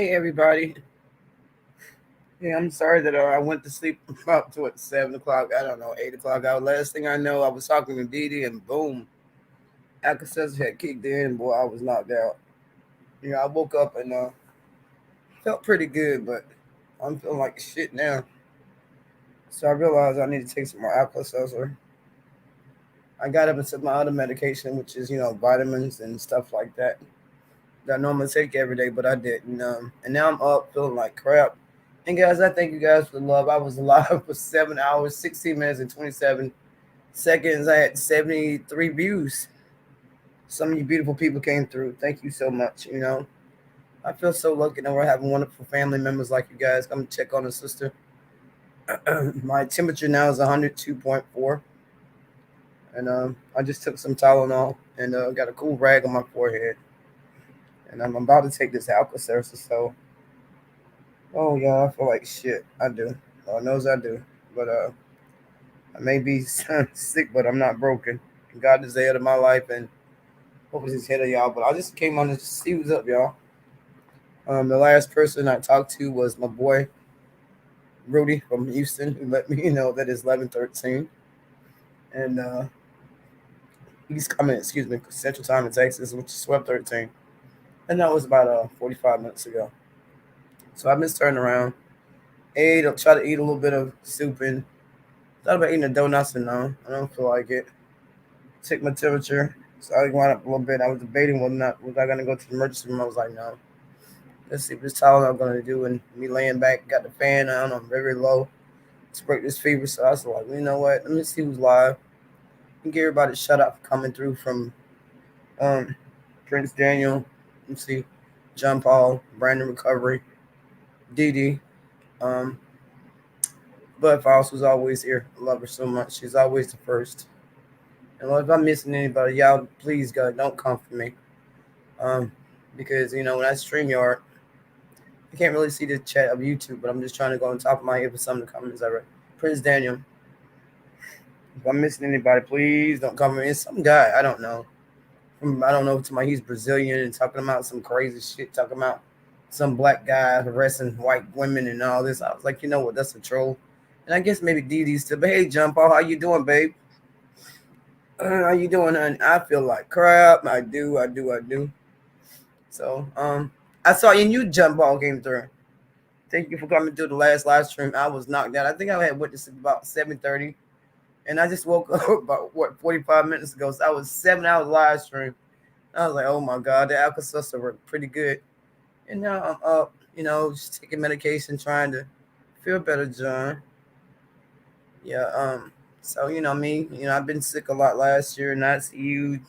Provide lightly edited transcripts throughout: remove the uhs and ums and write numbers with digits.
Hey everybody. Yeah, I'm sorry that I went to sleep about to 7 o'clock. I don't know, 8 o'clock out. Last thing I know, I was talking to Dee Dee, and boom, Alka-Seltzer had kicked in. Boy, I was knocked out. I woke up and felt pretty good, but I'm feeling like shit now. So I realized I need to take some more Alka-Seltzer. I got up and took my other medication, which is vitamins and stuff like that that I normally take every day, but I didn't. And now I'm up feeling like crap. And guys, I thank you guys for the love. I was alive for 7 hours, 16 minutes, and 27 seconds. I had 73 views. Some of you beautiful people came through. Thank you so much. I feel so lucky that we're having wonderful family members like you guys. Come check on a sister. My temperature now is 102.4. And I just took some Tylenol and got a cool rag on my forehead. And I'm about to take this Alka-Seltzer. So, oh, yeah, I feel like shit. I do. Lord knows I do. But I may be sick, but I'm not broken. God is the head of my life, and hope he's ahead of y'all. But I just came on to see what's up, y'all. The last person I talked to was my boy Rudy from Houston, who let me know that it's 11:13, and he's coming. Excuse me, Central Time in Texas, which is 12:13, and that was about 45 minutes ago. So I've been turning around. Ate. I'll try to eat a little bit of soup and thought about eating a donuts, and no, I don't feel like it. Check my temperature. So I went up a little bit. I was debating whether or not was I gonna go to the emergency room. I was like, no. Let's see what this Tylenol I'm gonna do. And me laying back, got the fan on. I'm very low to break this fever. So I was like, you know what? Let me see who's live. And get everybody shut up for coming through from um, Prince Daniel. Let's see, John Paul, Brandon Recovery, Dee Dee. Um, Bud Foss was always here. I love her so much. She's always the first. And if I'm missing anybody, y'all please God don't come for me. Um, because when I StreamYard, I can't really see the chat of YouTube, but I'm just trying to go on top of my head for some of the comments I read. Prince Daniel, if I'm missing anybody, please don't come for me. It's some guy I don't know. I don't know to my he's Brazilian and talking about some crazy shit, talking about some black guy harassing white women and all this. I was like, you know what, that's a troll. And I guess maybe Dee Dee's still, but hey, John Paul, how you doing, babe? How you doing, honey? I feel like crap. I do, I do, I do. So, I saw you and you jump ball came through. Thank you for coming through the last live stream. I was knocked out. I think I had went to sleep about 7:30, and I just woke up about 45 minutes ago. So I was 7 hours live stream. I was like, oh my god, the Alka-Seltzer worked pretty good. And now I'm up, just taking medication, trying to feel better, John. Yeah. So me, I've been sick a lot last year, not you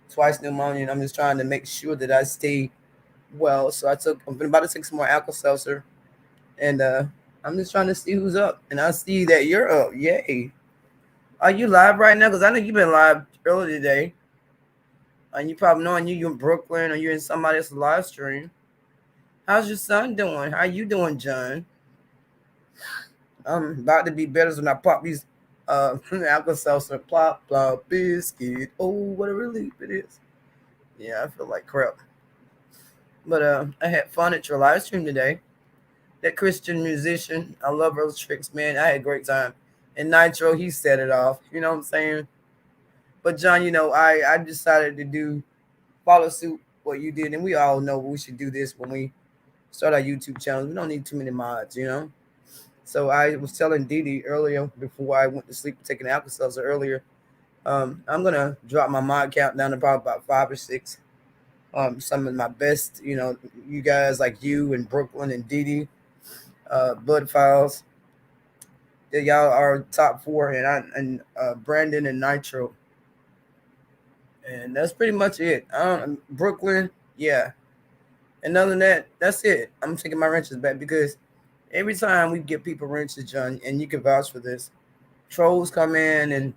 twice pneumonia, and I'm just trying to make sure that I stay well. So I'm about to take some more Alka-Seltzer, and I'm just trying to see who's up. And I see that you're up. Yay! Are you live right now? Because I know you've been live earlier today, and you probably knowing you in Brooklyn or you're in somebody else's live stream. How's your son doing? How you doing, John? I'm about to be better when I pop these Alka-Seltzer plop biscuit. Oh, what a relief it is. Yeah, I feel like crap. But I had fun at your live stream today. That Christian musician, I love those tricks, man. I had a great time. And Nitro, he set it off. You know what I'm saying? But John, I decided to follow suit what you did, and we all know we should do this when we start our YouTube channel. We don't need too many mods. So I was telling Dee Dee earlier before I went to sleep, taking Alka-Seltzer earlier. I'm gonna drop my mod count down to probably about 5 or 6. Some of my best, you guys like you and Brooklyn and Dee Dee, Blood Files. That y'all are top 4, and Brandon and Nitro, and that's pretty much it. Brooklyn, yeah. And other than that, that's it. I'm taking my wrenches back because every time we get people wrenches, John, and you can vouch for this, trolls come in and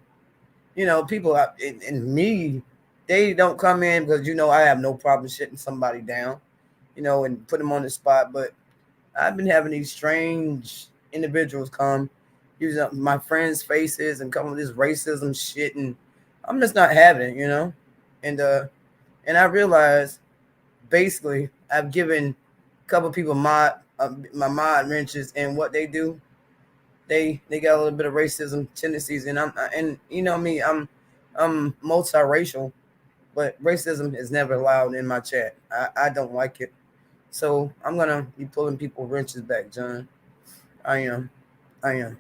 people and me, they don't come in because I have no problem shitting somebody down, and put them on the spot. But I've been having these strange individuals come using up my friends' faces and come with this racism shit, and I'm just not having it. And I realized basically I've given couple people mod my mod wrenches, and what they do, they got a little bit of racism tendencies, and and you know me, I'm multiracial, but racism is never allowed in my chat. I don't like it, so I'm gonna be pulling people wrenches back, John. I am, I am,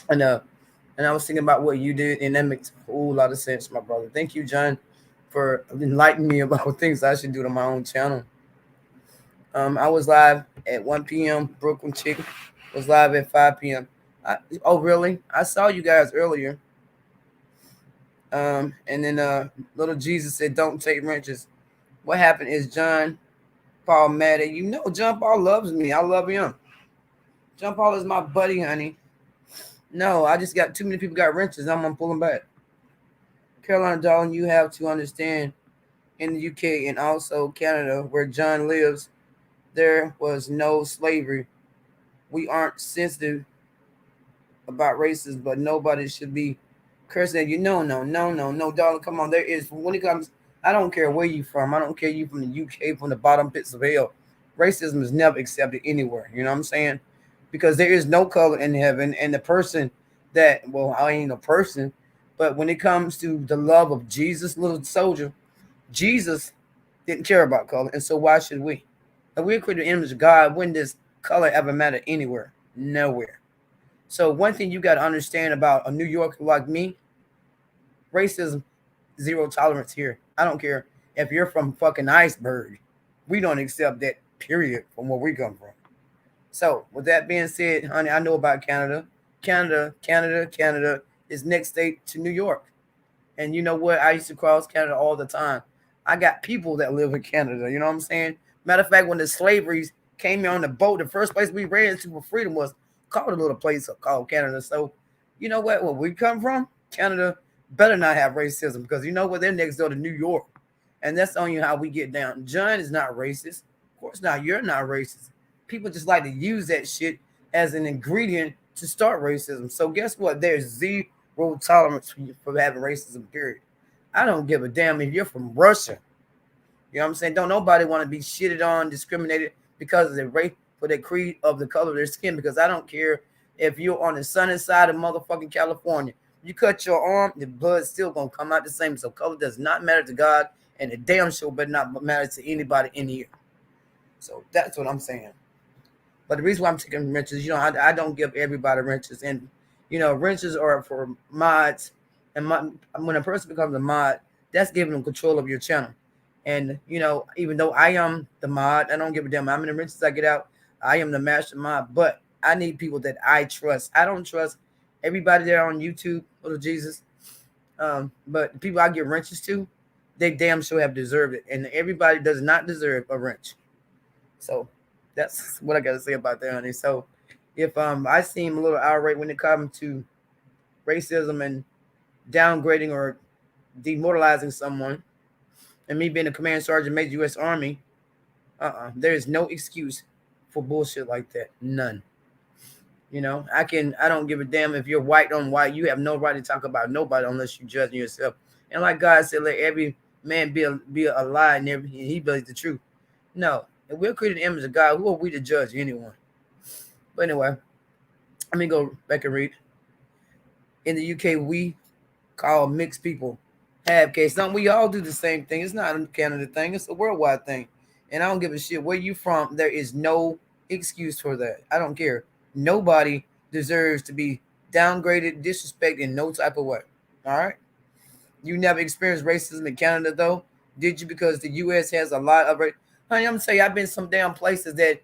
and and I was thinking about what you did, and that makes a whole lot of sense, my brother. Thank you, John, for enlightening me about things I should do to my own channel. I was live at 1 p.m. Brooklyn Chicken was live at 5 p.m. Oh, really? I saw you guys earlier. And then little Jesus said, "Don't take wrenches." What happened is John Paul mad at you. No, John Paul loves me. I love him. John Paul is my buddy, honey. No, I just got too many people got wrenches. I'm gonna pull them back. Carolina, darling, you have to understand. In the UK and also Canada, where John lives, there was no slavery. We aren't sensitive about races, but nobody should be cursing at you. No, no, no, no, no, darling. Come on, there is when it comes. I don't care where you from. I don't care you from the UK, from the bottom pits of hell. Racism is never accepted anywhere. You know what I'm saying? Because there is no color in heaven, and the person that well, I ain't a person, but when it comes to the love of Jesus, little soldier, Jesus didn't care about color, and so why should we? If we're created in the image of God, when does color ever matter anywhere? Nowhere. So one thing you got to understand about a New Yorker like me, racism, zero tolerance here. I don't care if you're from fucking iceberg. We don't accept that, period, from where we come from. So with that being said, honey, I know about Canada. Canada is next state to New York. And you know what? I used to cross Canada all the time. I got people that live in Canada. You know what I'm saying? Matter of fact, when the slaveries came here on the boat, the first place we ran to for freedom was called a little place called Canada. So, you know what? Where we come from, Canada better not have racism because you know what? They're next door to New York. And that's only how we get down. John is not racist. Of course not. You're not racist. People just like to use that shit as an ingredient to start racism. So guess what? There's zero tolerance for having racism, period. I don't give a damn if you're from Russia. You know what I'm saying? Don't nobody want to be shitted on, discriminated because of their race, for their creed of the color of their skin. Because I don't care if you're on the sunny side of motherfucking California. You cut your arm, the blood's still gonna come out the same. So color does not matter to God, and the damn sure better not matter to anybody in here. So that's what I'm saying. But the reason why I'm taking wrenches, I don't give everybody wrenches, and wrenches are for mods. And when a person becomes a mod, that's giving them control of your channel. And even though I am the mod, I don't give a damn how many wrenches I get out. I am the master mod, but I need people that I trust. I don't trust everybody there on YouTube, little Jesus. But the people I give wrenches to, they damn sure have deserved it, and everybody does not deserve a wrench. So that's what I got to say about that, honey. So if I seem a little outright when it comes to racism and downgrading or demoralizing someone, and me being a command sergeant major U.S. Army, there is no excuse for bullshit like that. None. I don't give a damn if you're white on white. You have no right to talk about nobody unless you judge yourself. And like God said, let every man be a lie and he believes the truth. No, if we're created in the image of God, who are we to judge anyone? But anyway, let me go back and read. In the UK, we call mixed people have case. Don't we all do the same thing? It's not a Canada thing. It's a worldwide thing. And I don't give a shit where you from. There is no excuse for that. I don't care. Nobody deserves to be downgraded, disrespected in no type of way. All right. You never experienced racism in Canada, though, did you? Because the U.S. has a lot of it. Honey, I'm gonna tell you, I've been some damn places that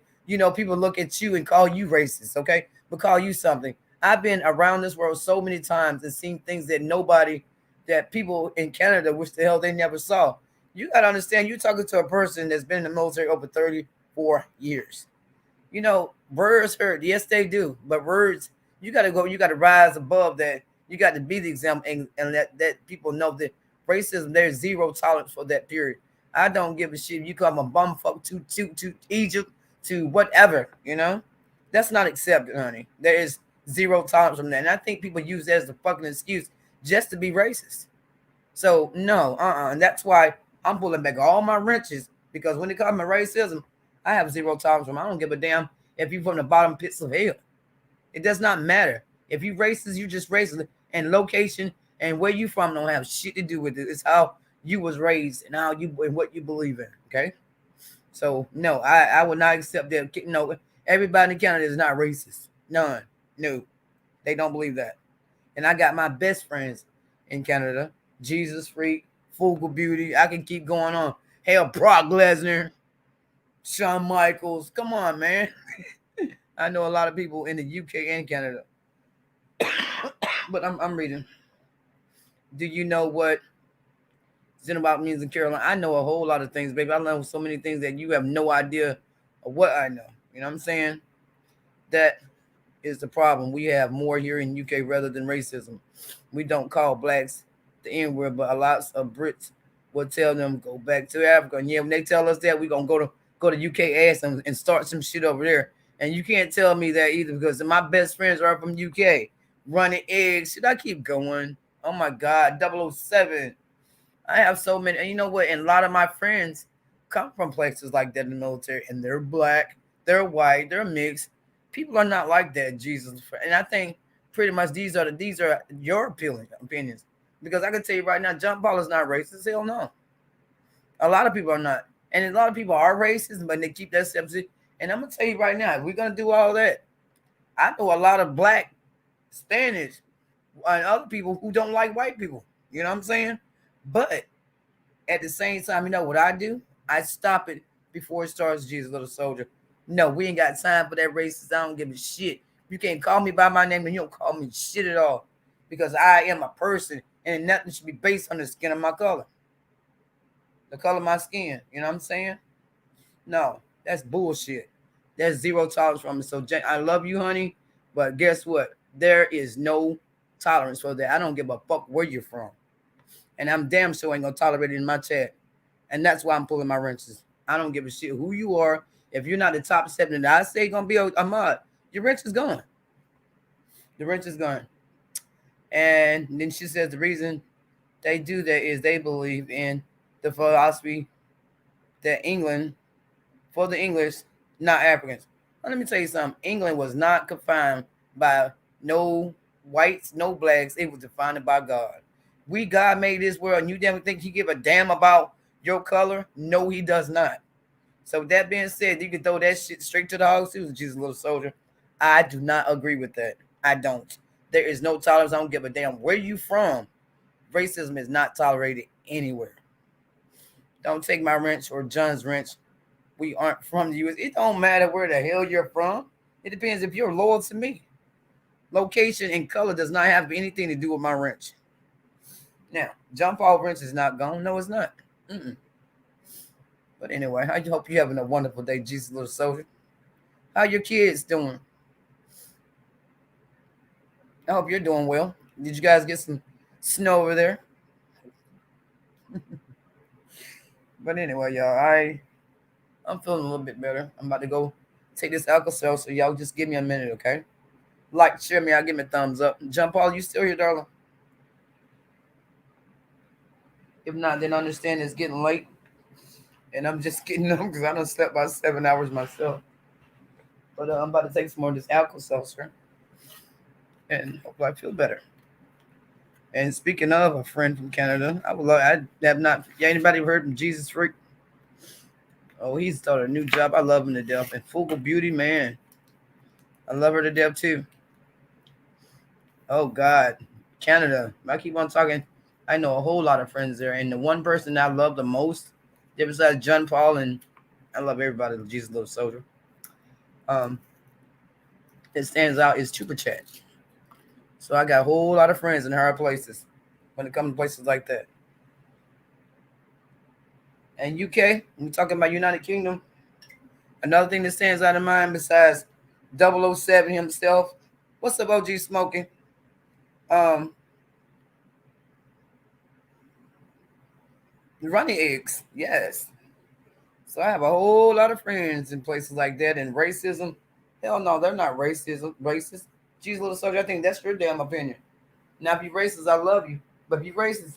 people look at you and call you racist, okay, but call you something. I've been around this world so many times and seen things that people in Canada wish the hell they never saw. You gotta understand, you're talking to a person that's been in the military over 34 years. Words hurt. Yes, they do. But words, you got to rise above that. You got to be the example and let people know that racism, there's zero tolerance for that, period. I don't give a shit if you come a bumfuck to Egypt, to whatever, That's not accepted, honey. There is zero tolerance from that. And I think people use that as a fucking excuse just to be racist. So, no, And that's why I'm pulling back all my wrenches, because when it comes to racism, I have zero tolerance for them. I don't give a damn if you're from the bottom pits of hell. It does not matter. If you racist, you just racist. And location and where you from don't have shit to do with it. It's how you was raised and how you and what you believe in. Okay. So no, I would not accept that. No, everybody in Canada is not racist. None. No, they don't believe that. And I got my best friends in Canada. Jesus Freak, Fugal Beauty. I can keep going on. Hell, Brock Lesnar, Shawn Michaels. Come on, man. I know a lot of people in the UK and Canada. But I'm reading. Do you know what Zen about means in Carolina? I know a whole lot of things, baby. I know so many things that you have no idea of what I know. You know what I'm saying? That is the problem. We have more here in UK rather than racism. We don't call blacks the N word, but a lot of Brits will tell them go back to Africa. And yeah, when they tell us that, we're gonna go to UK ass and start some shit over there. And you can't tell me that either because my best friends are from UK. Running eggs. Should I keep going? Oh my God, 007. I have so many. And you know what? And a lot of my friends come from places like that in the military, and they're black, they're white, they're mixed. People are not like that, Jesus. And I think pretty much these are your opinions. Because I can tell you right now, John Paul is not racist. Hell no. A lot of people are not. And a lot of people are racist, but they keep that separate. And I'm gonna tell you right now, if we're gonna do all that, I know a lot of black, Spanish, and other people who don't like white people. You know what I'm saying? But at the same time, you know what I do? I stop it before it starts, Jesus Little Soldier. No, we ain't got time for that racist. I don't give a shit. You can't call me by my name and you don't call me shit at all. Because I am a person and nothing should be based on the skin of my color. The color of my skin. You know what I'm saying? No, that's bullshit. That's zero tolerance from me. So I love you, honey. But guess what? There is no tolerance for that. I don't give a fuck where you're from. And I'm damn sure ain't gonna tolerate it in my chat. And that's why I'm pulling my wrenches. I don't give a shit who you are. If you're not the top 7 that I say gonna be a mod, your wrench is gone. The wrench is gone. And then she says the reason they do that is they believe in the philosophy that England, for the English, not Africans. Now, let me tell you something. England was not confined by no whites, no blacks. It was defined by God. God made this world, and you damn think he give a damn about your color? No, he does not. So with that being said, you can throw that shit straight to the hogs too, Jesus Little Soldier. I do not agree with that. I don't. There is no tolerance. I don't give a damn where you from. Racism is not tolerated anywhere. Don't take my wrench or John's wrench. We aren't from the U.S. It don't matter where the hell you're from. It depends if you're loyal to me. Location and color does not have anything to do with my wrench. Now, John Paul wrench is not gone. No, it's not. Mm-mm. But anyway, I hope you're having a wonderful day, Jesus Little Soldier. How your kids doing? I hope you're doing well. Did you guys get some snow over there? But anyway, y'all, I'm feeling a little bit better. I'm about to go take this alcohol, so y'all just give me a minute, okay? Like, share me, I'll give me a thumbs up. John Paul, you still here, darling? If not, then understand it's getting late. And I'm just getting up because I done slept about 7 hours myself. But I'm about to take some more of this alcohol seltzer. And hopefully I feel better. And speaking of a friend from Canada, I have not, yeah, anybody heard from Jesus Freak? Oh, he's started a new job. I love him to death. And Fugal Beauty, man. I love her to death too. Oh God. Canada. I keep on talking. I know a whole lot of friends there. And the one person I love the most, besides John Paul, and I love everybody, Jesus Little Soldier. It stands out is Chupa Chat. So I got a whole lot of friends in hard places when it comes to places like that. And UK, we're talking about United Kingdom. Another thing that stands out of mind besides 007 himself. What's up, OG Smoking? Running eggs, yes. So I have a whole lot of friends in places like that. And racism, hell no, they're not racist. Jesus Little Soldier, I think that's your damn opinion. Now, if you racist, I love you. But if you racist,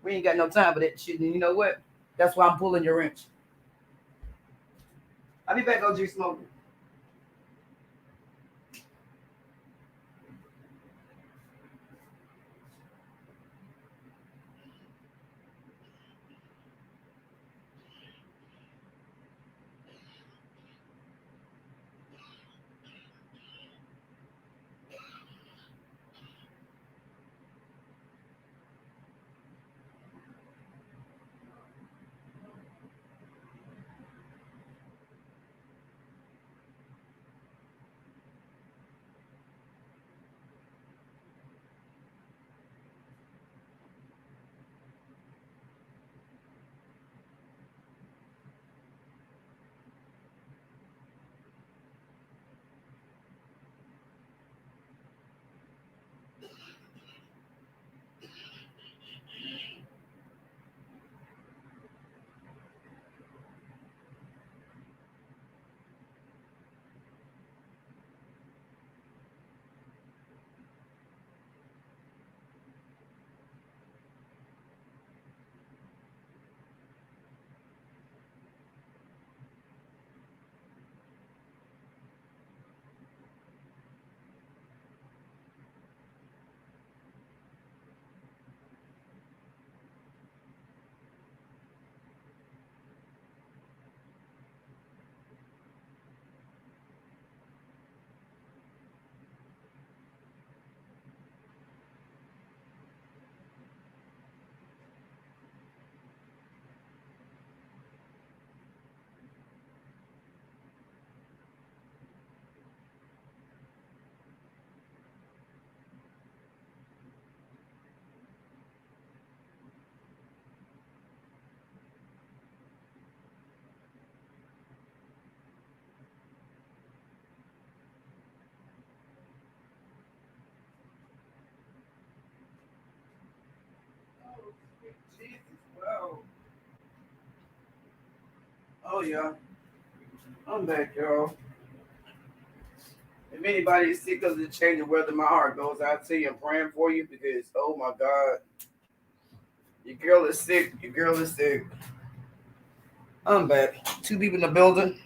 we ain't got no time for that shit. And you know what? That's why I'm pulling your wrench. I'll be back, OG Smoking. Jesus, wow. Oh yeah, I'm back, y'all. If anybody is sick of the change of weather, my heart goes out to you. I'm praying for you because, oh my God, your girl is sick. Your girl is sick. I'm back. Two people in the building.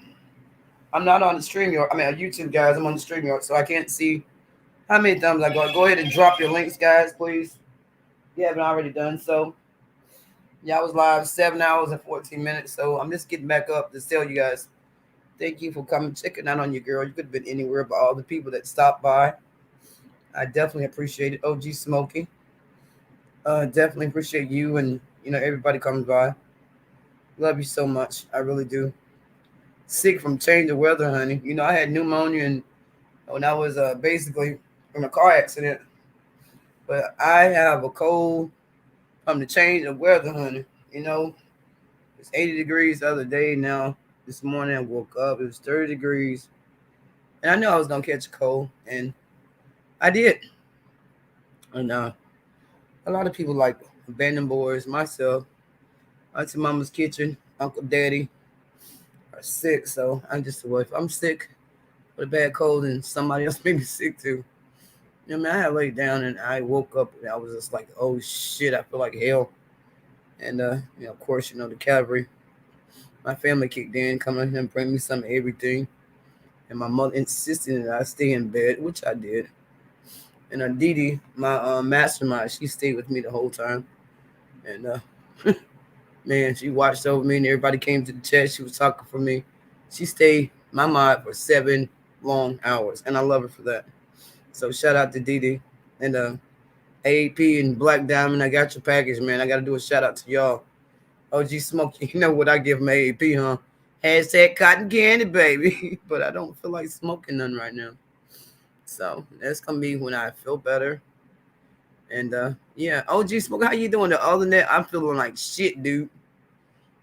I'm not on the stream yard. I mean, YouTube guys. I'm on the stream yard, so I can't see how many thumbs I got. Go ahead and drop your links, guys, please. You haven't already done so. Yeah, I was live 7 hours and 14 minutes, so I'm just getting back up to tell you guys. Thank you for coming, checking out on your girl. You could have been anywhere, but all the people that stopped by, I definitely appreciate it. OG Smoky, definitely appreciate you and everybody comes by. Love you so much, I really do. Sick from change of weather, honey. I had pneumonia and when I was basically from a car accident, but I have a cold from the change of weather, honey. You know, it's 80 degrees the other day. Now this morning I woke up, it was 30 degrees, and I knew I was gonna catch a cold, and I did. And a lot of people like abandoned boys, myself, Auntie Mama's kitchen, Uncle Daddy are sick. So I'm just if I'm sick with a bad cold and somebody else may be sick too. I had laid down and I woke up and I was just like, oh shit, I feel like hell. And of course, the cavalry, my family kicked in, coming in and bring me some of everything. And my mother insisted that I stay in bed, which I did. And Didi, my mastermind, she stayed with me the whole time. And man, she watched over me and everybody came to the chat. She was talking for me. She stayed my mind for 7 long hours. And I love her for that. So shout out to Didi and AAP and Black Diamond. I got your package, man. I got to do a shout out to y'all. OG Smokey, you know what I give my AAP, huh? Hashtag cotton candy, baby. But I don't feel like smoking none right now. So that's going to be when I feel better. And yeah, OG Smoke, how you doing? The other than that, I'm feeling like shit, dude.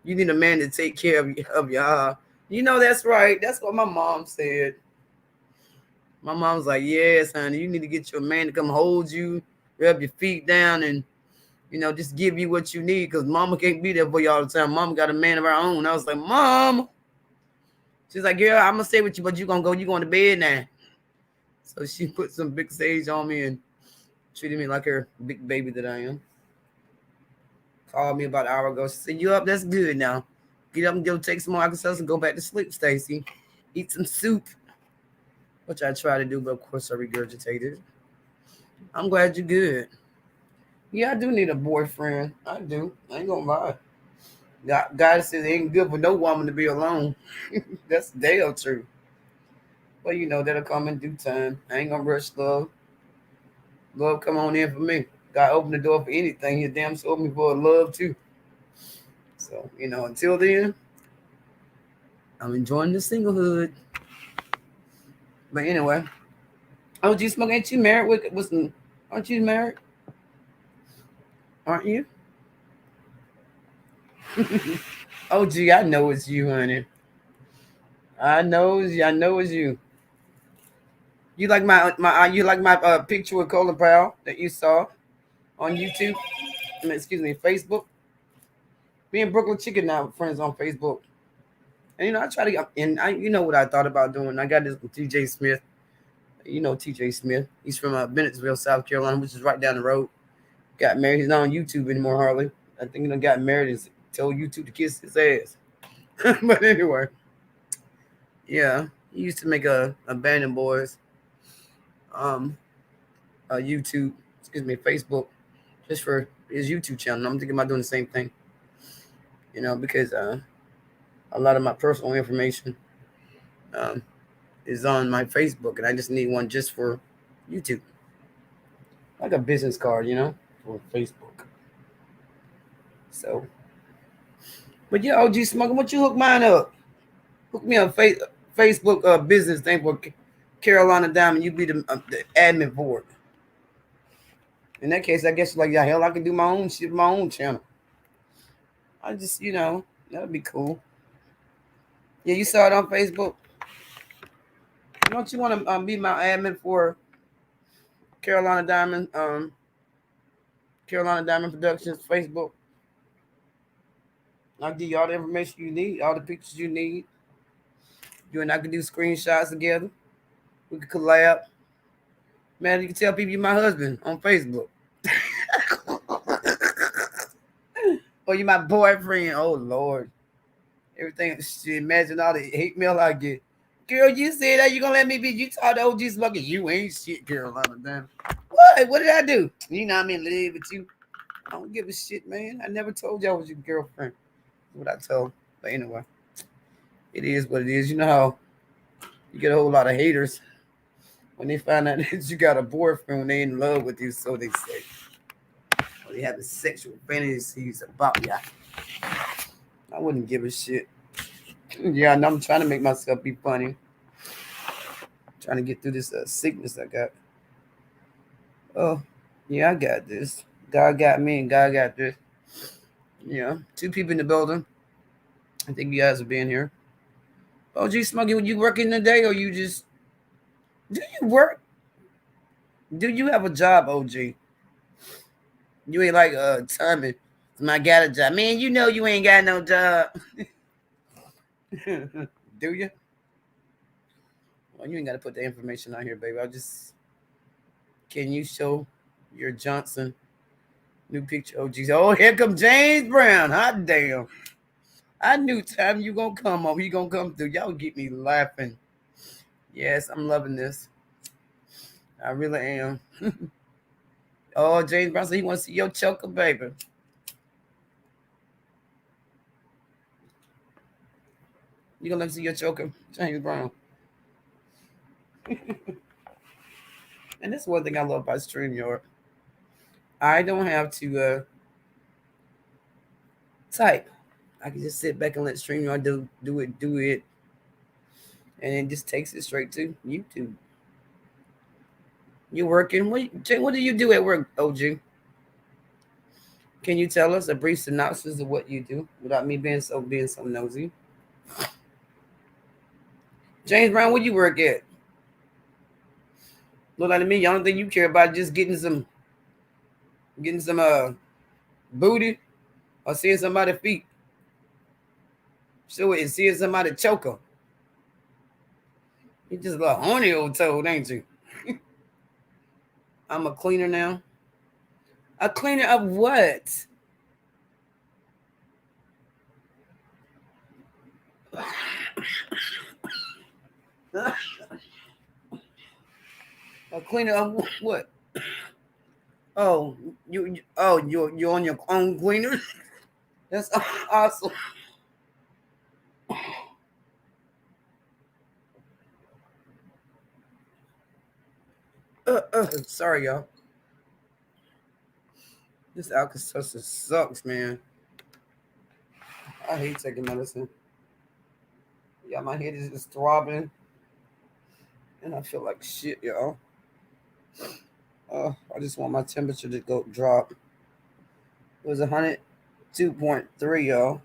You need a man to take care of your. That's right. That's what my mom said. My mom's like, yes, honey, you need to get your man to come hold you, rub your feet down, and just give you what you need because mama can't be there for you all the time. Mama got a man of her own. I was like, Mom. She's like, girl, I'm gonna stay with you, but you going to bed now. So she put some big sage on me and treated me like her big baby that I am. Called me about an hour ago. She said, you up? That's good now. Get up and go take some more Alka-Seltzer and go back to sleep, Stacy. Eat some soup, which I try to do, but of course I regurgitated. I'm glad you're good. Yeah, I do need a boyfriend. I do. I ain't gonna lie. God says it ain't good for no woman to be alone. That's damn true. But that'll come in due time. I ain't gonna rush love. Love come on in for me. God open the door for anything. He damn so open me for love too. So, until then, I'm enjoying the singlehood. But anyway, OG Smoke, ain't you married with some? Aren't you married? Aren't you? OG, I know it's you, honey. I know it's you. I know it's you. You like my picture with Colin Powell that you saw on YouTube? Excuse me, Facebook. Me and Brooklyn Chicken now friends on Facebook. And I try to get and I what I thought about doing. I got this with TJ Smith. TJ Smith. He's from Bennettsville, South Carolina, which is right down the road. Got married. He's not on YouTube anymore, hardly. I think got married and told YouTube to kiss his ass. But anyway, yeah, he used to make a Abandoned Boys um YouTube, excuse me, Facebook, just for his YouTube channel. I'm thinking about doing the same thing, because a lot of my personal information um, is on my Facebook, and I just need one just for YouTube, like a business card, for Facebook. So, but yeah, OG Smoking, what you hook mine up? Hook me up Facebook business thing for Carolina Diamond. You be the admin for it. In that case, I guess like yeah, hell, I can do my own shit, my own channel. I just that'd be cool. Yeah, you saw it on Facebook. Don't you want to be my admin for Carolina Diamond? Carolina Diamond Productions Facebook. I'll give you all the information you need, all the pictures you need. You and I can do screenshots together. We could collab. Man, you can tell people you're my husband on Facebook. Or you my boyfriend. Oh Lord. Everything shit, imagine all the hate mail I get. Girl, you said that you gonna let me be. You taught the OG Smoking. You ain't shit, Carolina. Damn. What? What did I do? I'm in love with you. I don't give a shit, man. I never told you I was your girlfriend. What I told. But anyway, it is what it is. You know how you get a whole lot of haters when they find out that you got a boyfriend when they in love with you, so they say. Or they having sexual fantasies about you. I wouldn't give a shit. Yeah, and I'm trying to make myself be funny. Trying to get through this sickness I got. Oh, yeah, I got this. God got me and God got this. Yeah, two people in the building. I think you guys are being here. OG Smuggy, you working today or you just do you work? Do you have a job, OG? You ain't like Tommy. I got a job. Man, you ain't got no job. Do you? Well, you ain't gotta put the information out here, baby. Can you show your Johnson new picture? Oh geez. Oh, here come James Brown. Hot damn. I knew time you gonna come over. He gonna come through. Y'all get me laughing. Yes, I'm loving this. I really am. Oh, James Brown said he wants to see your choker, baby. You gonna let me see your choker, James Brown? And that's one thing I love about StreamYard. I don't have to type. I can just sit back and let StreamYard do it, and it just takes it straight to YouTube. You working? What do you do at work, OG? Can you tell us a brief synopsis of what you do without me being so nosy? James Brown, where you work at? Look like to me, the only thing you care about is just getting some booty or seeing somebody's feet. So it's seeing somebody choke her. You just a little horny old toad, ain't you? I'm a cleaner now. A cleaner of what? A cleaner of what? Oh, you're on your own cleaner. That's awesome. Sorry, y'all. This Alka-Seltzer sucks, man. I hate taking medicine. Yeah, my head is just throbbing, and I feel like shit, y'all. I just want my temperature to go drop. It was 102.3, y'all.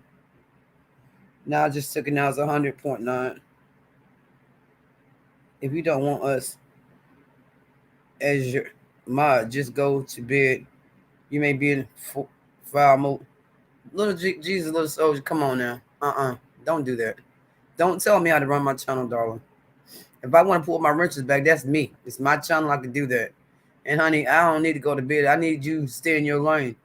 Now I just took it. Now it's 100.9. If you don't want us as your mod, just go to bed. You may be in foul mode. Jesus, little soldier, come on now. Don't do that. Don't tell me how to run my channel, darling. If I want to pull my wrenches back, that's me. It's my channel. I can do that. And honey, I don't need to go to bed. I need you to stay in your lane.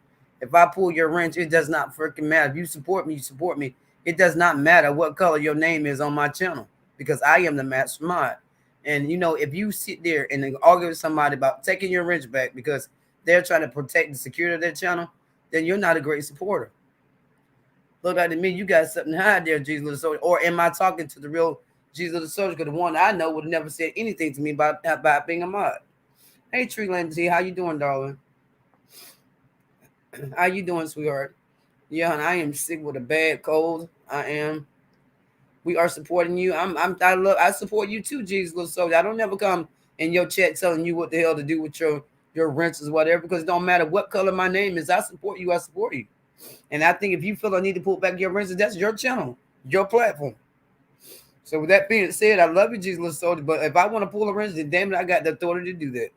If I pull your wrench, it does not freaking matter. If you support me, you support me. It does not matter what color your name is on my channel because I am the master mod. And if you sit there and argue with somebody about taking your wrench back because they're trying to protect the security of their channel, then you're not a great supporter. Look like to me, you got something to hide there, Jesus Little Soldier. Or am I talking to the real Jesus Little Soldier? Because the one I know would have never said anything to me about being a mod. Hey, Tree Lindsay, how you doing, darling? How you doing, sweetheart? Yeah, and I am sick with a bad cold. I am. We are supporting you. I support you too, Jesus Little Soldier. I don't never come in your chat telling you what the hell to do with your wrenches, whatever, because it don't matter what color my name is. I support you. I support you. And I think if you feel I need to pull back your wrenches, that's your channel, your platform. So with that being said, I love you, Jesus Little Soldier. But if I want to pull a wrench, then damn it, I got the authority to do that.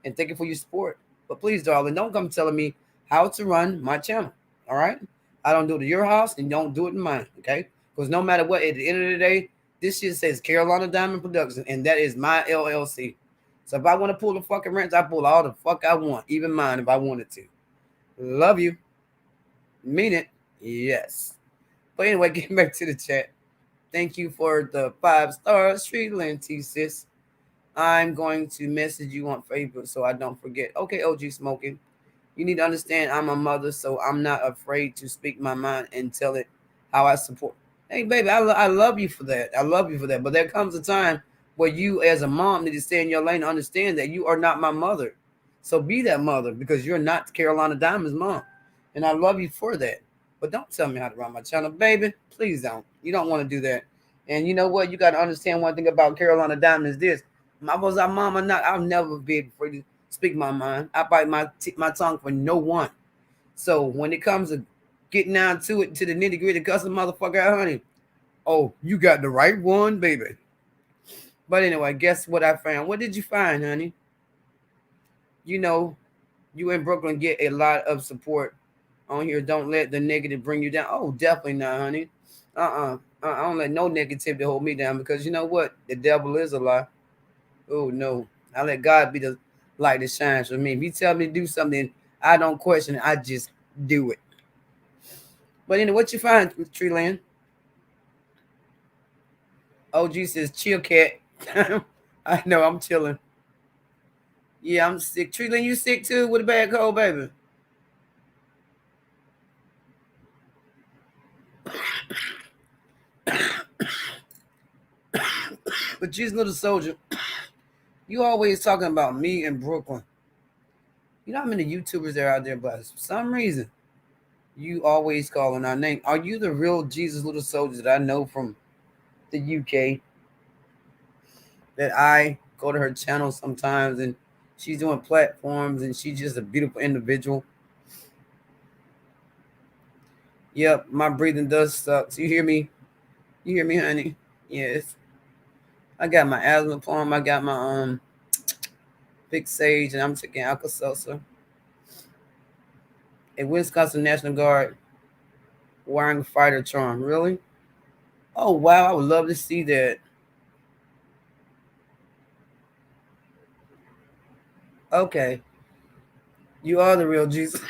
And thank you for your support. But please, darling, don't come telling me how to run my channel. All right? I don't do it at your house and don't do it in mine. Okay? Because no matter what, at the end of the day, this shit says Carolina Diamond Production, and that is my LLC. So if I want to pull the fucking wrench, I pull all the fuck I want, even mine if I wanted to. Love you. Mean it. Yes. But anyway, getting back to the chat. Thank you for the 5 stars, Street Linty, sis. I'm going to message you on Facebook so I don't forget. Okay, OG Smoking. You need to understand I'm a mother, so I'm not afraid to speak my mind and tell it how I support. Hey, baby, I love you for that. I love you for that. But there comes a time where you, as a mom, need to stay in your lane and understand that you are not my mother. So be that mother because you're not Carolina Diamond's mom. And I love you for that. But don't tell me how to run my channel, baby. Please don't. You don't want to do that. And you know what? You got to understand one thing about Carolina Diamond is this. Was I mom or not? I'll never be able to speak my mind. I bite my tongue for no one. So when it comes to getting down to it, to the nitty gritty, custom motherfucker, honey, oh, you got the right one, baby. But anyway, guess what I found? What did you find, honey? You in Brooklyn get a lot of support on here. Don't let the negative bring you down. Oh, definitely not, honey. I don't let no negativity hold me down because you know what? The devil is a lie. Oh no. I let God be the light that shines for me. If you tell me to do something, I don't question it. I just do it. But anyway, what you find, Tree Land? OG says chill cat. I know I'm chilling. Yeah, I'm sick. Tree Land, you sick too with a bad cold, baby? But Jesus Little Soldier, you always talking about me in Brooklyn. You know how many YouTubers there are out there, but for some reason, you always calling our name. Are you the real Jesus Little Soldier that I know from the UK? That I go to her channel sometimes and she's doing platforms and she's just a beautiful individual. Yep, my breathing does suck. So you hear me? You hear me, honey? Yes. I got my asthma form. I got my Big Sage, and I'm taking Alka-Seltzer. A Wisconsin National Guard wearing a fighter charm. Really? Oh wow, I would love to see that. Okay, you are the real Jesus.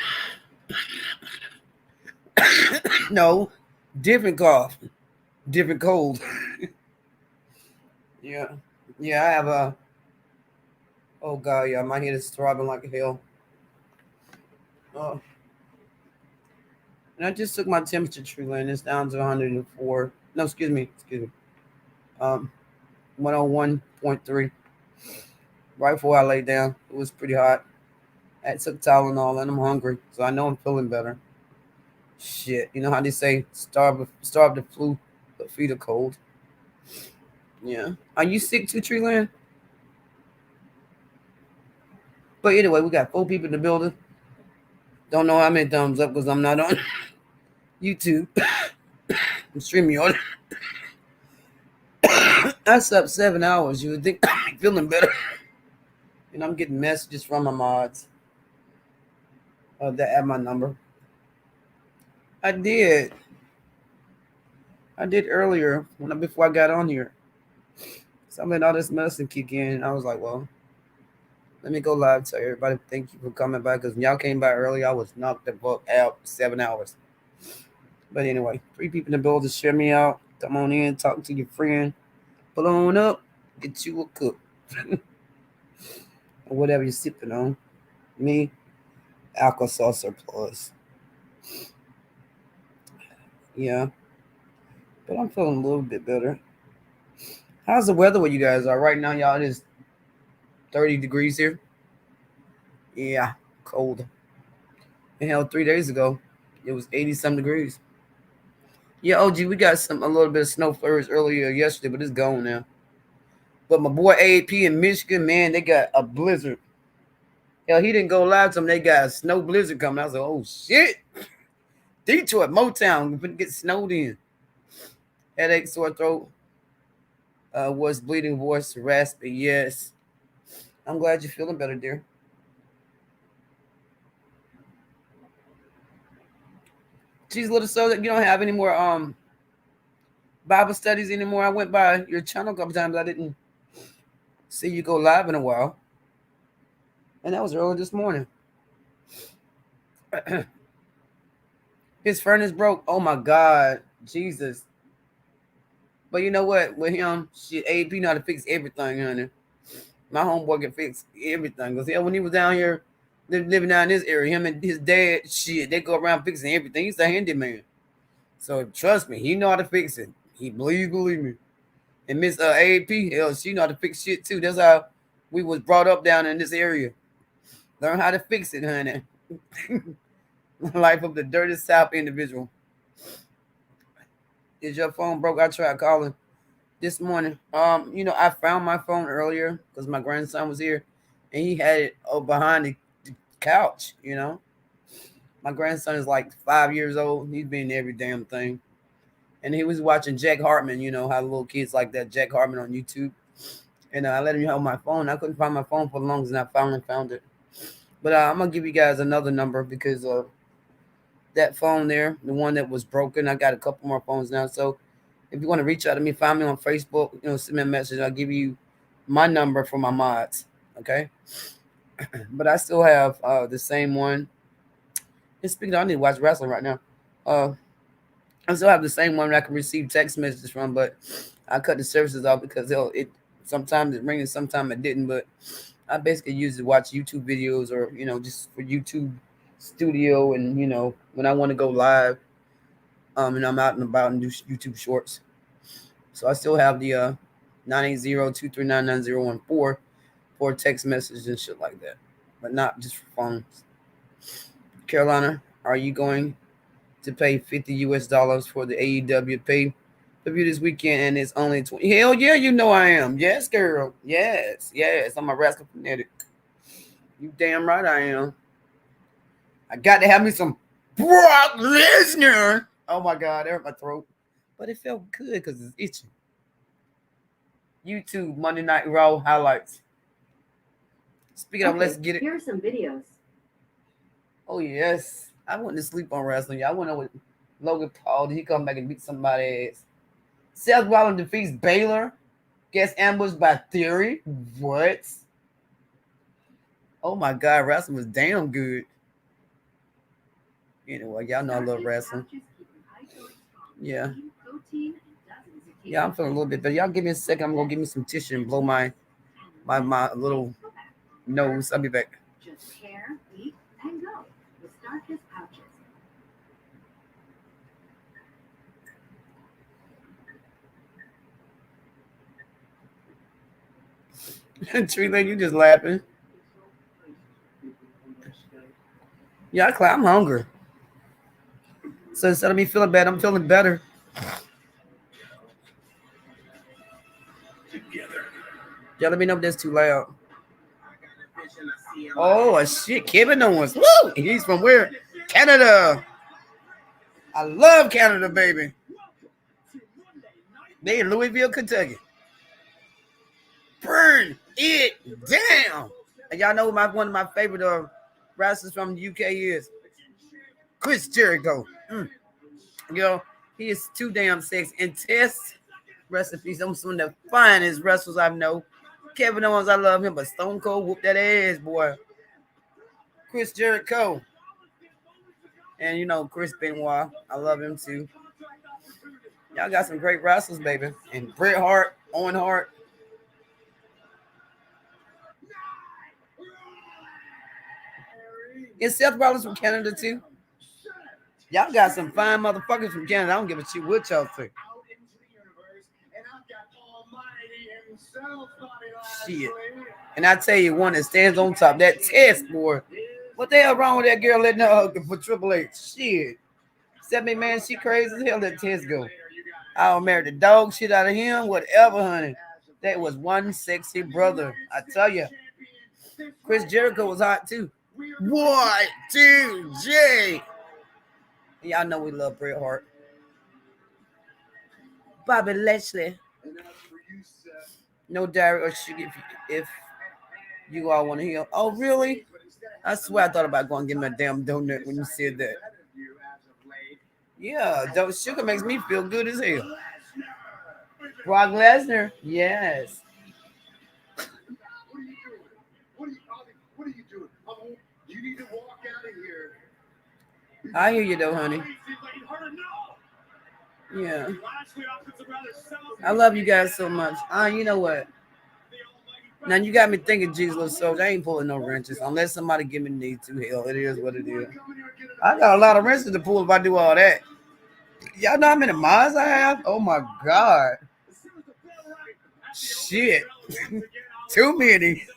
No, different cough. different cold. Yeah. Yeah, I have a. Oh God, yeah, my head is throbbing like hell. Uh, and I just took my temperature, tree and it's down to 104. No, excuse me. Um, 101.3. Right before I lay down, it was pretty hot. I took Tylenol and I'm hungry, so I know I'm feeling better. Shit, you know how they say starve the flu, but feed the cold. Yeah. Are you sick too, Treeland? But anyway, we got 4 people in the building. Don't know how many thumbs up because I'm not on YouTube. I'm streaming on. I slept 7 hours. You would think I'm feeling better. And I'm getting messages from my mods that have my number. I did. I did earlier before I got on here. So I let all this medicine kick in. I was like, well, let me go live. Tell everybody thank you for coming by because when y'all came by early, I was knocked the fuck out 7 hours. But anyway, 3 people in the building, share me out. Come on in, talk to your friend. Pull on up, get you a cook. Or whatever you're sipping on. Me, alcohol surplus. Yeah, but I'm feeling a little bit better. How's the weather where you guys are right now? Y'all, it is 30 degrees here. Yeah, cold. And hell, 3 days ago, it was 80 some degrees. Yeah, OG, we got a little bit of snow flurries earlier yesterday, but it's gone now. But my boy AAP in Michigan, man, they got a blizzard. Hell, he didn't go live to them. They got a snow blizzard coming. I was like, oh shit. Detroit, Motown, we finna get snowed in. Headache, sore throat, was bleeding voice, raspy. Yes. I'm glad you're feeling better, dear. Geez, little so that you don't have any more Bible studies anymore. I went by your channel a couple times. I didn't see you go live in a while. And that was early this morning. His furnace broke. Oh my God. Jesus. But you know what? With him, shit, AP know how to fix everything, honey. My homeboy can fix everything. Because yeah, when he was down here, living down in this area, him and his dad, shit, they go around fixing everything. He's a handyman. So trust me, he know how to fix it. He believe me. And Miss AP, hell, she know how to fix shit too. That's how we was brought up down in this area. Learn how to fix it, honey. Life of the dirty South individual. Is your phone broke? I tried calling this morning. I found my phone earlier because my grandson was here, and he had it behind the couch. My grandson is like 5 years old. He's been in every damn thing, and he was watching Jack Hartman. You know how little kids like that Jack Hartman on YouTube. And I let him hold my phone. I couldn't find my phone for the longest, and I finally found it. But I'm gonna give you guys another number because that phone there, the one that was broken. I got a couple more phones now. So if you want to reach out to me, find me on Facebook. Send me a message. I'll give you my number for my mods. Okay. But I still have the same one. And speaking of, I need to watch wrestling right now. Uh, I still have the same one that I can receive text messages from, but I cut the services off because it sometimes it rings, sometimes it didn't. But I basically use it to watch YouTube videos or just for YouTube Studio, and when I want to go live, and I'm out and about and do YouTube shorts. So I still have the 980-239-9014 for text messages and shit like that, but not just for phones. Carolina, are you going to pay $50 for the AEW pay-per-view this weekend? And it's only 20. Hell yeah, I am. Yes, girl. Yes. I'm a wrestling fanatic. You damn right I am. I got to have me some Brock Lesnar. Oh my God, that hurt my throat. But it felt good because it's itching. YouTube Monday Night Raw highlights. Speaking of, let's get it. Here are some videos. Oh yes, I went to sleep on wrestling. I went over with Logan Paul. Did he come back and beat somebody's ass? Seth Rollins defeats Baylor. Gets ambushed by Theory. What? Oh my God, wrestling was damn good. Anyway, y'all know I love wrestling. Yeah. Yeah, I'm feeling a little bit better. Y'all give me a second. I'm gonna give me some tissue and blow my little nose. I'll be back. Just share, eat, and go. The Starkist pouches. Tree Lane, you just laughing. Yeah, I'm hungry. So instead of me feeling bad, I'm feeling better. Yeah, let me know if that's too loud. Oh, shit. Kevin Owens. Woo! He's from where? Canada. I love Canada, baby. They in Louisville, Kentucky. Burn it down. And y'all know what one of my favorite wrestlers from the UK is? Chris Jericho. You know, he is too damn sexy. And Test recipes. I'm some of the finest wrestlers I know. Kevin Owens, I love him, but Stone Cold whooped that ass, boy. Chris Jericho. And you know, Chris Benoit. I love him too. Y'all got some great wrestlers, baby. And Bret Hart, Owen Hart. Is Seth Rollins from Canada too? Y'all got some fine motherfuckers from Canada. I don't give a shit what y'all think. Shit. And I tell you one that stands on top, that Test, boy. What the hell wrong with that girl letting her hug for Triple H? Shit. Except me, man, she crazy as hell. Let Test go. I'll marry the dog shit out of him, whatever, honey. That was one sexy brother. I tell you. Chris Jericho was hot too. Y2J. Y'all know we love Bret Hart. Bobby Lashley. No diary or shit if you all want to hear. Oh, really? I swear I thought about going and getting my damn donut when you said that. Yeah, sugar makes me feel good as hell. Brock Lesnar, yes. What are you doing? You need to walk out of here. I hear you though, honey. Yeah. I love you guys so much. You know what? Now you got me thinking, Jesus, so I ain't pulling no wrenches unless somebody give me need to. Hell, it is what it is. I got a lot of wrenches to pull if I do all that. Y'all know how many mods I have? Oh my god. Shit. Too many.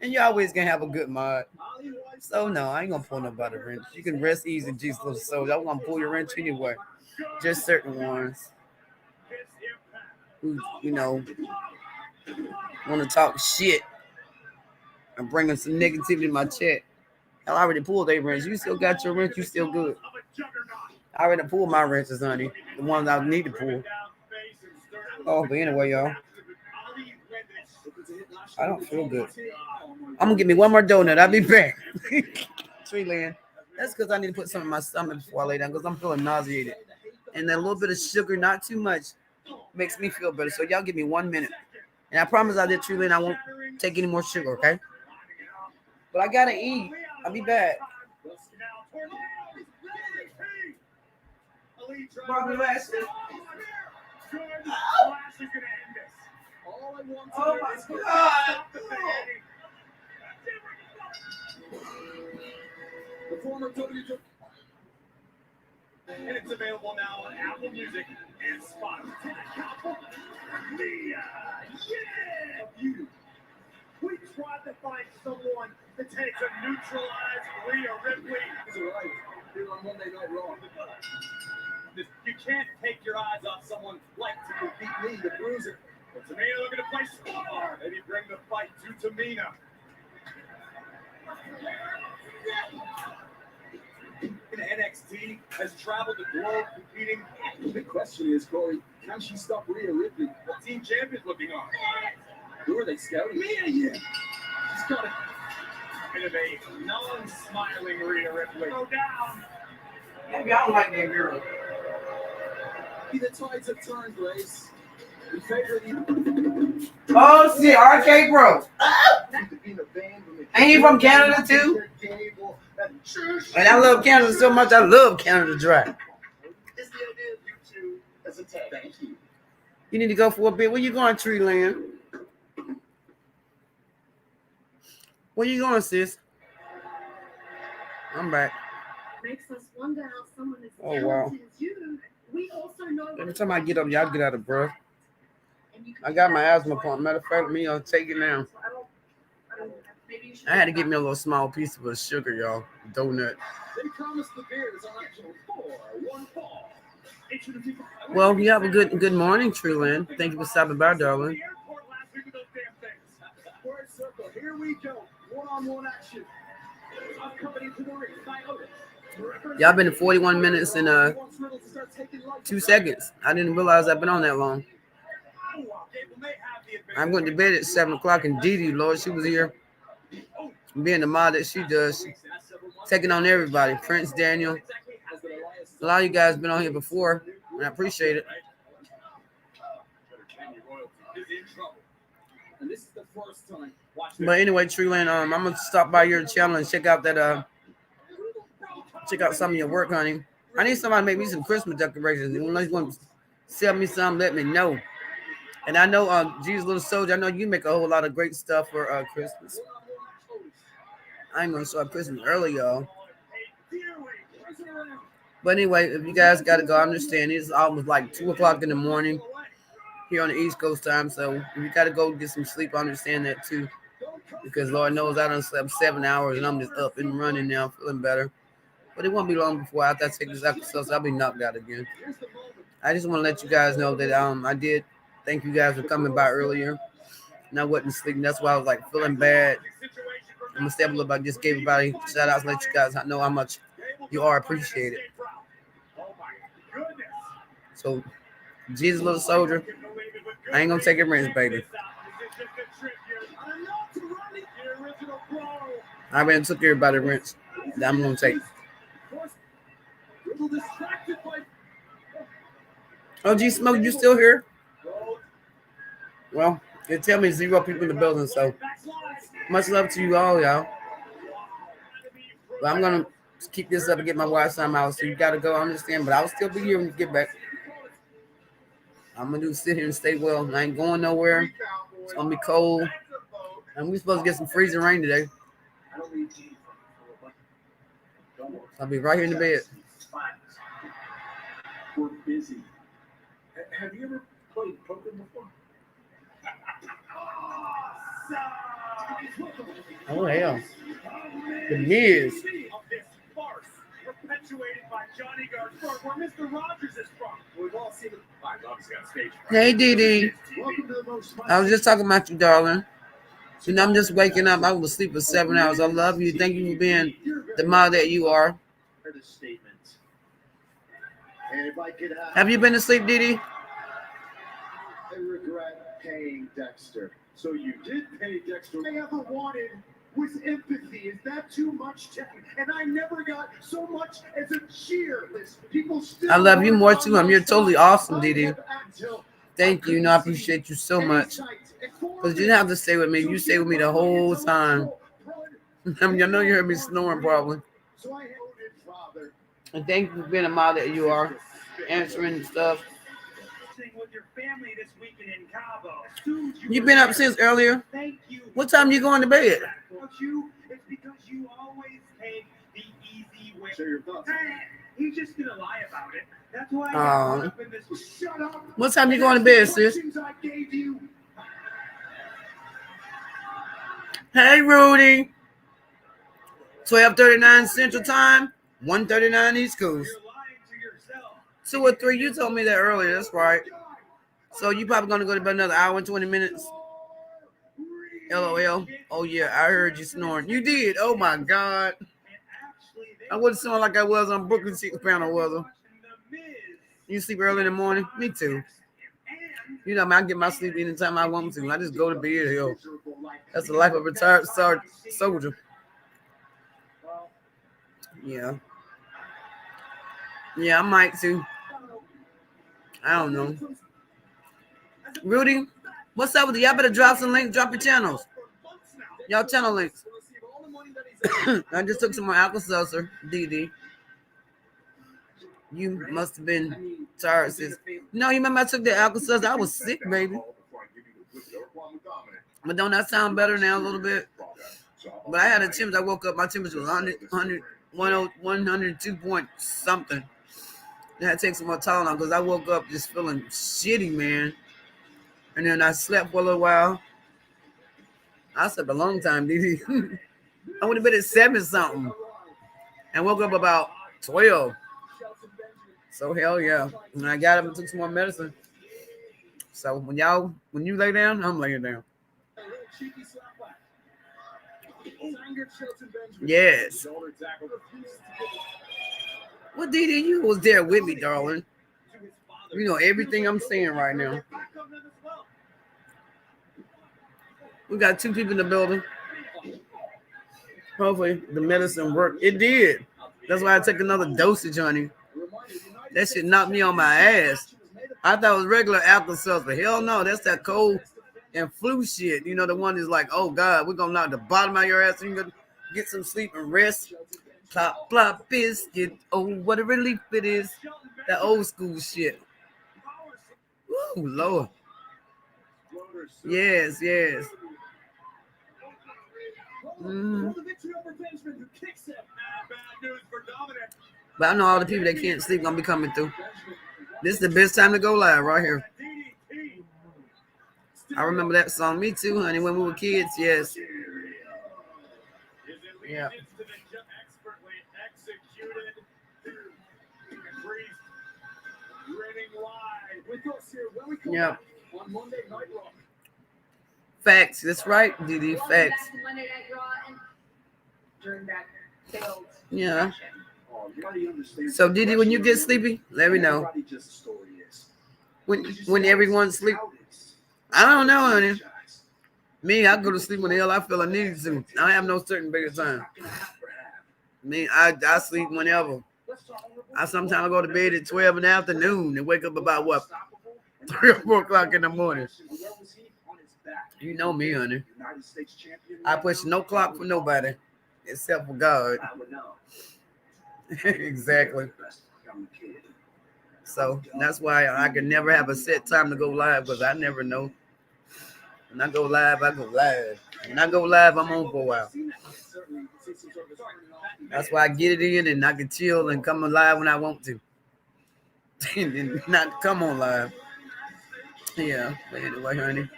And you always gonna have a good mod. So no, I ain't gonna pull nobody wrench. You can rest easy, Jesus little soldier. I'm gonna pull your wrench anyway. Just certain ones who, you know, want to talk shit and bringing some negativity in my chat. I already pulled a wrench. You still got your wrench. You still good. I already pulled my wrenches, honey. The ones I need to pull. Oh, but anyway, y'all. I don't feel good. I'm gonna give me one more donut. I'll be back. Tree Land. That's because I need to put some in my stomach before I lay down because I'm feeling nauseated. And a little bit of sugar, not too much, makes me feel better. So y'all give me 1 minute. And I promise I did, Tree Land, I won't take any more sugar, okay? But I gotta eat. I'll be back. Bobby Lashley. Oh my God! The former WWE. And it's available now on Apple Music and Spotify. Yeah! We tried to find someone to take to neutralize Rhea Ripley. He's right. Here on Monday Night Raw. You can't take your eyes off someone like to beat me, the Bruiser. But Tamina looking to play smart. Maybe bring the fight to Tamina. In NXT has traveled the globe competing. The question is, Corey, can she stop Rhea Ripley? What team champion's looking on? Who are they scouting? Mia, yeah. She's got to innovate. Non-smiling Rhea Ripley. Go down. Maybe I don't like that girl. The tides have turned, Grace. Oh shit, RK Bro. Ain't he from Canada too? And I love Canada so much, I love Canada Dry. Thank you. You need to go for a bit. Where you going, Tree Land? Where you going, sis? I'm back. Makes us wonder how someone as Oh, wow. talented as you. We also know Every time I get up, y'all get out of breath. I got my asthma pump. Matter of fact, me, I'll take it now. I had to get me a little small piece of sugar, y'all. Donut. Well, you have a good morning, Trueland. Thank you for stopping by, darling. Here we go. One-on-one action. Y'all been 41 minutes and 2 seconds. I didn't realize I've been on that long. I'm going to bed at 7 o'clock, and Dee, Lord, she was here being the mod that she does, taking on everybody. Prince, Daniel, a lot of you guys been on here before, and I appreciate it. But anyway, Treeland, I'm gonna stop by your channel and check out some of your work, honey. I need somebody to make me some Christmas decorations. Unless you want to sell me some, let me know. And I know, Jesus Little Soldier, I know you make a whole lot of great stuff for Christmas. I ain't gonna start Christmas early, y'all. But anyway, if you guys gotta go, I understand. It's almost like 2 o'clock in the morning here on the East Coast time. So if you gotta go get some sleep, I understand that too. Because Lord knows I done slept 7 hours and I'm just up and running now, feeling better. But it won't be long before after I take this episode, so I'll be knocked out again. I just want to let you guys know that I did thank you guys for coming by earlier. And I wasn't sleeping. That's why I was like feeling bad. I'm gonna step a little bit. I just gave everybody shout outs, let you guys know how much you are appreciated. So Jesus Little Soldier, I ain't gonna take a rinse, baby. I already took everybody rinse that I'm gonna take. Oh, G Smoke, you still here? Well, they tell me 0 people in the building, so much love to you all, y'all. But I'm gonna keep this up and get my wife some out. So you gotta go, I understand, but I'll still be here when you get back. I'm gonna sit here and stay well. I ain't going nowhere. It's gonna be cold. And we're supposed to get some freezing rain today. I'll be right here in the bed. We're busy. Have you ever played poker before? Oh hell. The Miz. Hey Dee Dee. I was just talking about you, darling. You know, I'm just waking up. I was asleep for 7 hours. I love you. Thank you for being the mom that you are. Have you been to sleep, Dee Dee? I regret paying Dexter. So you did pay Dexter. All I ever wanted was empathy. Is that too much? And I never got so much as a cheer. People still I love you more too. You're totally awesome, Dee Dee. Thank you. I appreciate you so much. Because you didn't have to stay with me. You stayed with me the whole time. I know you heard me snoring probably. And thank you for being a mom that you are. Answering stuff. You've been up since earlier. What time you going to bed? It's because you always take the easy way. He's just gonna lie about it. That's why I got up in this. Shut up. What time you going to bed, sis? Hey, Rudy. 12:39 Central Time, 1:39 East Coast. 2 or 3. You told me that earlier. That's right. So you probably gonna go to bed another hour and 20 minutes. LOL. Oh yeah, I heard you snoring. You did. Oh my God. I wouldn't sound like I was on Brooklyn Six Panel, was I? You sleep early in the morning? Me too. You know, I get my sleep anytime I want to. I just go to bed. Yo, that's the life of a retired soldier. Yeah. Yeah, I might too. I don't know. Rudy, what's up with you? Y'all better drop some links. Drop your channels. Y'all channel links. I just took some more Alka-Seltzer, DD. You must have been tired, sis. No, you remember I took the Alka-Seltzer? I was sick, baby. But don't that sound better now a little bit? But I had a temperature. I woke up, my temperature was 102 point something. I had to take some more Tylenol because I woke up just feeling shitty, man. And then I slept for a little while. I slept a long time, Didi. I went to bed at 7 something and woke up about 12. So hell yeah. And I got up and took some more medicine. So when you lay down, I'm laying down. Yes. Well, Didi, you was there with me, darling. You know everything I'm saying right now. We got 2 people in the building. Hopefully the medicine worked. It did. That's why I took another dosage, honey. That shit knocked me on my ass. I thought it was regular Alka-Seltzer. Hell no, that's that cold and flu shit. You know, the one is like, oh God, we're gonna knock the bottom of your ass so you can get some sleep and rest. Plop, plop, biscuit. Oh, what a relief it is. That old school shit. Woo, Lord. Yes, yes. Mm. But I know all the people that can't sleep gonna be coming through. This is the best time to go live right here. I remember that song. Me too, honey, when we were kids. Yes. Yeah. Yeah. Facts. That's right, Didi. Facts. Yeah. So, Didi, when you get sleepy, let me know. When everyone's asleep, I don't know, honey. Me, I go to sleep when the hell I feel I need to. I have no certain bigger time. Me, I sleep whenever. I sometimes go to bed at 12 in the afternoon and wake up about what, 3 or 4 o'clock in the morning. You know me, honey. I push no clock for nobody except for God. Exactly. So that's why I can never have a set time to go live because I never know. When I go live, I go live. When I go live, I'm on for a while. That's why I get it in and I can chill and come alive when I want to. And not come on live. Yeah, but anyway, honey.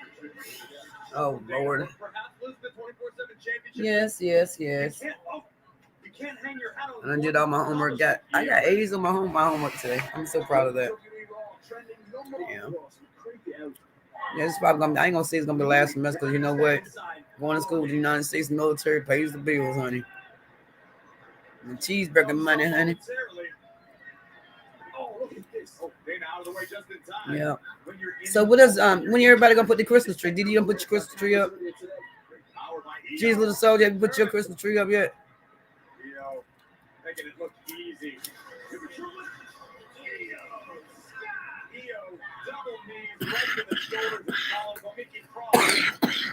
Oh, Lord. Yes, yes, yes. And I did all my homework. I got A's on my homework today. I'm so proud of that. Yeah. Yeah, it's probably I ain't gonna say it's gonna be the last semester because you know what? Going to school with the United States military pays the bills, honey. The cheeseburger money, honey. Yeah. So what is when everybody gonna put the Christmas tree? Did you put your Christmas tree up? Jeez, little soldier, have you put your Christmas tree up yet? Making it look easy.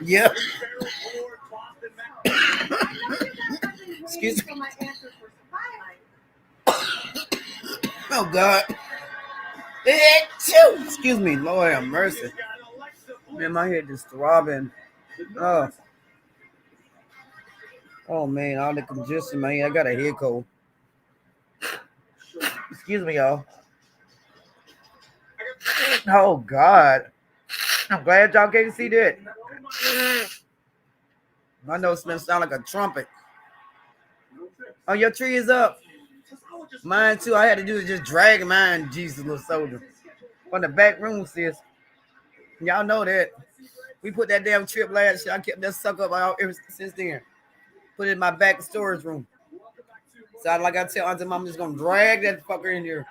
Yep. Excuse me. Oh God. Excuse me, Lord have mercy. Man, my head is throbbing. Oh man, all the congestion, man. I got a head cold. Excuse me, y'all. Oh God. I'm glad y'all can't see that. My nose sound like a trumpet. Oh, your tree is up. Mine too. I had to do is just drag mine, Jesus, little soldier. From the back room, sis. Y'all know that. We put that damn trip last year. I kept that sucker up ever since then. Put it in my back storage room. So like I tell Auntie Mom, I'm just gonna drag that fucker in here.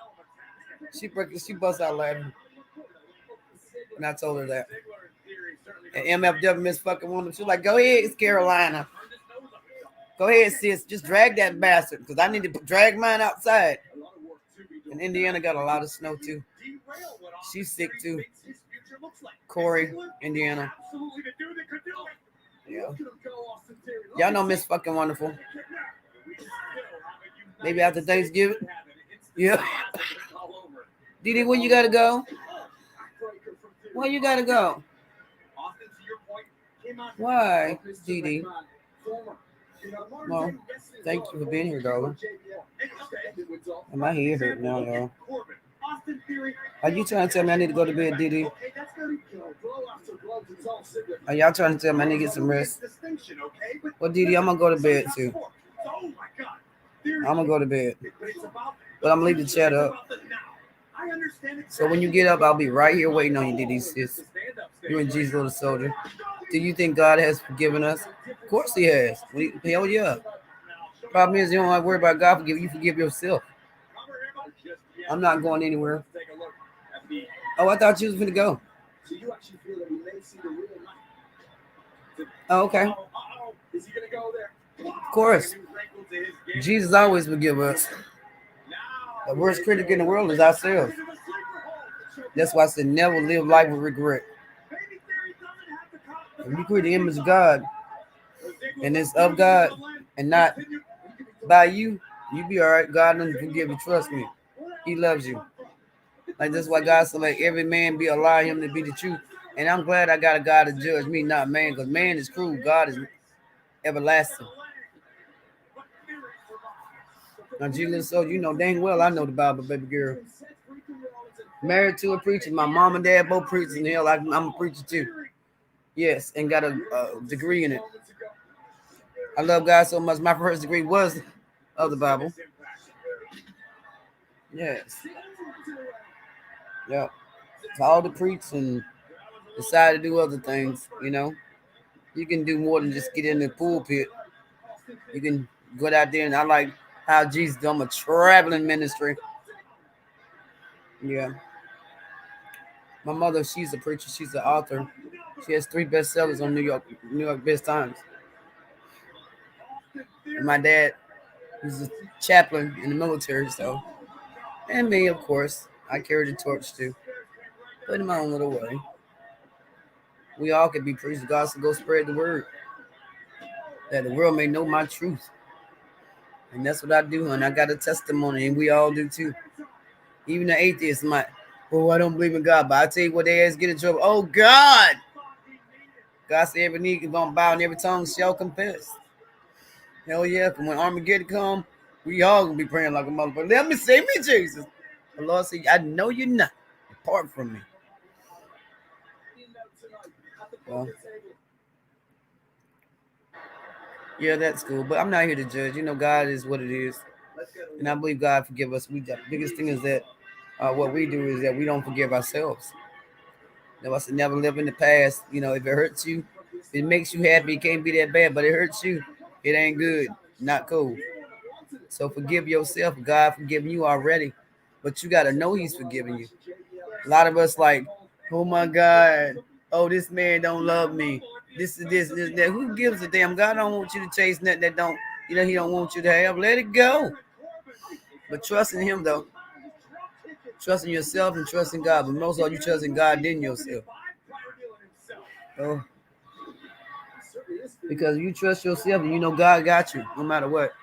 She busts out laughing. And I told her that. And MFW Miss fucking woman. She was like, go ahead, it's Carolina. Go ahead, sis. Just drag that bastard. Because I need to drag mine outside. And Indiana got a lot of snow too. She's sick too. Corey, Indiana. Yeah. Y'all know Miss fucking wonderful. Maybe after Thanksgiving. Yeah. Didi, where you gotta go? Where you gotta go? Why, Didi? Well, thank you for being here, darling. And my head hurt now, y'all. Are you trying to tell me I need to go to bed, Didi? Are y'all trying to tell me I need to get some rest? Well, Didi, I'm gonna go to bed too. I'm gonna go to bed, but I'm gonna leave the chat up. So when you get up, I'll be right here waiting on you, Didi, sis. You and Jesus, little soldier. Do you think God has forgiven us? Of course He has. Hell yeah. Problem is, you don't have to worry about God forgiving you. Forgive yourself. I'm not going anywhere. Oh, I thought you was gonna go. Oh, okay. Of course. Jesus always forgive us. The worst critic in the world is ourselves. That's why I said never live life with regret. If you create the image of God and it's of God and not by you, you be all right. God doesn't forgive you. Trust me. He loves you. Like that's why God said, like every man be allow him to be the truth. And I'm glad I got a God to judge me, not man, because man is cruel. God is everlasting. Now, Jesus, so you know dang well I know the Bible, baby girl. Married to a preacher. My mom and dad both preachers, and hell, I'm a preacher too. Yes, and got a degree in it. I love God so much. My first degree was of the Bible. Yes. Yeah. Called to preach and decided to do other things, you know. You can do more than just get in the pulpit. You can go out there, and I like how Jesus done a traveling ministry. Yeah. My mother, she's a preacher. She's an author. She has 3 bestsellers on New York Best Times. And my dad, he's a chaplain in the military, so. And me, of course. I carry the torch too. But in my own little way. We all can be preachers. God to go spread the word. That the world may know my truth. And that's what I do, and I got a testimony, and we all do too. Even the atheists might, oh, I don't believe in God, but I tell you what, they ass get in trouble. Oh, God! God said every knee is going to bow and every tongue shall confess. Hell yeah, when Armageddon come, we all going to be praying like a motherfucker. Let me save me, Jesus. The Lord said, I know you're not. Depart from me. Well, yeah, that's cool, but I'm not here to judge. You know, God is what it is. And I believe God forgive us. The biggest thing is that what we do is that we don't forgive ourselves. That was to never live in the past. You know, if it hurts you, if it makes you happy, it can't be that bad. But it hurts you, it ain't good. Not cool. So forgive yourself. God forgiving you already. But you got to know He's forgiving you. A lot of us like, oh my God, oh, this man don't love me. This is this, that. Who gives a damn? God don't want you to chase nothing that don't, you know, He don't want you to have. Let it go. But trust in Him, though. Trusting yourself and trusting God. But most of all, you trusting God than yourself. Oh. Because you trust yourself and you know God got you no matter what.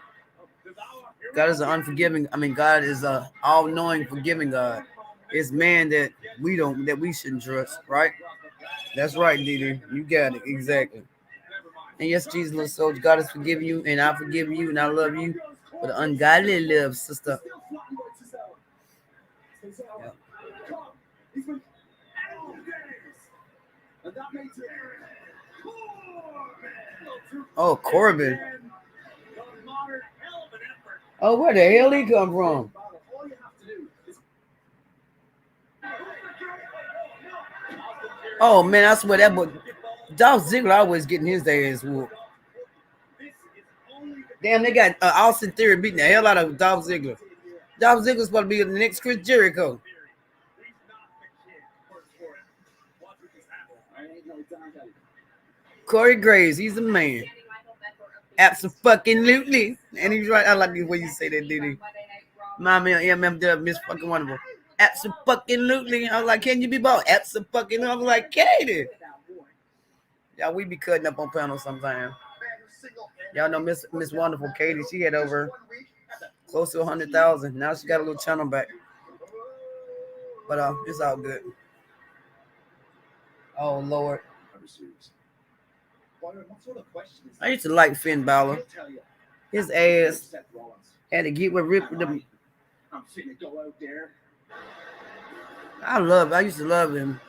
God is an unforgiving, God is a all-knowing, forgiving God. It's man that we shouldn't trust, right? That's right, Didi. You got it. Exactly. And yes, Jesus, little soldier, God has forgiven you, and I forgive you, and I love you for the ungodly love, sister. Yeah. Oh, Corbin. Oh, where the hell he come from? Oh man, I swear that boy Dolph Ziggler always getting his ass whooped. Damn, they got Austin Theory beating the hell out of Dolph Ziggler. Dolph Ziggler's supposed to be the next Chris Jericho. Corey Graves, he's a man. Absolutely. And he's right. I like the way you say that, Diddy. My man, MMW, Miss fucking wonderful. Absolutely. I was like, can you be both? Absolutely. I was like, Katie. Yeah, we be cutting up on panels sometimes. Y'all know Miss Wonderful Katie. She had over close to 100,000. Now she got a little channel back. But it's all good. Oh Lord. I used to like Finn Balor. His ass had to get with Rip with them. I used to love him.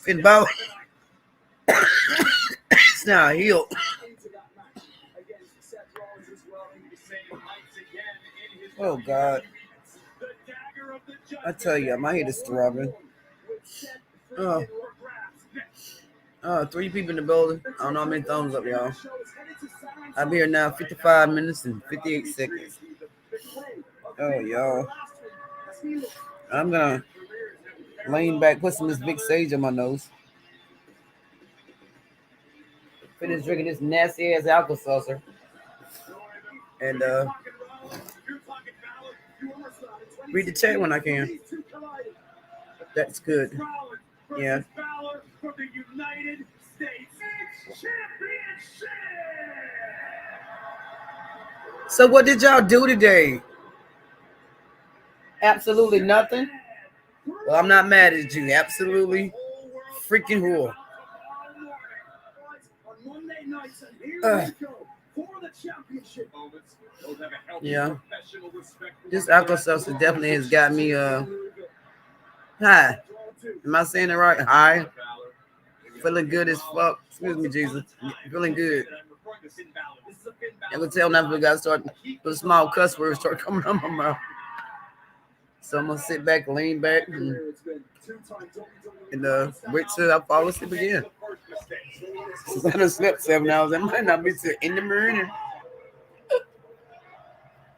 Finn Balor. It's now a heel. Oh God. I tell you, my head is throbbing. Three people in the building. I don't know how many thumbs up, y'all. I'm here now, 55 minutes and 58 seconds. Oh, y'all. I'm gonna lean back, put some of this big sage on my nose. Finish drinking this nasty ass alka seltzer. And read the chat when I can. That's good. Yeah. So what did y'all do today? Absolutely nothing. Well, I'm not mad at you. Absolutely freaking whore. Yeah. This alka-seltzer definitely has got me high. Am I saying it right? High. Feeling good as fuck. Excuse me, Jesus. Feeling good. I can tell now we got to start with small cuss words start coming out my mouth. So I'm gonna sit back, lean back, and wait till I fall asleep again. Since I done slept 7 hours, I might not be till in the morning.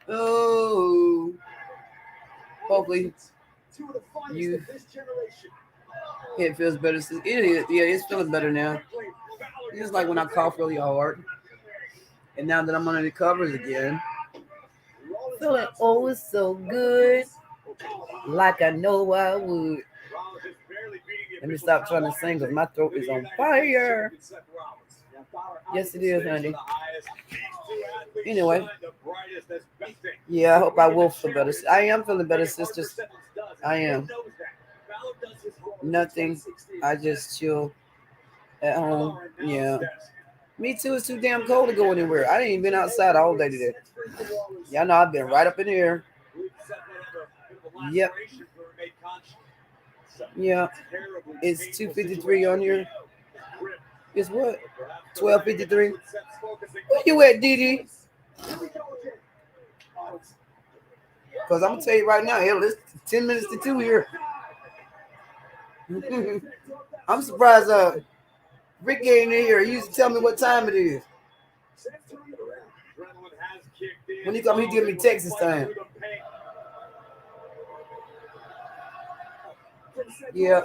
Oh, hopefully you it feels better. It is, yeah, it's feeling better now. It's like when I cough really hard, and now that I'm under the covers again, feeling oh so good, like I know I would. Let me stop trying to sing because my throat is on fire. Yes, it is, honey. Anyway, yeah, I hope I will feel better. I am feeling better, sisters. I am. Nothing. I just chill at home. Yeah. Me too. It's too damn cold to go anywhere. I ain't even been outside all day today. Y'all know I've been right up in here. Yep. Yeah. It's 2:53 on here. It's what? 12:53. Where you at, Didi? Because I'm going to tell you right now, hell, it's 10 minutes to 2 here. I'm surprised Rick ain't in here. He used to tell me what time it is. When he come, he give me Texas time. Yeah.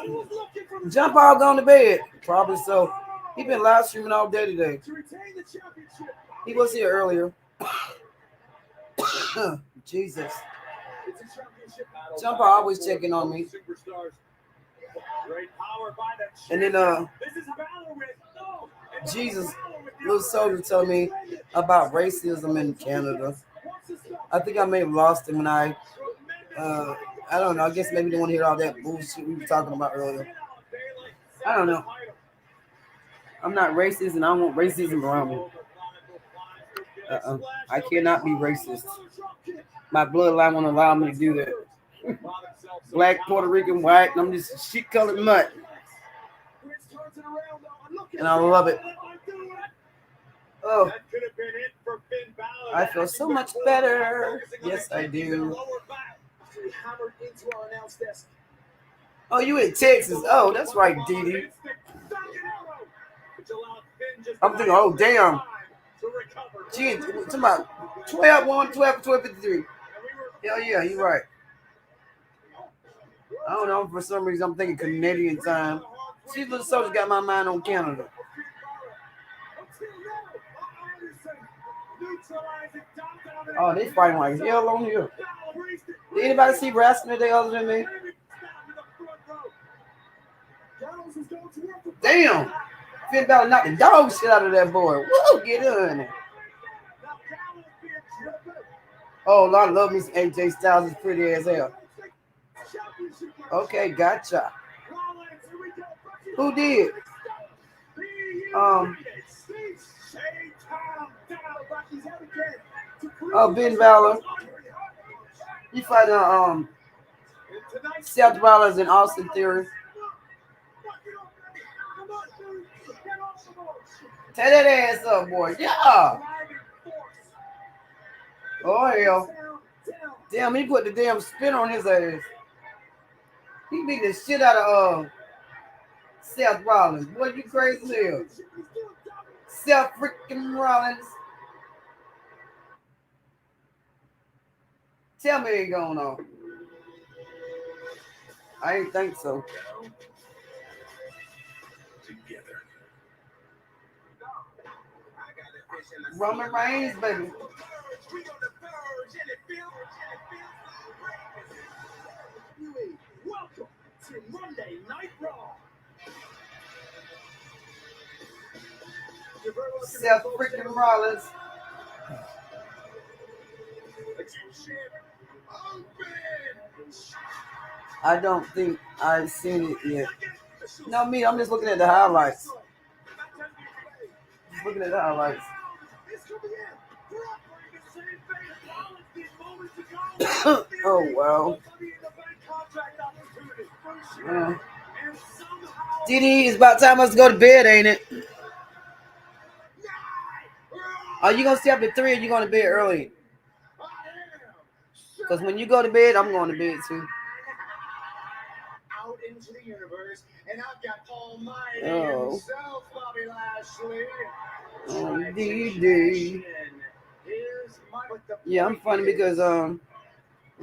Jump all gone to bed. Probably so. He been live streaming all day today. He was here earlier. Jesus. Jumper always checking on me. And then Jesus, little soldier told me about racism in Canada. I think I may have lost him when I don't know. I guess maybe they want to hear all that bullshit we were talking about earlier. I don't know. I'm not racist, and I don't want racism around me. I cannot be racist. My bloodline won't allow me to do that. Black, Puerto Rican, white, and I'm just shit-colored mutt. And I love it. Oh, I feel so much better. Yes, I do. Oh, you in Texas? Oh, that's right, Didi. I'm thinking, oh, damn. Gee, talking about 12-1, 12-53. Hell yeah, you're right. I don't know. For some reason, I'm thinking Canadian time. See, little soldier got my mind on Canada. Oh, they fighting like hell on here. Did anybody see wrestling today other than me? Damn. Finn Balor knocked the dog shit out of that boy. Woo, get in. Oh, I love me some AJ Styles. Is pretty as hell. Okay, gotcha. Who did? Um. Oh, Ben Valor. He fighting Seth Rollins and Austin Theory. Tear that ass up, boy. Yeah. Oh hell. Damn, he put the damn spin on his ass. He beat the shit out of Seth Rollins. Boy, you crazy as hell. Seth freaking Rollins. Tell me it ain't going on. I ain't think so. Roman Reigns, baby. Welcome to Monday Night Raw. Seth freaking Rollins. I don't think I've seen it yet. No, me, I'm just looking at the highlights. Just looking at the highlights. Oh, wow. Didi, it's about time us to go to bed, ain't it? Are you going to stay up at 3 or you going to bed early? Because when you go to bed, I'm going to bed too. Out into the universe, and I've got Almighty himself, Bobby Lashley. Oh, Didi. Yeah, I'm funny because I'm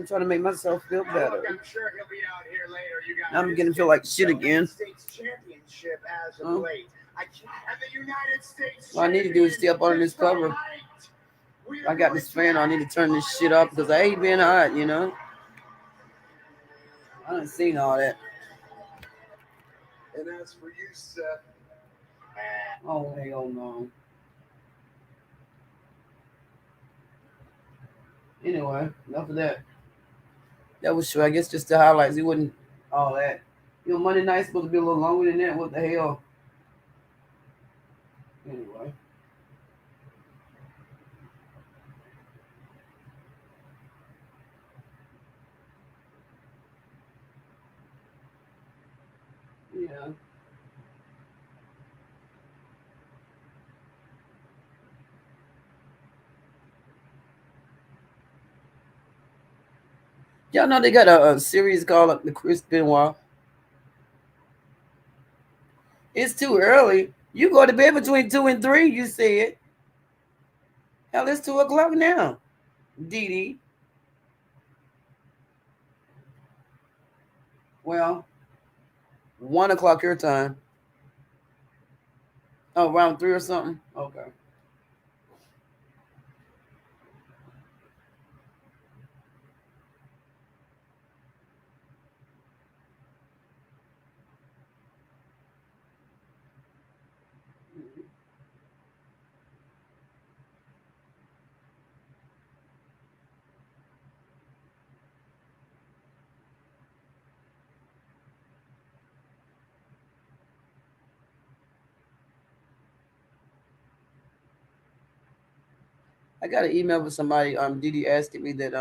trying to make myself feel better. I'm sure he'll be out here later. You guys. I'm gonna feel like shit again. What I need to do is stay up under this cover. I got this fan. I need to turn this shit up because I hate being hot, you know. I done seen all that. And as for you, Seth. Oh, hell no. Anyway, enough of that. That was true. I guess just the highlights. It wasn't all that. You know, Monday night's supposed to be a little longer than that. What the hell? Anyway. Yeah. Y'all know they got a series called The Chris Benoit. It's too early. You go to bed between 2 and 3, you said. Hell, it's 2 o'clock now. Didi. Well, 1 o'clock your time. Oh, around 3 or something? Okay. I got an email from somebody, Didi asking me that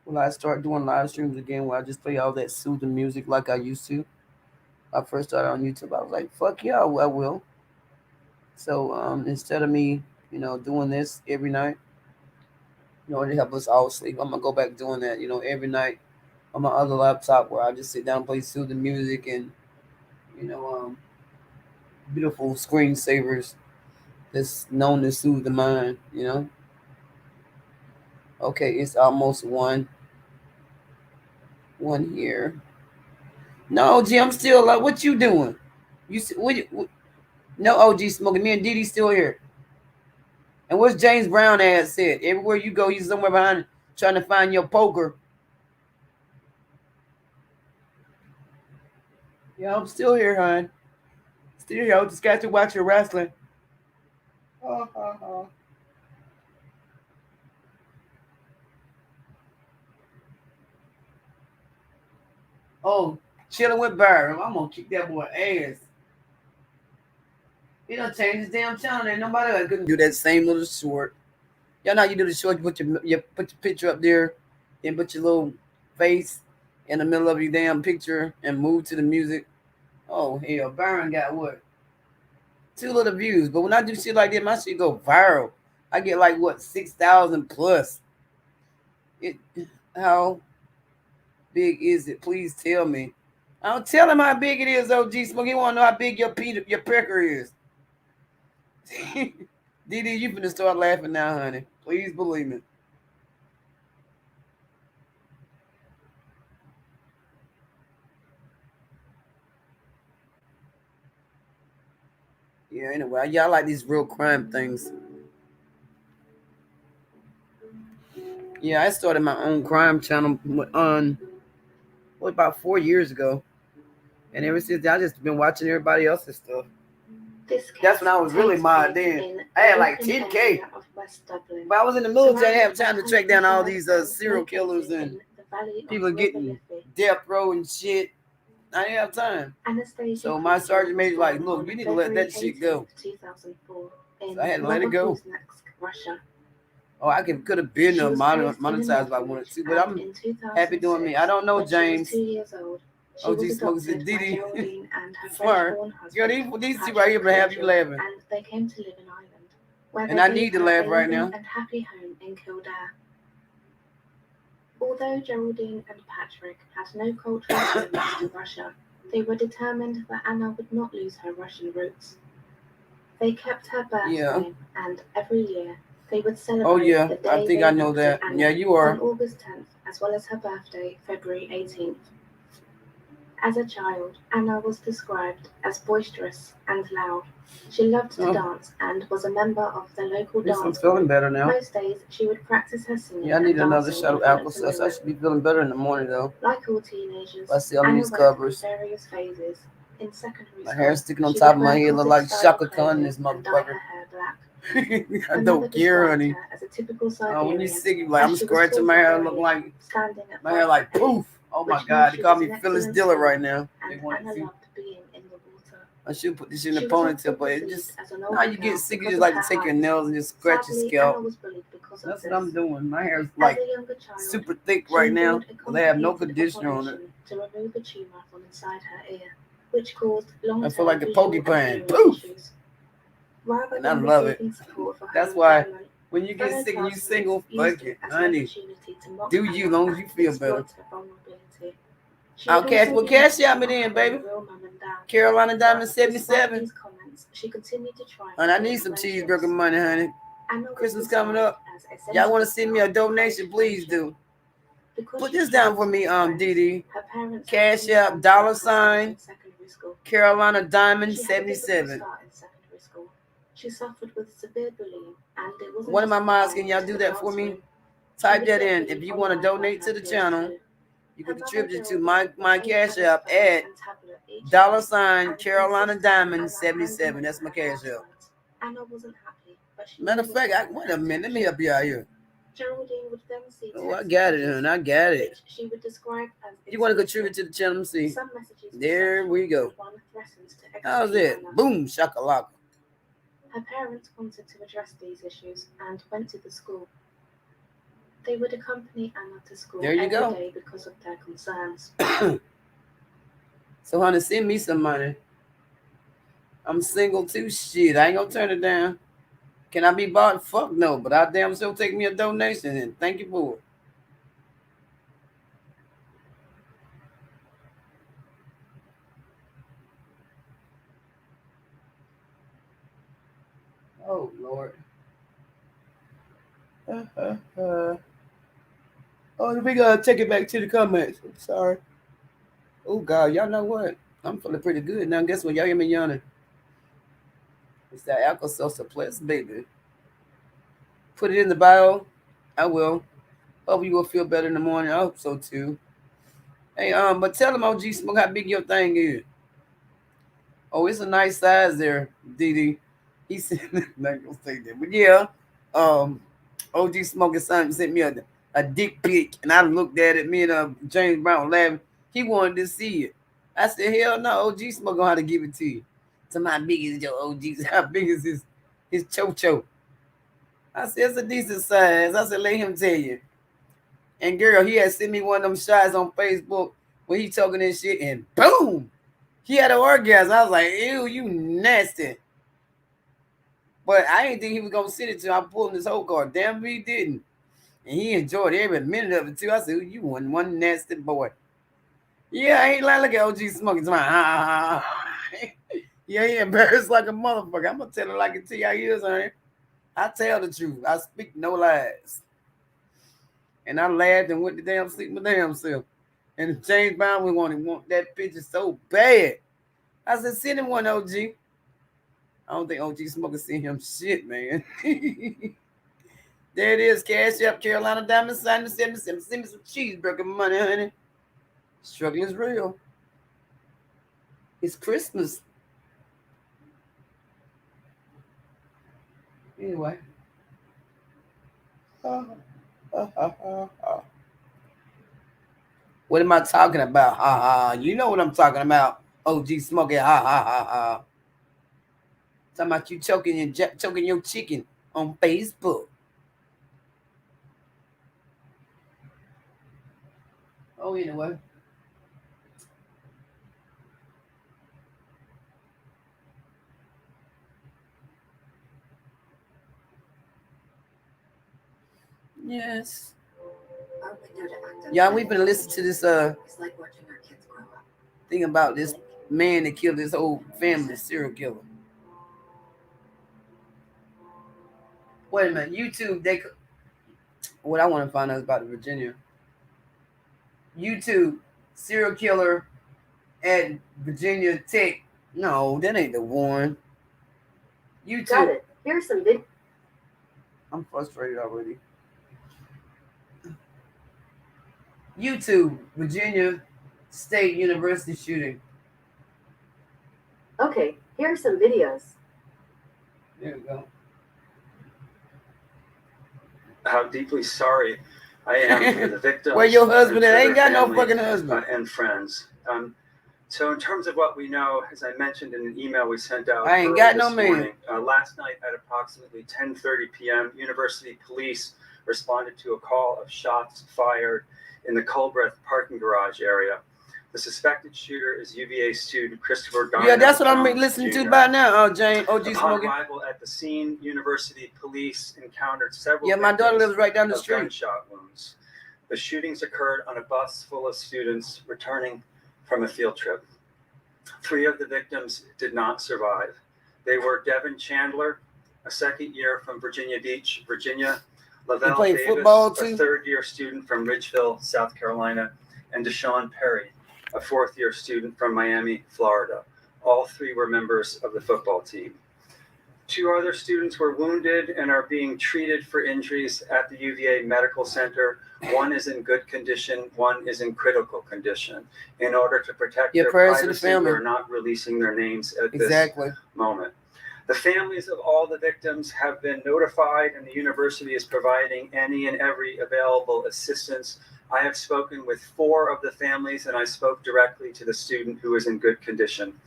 will I start doing live streams again where I just play all that soothing music like I used to. I first started on YouTube. I was like, fuck yeah, I will. So instead of me, doing this every night, to help us all sleep, I'm gonna go back doing that, every night on my other laptop where I just sit down and play soothing music and, you know, um, beautiful screensavers that's known to soothe the mind. Okay, it's almost one here. No, OG, I'm still like, what you doing? No, OG smoking. Me and Didi still here. And what's James Brown ass said? Everywhere you go, you somewhere behind trying to find your poker. Yeah, I'm still here, hon. Still here. I just got to watch your wrestling. Oh, chilling with Byron. I'm gonna kick that boy ass. He done changed his damn channel. Ain't nobody else couldn't do that same little short. Y'all know how you do the short. You put your picture up there, then put your little face in the middle of your damn picture and move to the music. Oh hell, Byron got what? Two little views. But when I do shit like that, my shit go viral. I get like what 6,000 plus. It how big is it? Please tell me. I don't tell him how big it is, OG Smoke. He want to know how big your pecker is. DD, you finna start laughing now, honey. Please believe me. Yeah, anyway, y'all like these real crime things. Yeah, I started my own crime channel on what about 4 years ago. And ever since then, I just been watching everybody else's stuff. That's when I was really mad then. I had like 10K. But I was in the military, I didn't have time to track down all these serial killers and people getting death row and shit. I didn't have time. So my sergeant major like, look, you need to let that shit go. So I had to let it go. Oh, I could have been monetized if I wanted to, but I'm happy doing me. I don't know, James. OG Smokes said, Didi. Smart. Girl, these two right here, but have you laughing. And I need to laugh right now. Although Geraldine and Patrick had no cultural ties to Russia, they were determined that Anna would not lose her Russian roots. They kept her birthday, and every year they would celebrate the day I think I know that. Anna Yeah, you are. on August 10th, as well as her birthday, February 18th. As a child, Anna was described as boisterous and loud. She loved to dance and was a member of the local dance. I'm feeling better now. Most days, she would practice her singing. Yeah, I need another shot of Alka-Seltzer. I should be feeling better in the morning though. Like all teenagers, I see all Anna these covers. went through various phases. In secondary My school, hair sticking on top of my head, look like Shaka Khan in this and dyed motherfucker. her hair black. I don't care, honey. As a typical When you Siberian, sick, you like I'm scratching my hair, look like standing at my hair like poof. Oh my God, they call me Phyllis Diller right now. They wanted to. In the water. I should put this in the ponytail, but it just now you get sick, you just like to take your nails and just scratch your scalp. That's what I'm doing. My hair is like super thick right now because I have no conditioner on it. To remove a tumor from inside her ear, which caused long-term I feel like a porcupine. Poof! And I love it. That's why when you get sick and you single, fuck it, honey. Do you, as long as you feel better. I'll cash out me then, baby. Carolina Diamond 77. And I need some cheeseburger money, honey. Christmas coming up. Y'all want to send me a donation? Please do. Put this down for me, Didi. Cash out, $ Carolina Diamond 77. She suffered with severe bullying, and it wasn't. One of my moms, can y'all do that for me? Type that in. If you want to donate to the channel, you can contribute to my cash app at $ Carolina Diamond 77. That's my cash app. Anna wasn't happy, but she matter of fact, wait a minute. Let me help you out here. Geraldine would then see. Oh, I got it, honey. I got it. She would describe as. You want to contribute to the channel? See, some messages there we go. How's it? Anna. Boom, shakalaka. Her parents wanted to address these issues and went to the school. They would accompany Anna to school every day because of their concerns. So, honey, send me some money. I'm single too. Shit, I ain't gonna turn it down. Can I be bought? Fuck no, but I damn sure take me a donation and thank you for it. Oh Lord. Oh, we gotta take it back to the comments. I'm sorry. Oh God, y'all know what? I'm feeling pretty good now. Guess what? Y'all hear me yawning? It's that Alka-Seltzer Plus, baby. Put it in the bio. I will. Hope you will feel better in the morning. I hope so too. Hey, but tell them OG Smoke how big your thing is. Oh, it's a nice size there, Didi. He said, not gonna say that, but yeah. OG Smoking son sent me a dick pic, and I looked at it. Me and James Brown laughing. He wanted to see it. I said, hell no, OG Smoke gonna have to give it to you. To my big is your OG, how big is his cho-cho? I said, it's a decent size. I said, let him tell you. And girl, he had sent me one of them shots on Facebook when he talking this shit, and boom, he had an orgasm. I was like, ew, you nasty. But I didn't think he was gonna send it to him. I pulled him his whole card. Damn, he didn't. And he enjoyed every minute of it too. I said, you one nasty boy. Yeah, I ain't like, look at OG smoking to my yeah, he embarrassed like a motherfucker. I'm gonna tell it like it to y'all ears, honey. I tell the truth. I speak no lies. And I laughed and went to damn sleep my damn self. And James Brown we want that picture so bad. I said, send him one, OG. I don't think OG Smoker sent him shit, man. There it is, Cash App, Carolina Diamond, sign me, send me some cheeseburger money, honey. Struggle is real. It's Christmas. Anyway. What am I talking about? Ha ha. You know what I'm talking about. OG Smoking. Ha ha ha ha. Talking about you choking your chicken on Facebook. Oh, anyway. Yes. Yeah, we've been listening to this thing about this man that killed his whole family, serial killer. Wait a minute, YouTube. What I want to find out is about Virginia. YouTube serial killer at Virginia Tech. No, that ain't the one. YouTube. Got it. Here's some big. I'm frustrated already. YouTube, Virginia State University shooting. Okay, here are some videos. There we go. How deeply sorry I am for the victims. Where your husband at? Ain't got no fucking husband. And friends. So in terms of what we know, as I mentioned in an email we sent out, I ain't got no man. Morning, last night at approximately 10:30 p.m., University Police responded to a call of shots fired in the Culbreth parking garage area. The suspected shooter is UVA student Christopher Garner. Yeah, that's what I'm listening to by now, Jane. OG Upon Smoking. arrival at the scene, University Police encountered several. Yeah, my daughter lives right down the street. Gunshot wounds. The shootings occurred on a bus full of students returning from a field trip. 3 of the victims did not survive. They were Devin Chandler, a second year from Virginia Beach, Virginia, Lavelle Davis, football too? a third-year student from Ridgeville, South Carolina, and Deshaun Perry, a fourth-year student from Miami, Florida. All 3 were members of the football team. 2 other students were wounded and are being treated for injuries at the UVA Medical Center. 1 is in good condition, 1 is in critical condition. In order to protect their privacy, we're not releasing their names at this moment. The families of all the victims have been notified, and the university is providing any and every available assistance. I have spoken with 4 of the families, and I spoke directly to the student who is in good condition.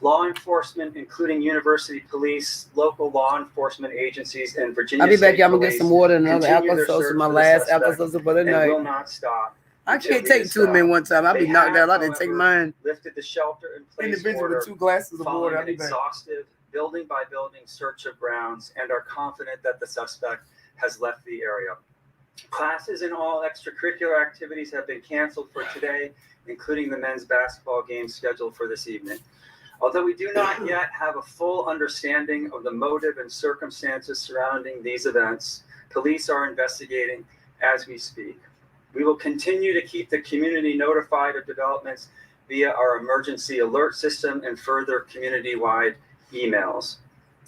Law enforcement, including university police, local law enforcement agencies, and Virginia State Police. I'll be back. I'm gonna get some water and another alka-seltzer. My last alka-seltzer for the night. Will not stop. I can't take 2 of them one time. I'll be knocked out. I didn't take mine. Lifted the shelter in place individual order with 2 glasses of water. I'll be back. Exhaustive building by building search of grounds, and are confident that the suspect has left the area. Classes and all extracurricular activities have been canceled for today, including the men's basketball game scheduled for this evening. Although we do not yet have a full understanding of the motive and circumstances surrounding these events, police are investigating as we speak. We will continue to keep the community notified of developments via our emergency alert system and further community-wide emails.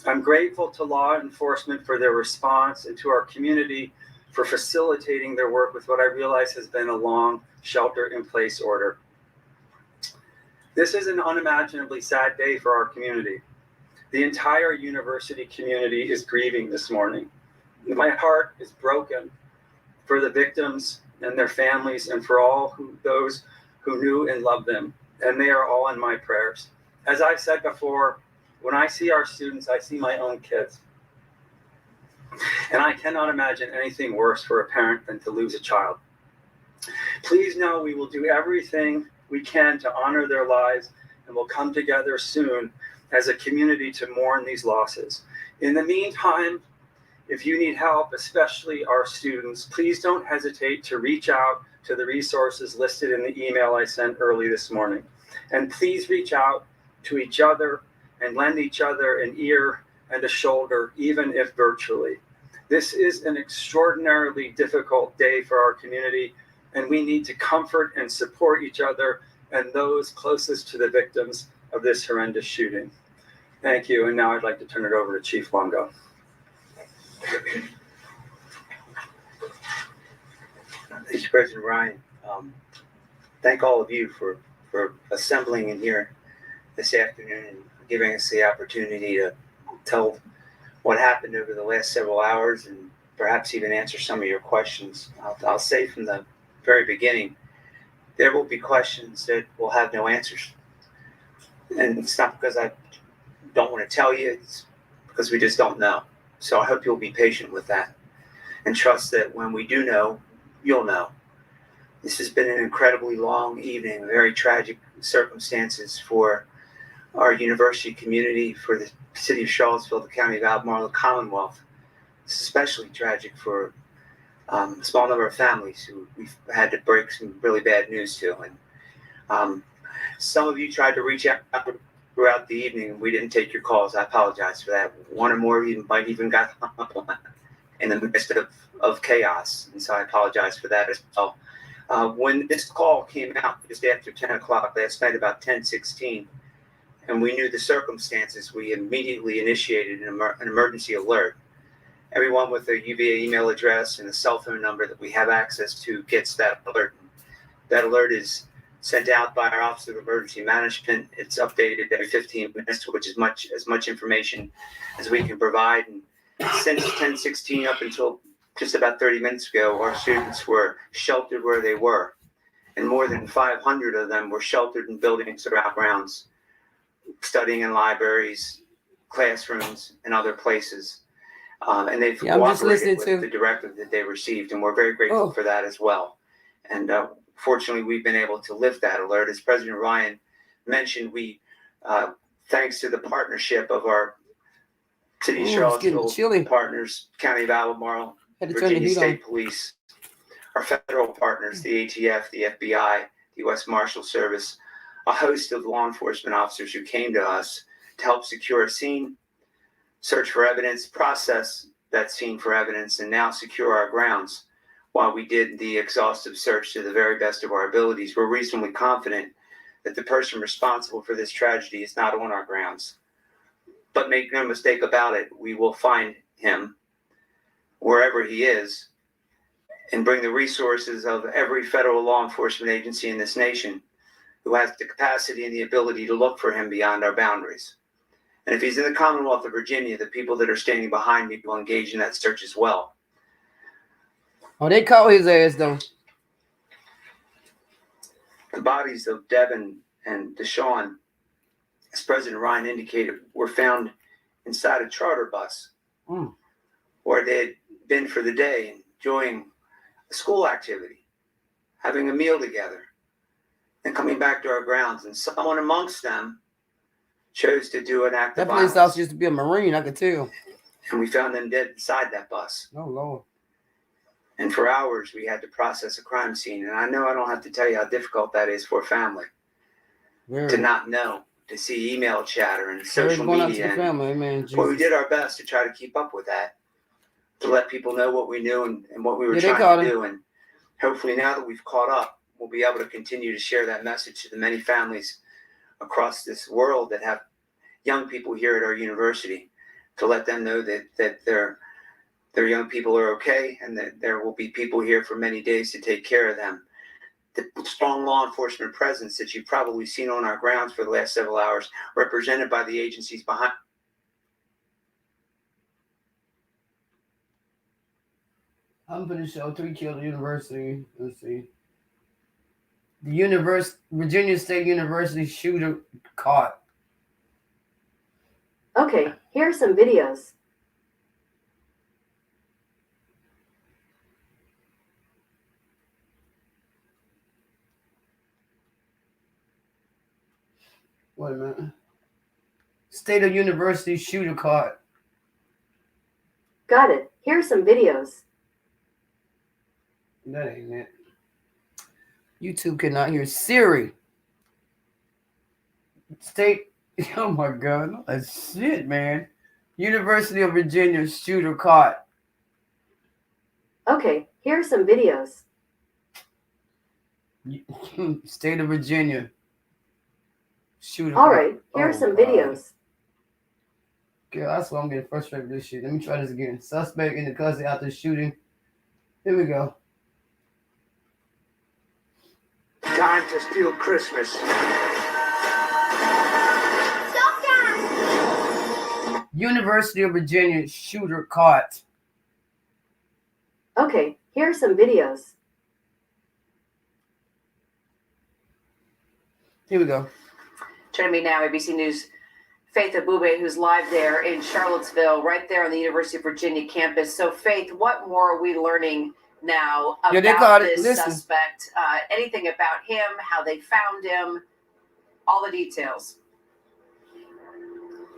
I'm grateful to law enforcement for their response and to our community for facilitating their work with what I realize has been a long shelter-in-place order. This is an unimaginably sad day for our community. The entire university community is grieving this morning. My heart is broken for the victims and their families, and for all those who knew and loved them, and they are all in my prayers. As I've said before, when I see our students, I see my own kids. And I cannot imagine anything worse for a parent than to lose a child. Please know we will do everything we can to honor their lives, and we'll come together soon as a community to mourn these losses. In the meantime, if you need help, especially our students, please don't hesitate to reach out to the resources listed in the email I sent early this morning. And please reach out to each other and lend each other an ear and a shoulder, even if virtually. This is an extraordinarily difficult day for our community, and we need to comfort and support each other and those closest to the victims of this horrendous shooting. Thank you, and now I'd like to turn it over to Chief Longo. Thank you, President Ryan. Thank all of you for assembling in here this afternoon and giving us the opportunity to tell what happened over the last several hours and perhaps even answer some of your questions. I'll say from the very beginning, there will be questions that will have no answers. And it's not because I don't want to tell you, it's because we just don't know. So I hope you'll be patient with that and trust that when we do know, you'll know. This has been an incredibly long evening, very tragic circumstances for our university community, for the city of Charlottesville, the county of Albemarle, the Commonwealth. It's especially tragic for a small number of families who we've had to break some really bad news to. And some of you tried to reach out throughout the evening, and we didn't take your calls. I apologize for that. One or more of you might even got hung up on in the midst of chaos, and so I apologize for that as well. When this call came out just after 10 o'clock last night, about 10:16, and we knew the circumstances, we immediately initiated an emergency alert. Everyone with a UVA email address and a cell phone number that we have access to gets that alert. That alert is sent out by our Office of Emergency Management. It's updated every 15 minutes, which is as much information as we can provide. And since 10:16 up until just about 30 minutes ago, our students were sheltered where they were. And more than 500 of them were sheltered in buildings or out grounds, studying in libraries, classrooms, and other places. And they've cooperated with the directive that they received, and we're very grateful for that as well. And fortunately, we've been able to lift that alert. As President Ryan mentioned, we, thanks to the partnership of our City of Charlottesville partners, County of Albemarle, Virginia State Police, our federal partners, the ATF, the FBI, the U.S. Marshal Service, a host of law enforcement officers who came to us to help secure a scene, search for evidence, process that scene for evidence, and now secure our grounds. While we did the exhaustive search to the very best of our abilities, we're reasonably confident that the person responsible for this tragedy is not on our grounds. But make no mistake about it, we will find him wherever he is and bring the resources of every federal law enforcement agency in this nation who has the capacity and the ability to look for him beyond our boundaries. And if he's in the Commonwealth of Virginia, the people that are standing behind me will engage in that search as well. Oh, they caught his ass, though. The bodies of Devin and Deshaun, as President Ryan indicated, were found inside a charter bus where they had been for the day, enjoying a school activity, having a meal together, and coming back to our grounds. And someone amongst them chose to do an act of violence. That police officer used to be a Marine, I could tell. And we found them dead inside that bus. Oh, Lord. And for hours, we had to process a crime scene. And I know I don't have to tell you how difficult that is for a family. To not know, to see email chatter and social media. But we did our best to try to keep up with that, to let people know what we knew and what we were trying to do. And hopefully now that we've caught up, we'll be able to continue to share that message to the many families across this world that have young people here at our university, to let them know that their young people are okay and that there will be people here for many days to take care of them. The strong law enforcement presence that you've probably seen on our grounds for the last several hours, represented by the agencies behind. I'm pretty sure 3 killed at the university. Let's see. The Virginia State University shooter caught. Okay, here are some videos. Wait a minute. State of University shooter caught. Got it. Here are some videos. That ain't it. YouTube cannot hear Siri. State. Oh my God. That's shit, man. University of Virginia shooter caught. Okay, here are some videos. State of Virginia shooter All caught. right, here are some God. videos. Okay, that's why I'm getting frustrated with this shit. Let me try this again. Suspect in the custody after shooting. Here we go. Time to steal Christmas. University of Virginia shooter caught. Okay, here are some videos. Here we go. Joining me now, ABC News' Faith Abube, who's live there in Charlottesville, right there on the University of Virginia campus. So, Faith, what more are we learning now about this suspect? Anything about him, how they found him, all the details.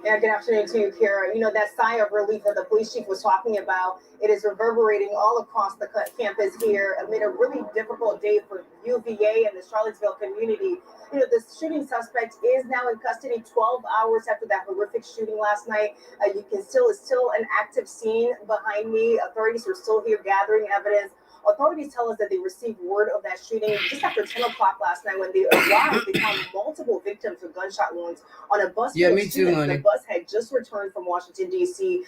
Yeah, good afternoon to you, Kara. You know, that sigh of relief that the police chief was talking about, it is reverberating all across the campus here amid a really difficult day for UVA and the Charlottesville community. You know, the shooting suspect is now in custody 12 hours after that horrific shooting last night. It's still an active scene behind me. Authorities are still here gathering evidence. Authorities tell us that they received word of that shooting just after 10 o'clock last night. When they arrived, they found multiple victims with gunshot wounds on a bus. Yeah, me too, honey. The bus had just returned from Washington, D.C.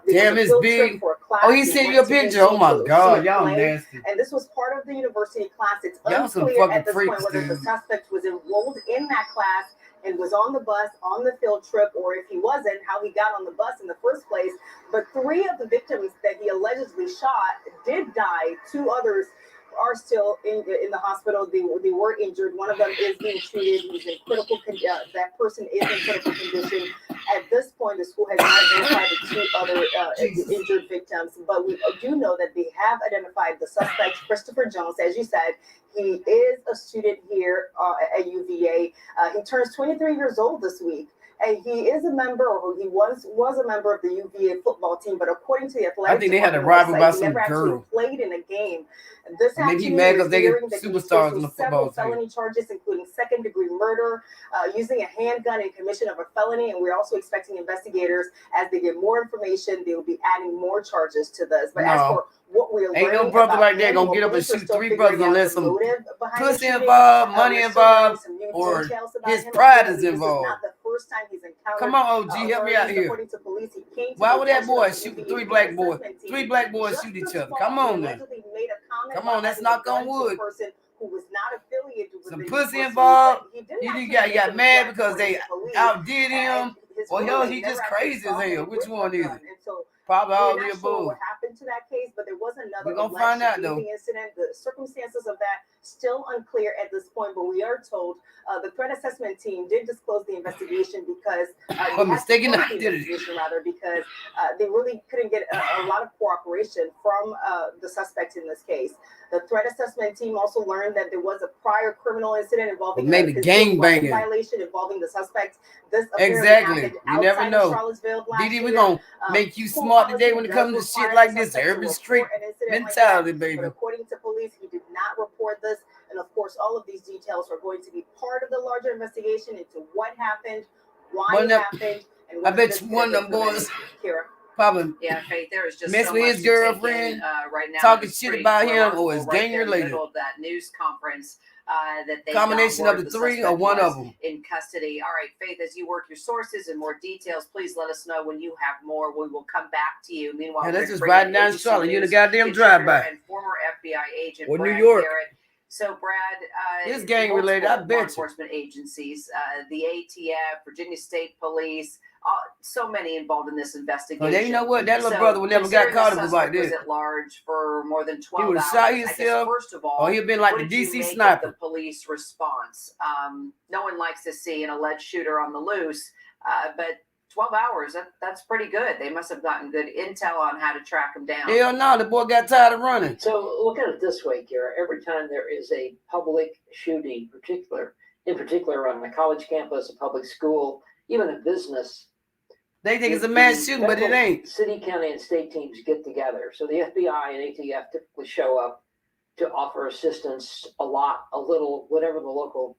Damn, it's big. Oh, he sent you a picture. Oh, my God. Y'all nasty. And this was part of the university class. It's unclear at this point whether the suspect was enrolled in that class and was on the bus on the field trip, or if he wasn't, how he got on the bus in the first place. But 3 of the victims that he allegedly shot did die. 2 others are still in the hospital. They were injured. One of them is being treated. He's in critical condition. That person is in critical condition. At this point, the school has not identified the 2 other injured victims, but we do know that they have identified the suspect, Christopher Jones. As you said, he is a student here at UVA. He turns 23 years old this week. And he is a member, or he was a member of the UVA football team. But according to the athletic, I think they had a rival by some girl. Played in a game. This maybe he mad because they get superstars on the football team. Felony charges, including second-degree murder, using a handgun in commission of a felony, and we're also expecting investigators, as they get more information, they will be adding more charges to this. But as for what we're learning, ain't no brother like that gonna get up and shoot 3 brothers unless some pussy involved, money involved, or his pride is involved. First time he's encountered. Come on, OG, help me out here. To police, why would that boy shoot 3 black boys? 3 black boys shoot each other. Come on now. Come on, let's knock on wood. Who was not affiliated with some pussy involved. He got mad because they outdid him. Or hell, he just crazy as hell. Which one is it? Probably all the above. What happened to that case, but there was another. We're gonna find out though. Incident. The circumstances of that still unclear at this point, but we are told the threat assessment team did disclose the investigation because because they really couldn't get a lot of cooperation from the suspect in this case. The threat assessment team also learned that there was a prior criminal incident involving maybe gang banging violation involving the suspect. This exactly. You never know. Didi, we're gonna make you smart today when it comes to shit like this. Urban street mentality, baby. But according to police, he did not report this. And of course, all of these details are going to be part of the larger investigation into what happened, why it happened, and I bet you one of them boys probably Faith, there is just mess so with much his girlfriend, right now, talking shit about him or his gang related. Of that news conference that they combination of the 3 or one of them in custody. All right, Faith, as you work your sources and more details, please let us know when you have more. We will come back to you. Meanwhile, that's just riding down Charlotte. You in the goddamn drive-by. And former FBI agent or Brad New York. Garrett So, Brad, it's gang related. I bet law you. enforcement agencies, the ATF, Virginia State Police, so many involved in this investigation. Oh, yeah, you know what? That little brother would never got caught if it was like this. Was at large for more than 12 he would hours. have shot I guess, himself. first of all, or he'd been like what the did you DC make sniper. of the police response? No one likes to see an alleged shooter on the loose, but 12 hours, that's pretty good. They must have gotten good intel on how to track him down. Hell no, the boy got tired of running. So look at it this way, Kara. Every time there is a public shooting, in particular on a college campus, a public school, even a business, they think it's a mass shooting, but it ain't. City, county, and state teams get together. So the FBI and ATF typically show up to offer assistance a little, whatever the local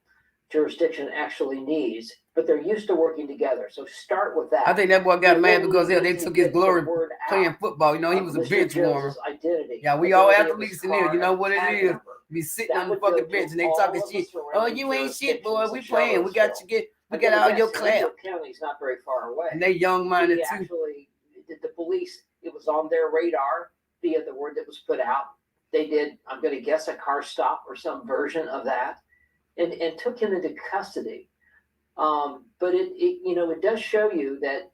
jurisdiction actually needs, but they're used to working together. So start with that. I think that boy got mad because they took his glory playing football. You know, he was a bench warmer. Identity. Yeah, we all athletes in there. You know what it is. Be sitting on the fucking bench and they talking shit. Oh, you ain't shit, boy. We playing. We got all your clap. County's not very far away. And they young-minded too. Actually, the police, it was on their radar via the word that was put out. They did, I'm going to guess, a car stop or some version of that. And took him into custody. But it does show you that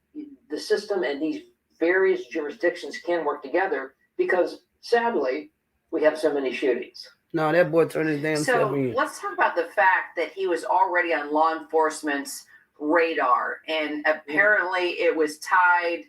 the system and these various jurisdictions can work together because sadly we have so many shootings. No, that boy turned his damn self in. Let's talk about the fact that he was already on law enforcement's radar, and apparently it was tied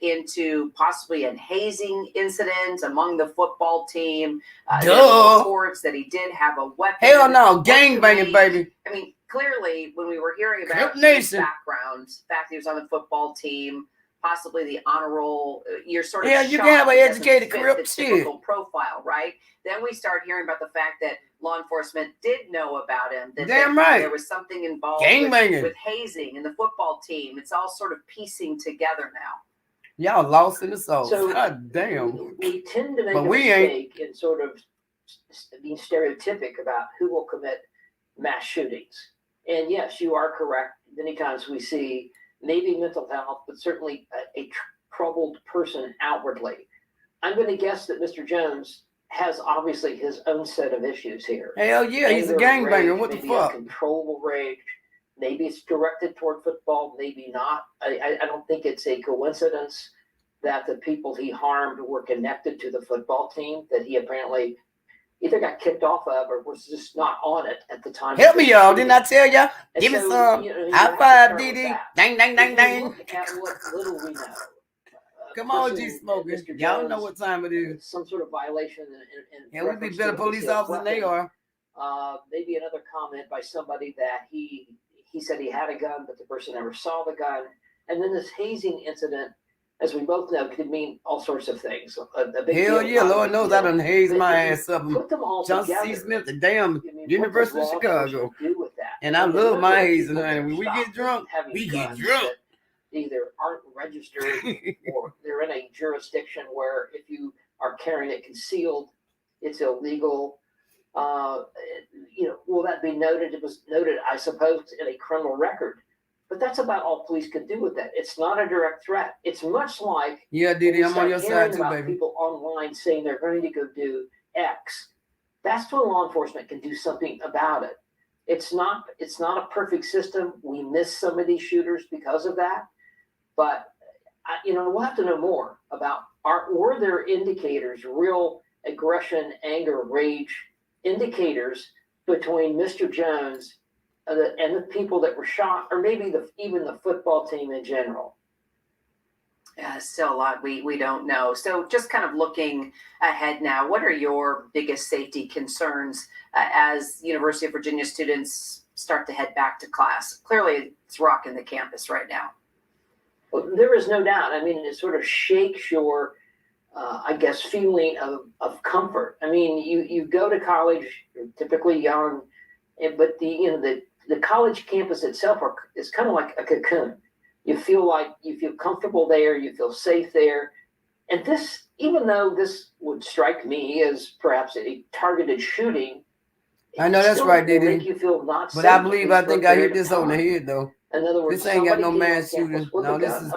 into possibly a hazing incident among the football team. There were reports that he did have a weapon. Hell no, gang banging, baby. I mean, clearly, when we were hearing about his background, the fact he was on the football team, possibly the honor roll, you're sort of you can have an educated career, typical profile, right? Then we start hearing about the fact that law enforcement did know about him. That there was something involved with hazing in the football team. It's all sort of piecing together now. Y'all lost in the soul. So God damn. We tend to make a mistake in sort of being stereotypic about who will commit mass shootings. And yes, you are correct. Many times we see maybe mental health, but certainly a troubled person outwardly. I'm going to guess that Mr. Jones has obviously his own set of issues here. Hell yeah, he's a gangbanger. What the fuck? Uncontrollable rage. Maybe it's directed toward football, maybe not. I don't think it's a coincidence that the people he harmed were connected to the football team that he apparently either got kicked off of or was just not on it at the time. Help me, y'all. Didn't I tell y'all? Give me some. High five, Didi. Dang, dang, dang, dang. Look at what little we know. Come on, G Smoker. Y'all know what time it is. Some sort of violation. And we'd be better police officers than they are. Maybe another comment by somebody that he said he had a gun, but the person never saw the gun. And then this hazing incident, as we both know, could mean all sorts of things. Hell yeah, Lord knows I done hazed my ass up. Put them all John together. C. Smith, the damn University of Chicago. Do with that? And I love my hazing, honey. When we get drunk, we get drunk. Either aren't registered or they're in a jurisdiction where if you are carrying it concealed, it's illegal. Will that be noted? It was noted, I suppose, in a criminal record. But that's about all police can do with that. It's not a direct threat. It's much like Didi, I'm on your side too, baby. People online saying they're going to go do X. That's when law enforcement can do something about it. It's not a perfect system. We miss some of these shooters because of that. But we'll have to know more about were there indicators, real aggression, anger, rage indicators between Mr. Jones and the people that were shot, or maybe even the football team in general. Yeah, still a lot we don't know. So just kind of looking ahead now, what are your biggest safety concerns as University of Virginia students start to head back to class? Clearly, it's rocking the campus right now. Well, there is no doubt. I mean, it sort of shakes your, feeling of comfort. I mean, you go to college, you're typically young, but the college campus itself is kind of like a cocoon. You feel comfortable there, you feel safe there. And this, even though this would strike me as perhaps a targeted shooting, I know that's right, Didi. Make you feel not safe. But I think I hit this on the head though. In other words, this ain't got no mass shooting. No, this is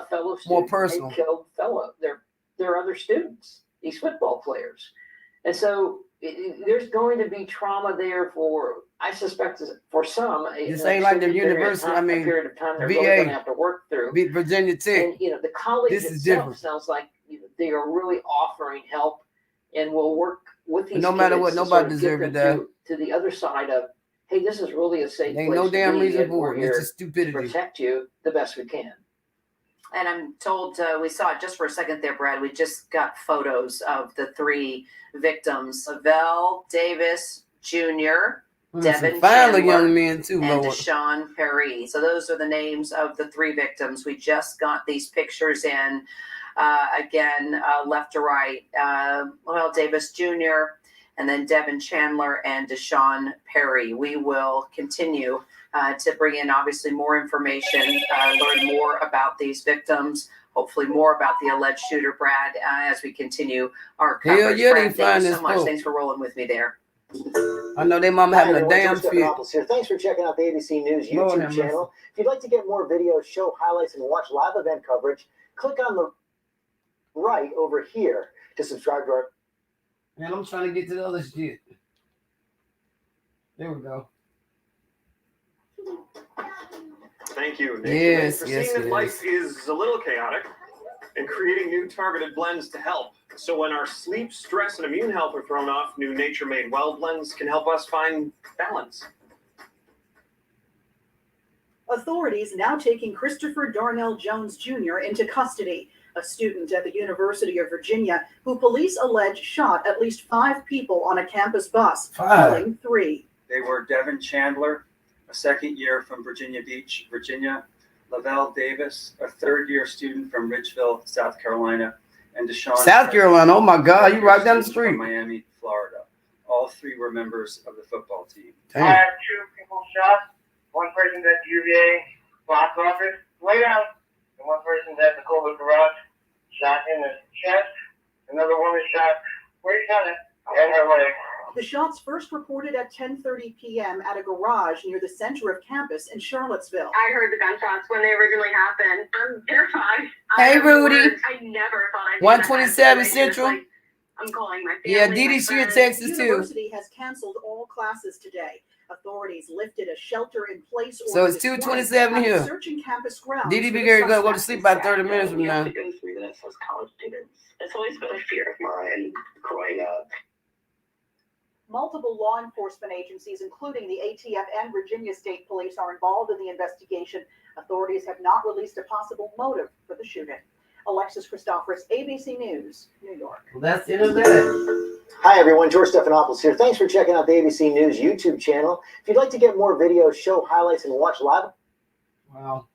more personal. Killed their other students, these football players. And so there's going to be trauma there for, I suspect, for some. This ain't like the university. I mean, period of time they're VA, really going to have to work through. Virginia Tech. And the college This is itself different. sounds like they are really offering help and will work with these. No matter kids what, to nobody sort of get deserve to them die. to the other side of, hey, this is really a safe Ain't place no to damn be, reason and for we're it. here It's just to stupidity. protect you the best we can. And I'm told we saw it just for a second there, Brad. We just got photos of the 3 victims: Lavelle Davis Jr., Devin Finally, Chandler, young men too, and Lord. Deshaun Perry. So those are the names of the 3 victims. We just got these pictures in. Again, left to right, Lavelle Davis Jr., and then Devin Chandler and Deshaun Perry. We will continue to bring in obviously more information, learn more about these victims, hopefully more about the alleged shooter, Brad, as we continue our coverage. Hell yeah, Brad, they find thank you this so much. folk. Thanks for rolling with me there. I know they mama having a damn fit. Here. Thanks for checking out the ABC News YouTube channel. If you'd like to get more videos, show highlights, and watch live event coverage, click on the right over here to subscribe to our. Man, I'm trying to get to the other shit. There we go. Thank you, Nick. Yes, for yes, seeing that yes. life is a little chaotic and creating new targeted blends to help. So when our sleep, stress, and immune health are thrown off, new nature-made well blends can help us find balance. Authorities now taking Christopher Darnell Jones Jr. into custody, a student at the University of Virginia who police allege shot at least 5 people on a campus bus, killing 3. They were Devin Chandler, a second year from Virginia Beach, Virginia; Lavelle Davis, a third-year student from Ridgeville, South Carolina; and Deshaun South Carolina. Oh my God, you right down the street. from Miami, Florida. All 3 were members of the football team. I have 2 people shot. One person's at the UVA box office, lay down, and one person's at the Colbert garage, shot in the chest. Another woman shot where he shot it, and her leg. The shots first reported at 10:30 p.m. at a garage near the center of campus in Charlottesville. I heard the gunshots when they originally happened. I'm terrified. Hey, Rudy. I never thought I'd be 127 in that situation. Central. Like, I'm calling my family. Yeah, Dee Dee, she in Texas The too. university has canceled all classes today. Authorities lifted a shelter-in-place order. So it's 2:27 here. Searching campus grounds. Dee Dee be gonna go to sleep by 30 minutes from now. Go through this as college students. It's always been a fear of mine growing up. Multiple law enforcement agencies, including the ATF and Virginia State Police, are involved in the investigation. Authorities have not released a possible motive for the shooting. Alexis Christophorus, ABC News, New York. Well, that's the end of that. Hi, everyone. George Stephanopoulos here. Thanks for checking out the ABC News YouTube channel. If you'd like to get more videos, show highlights, and watch live. Wow.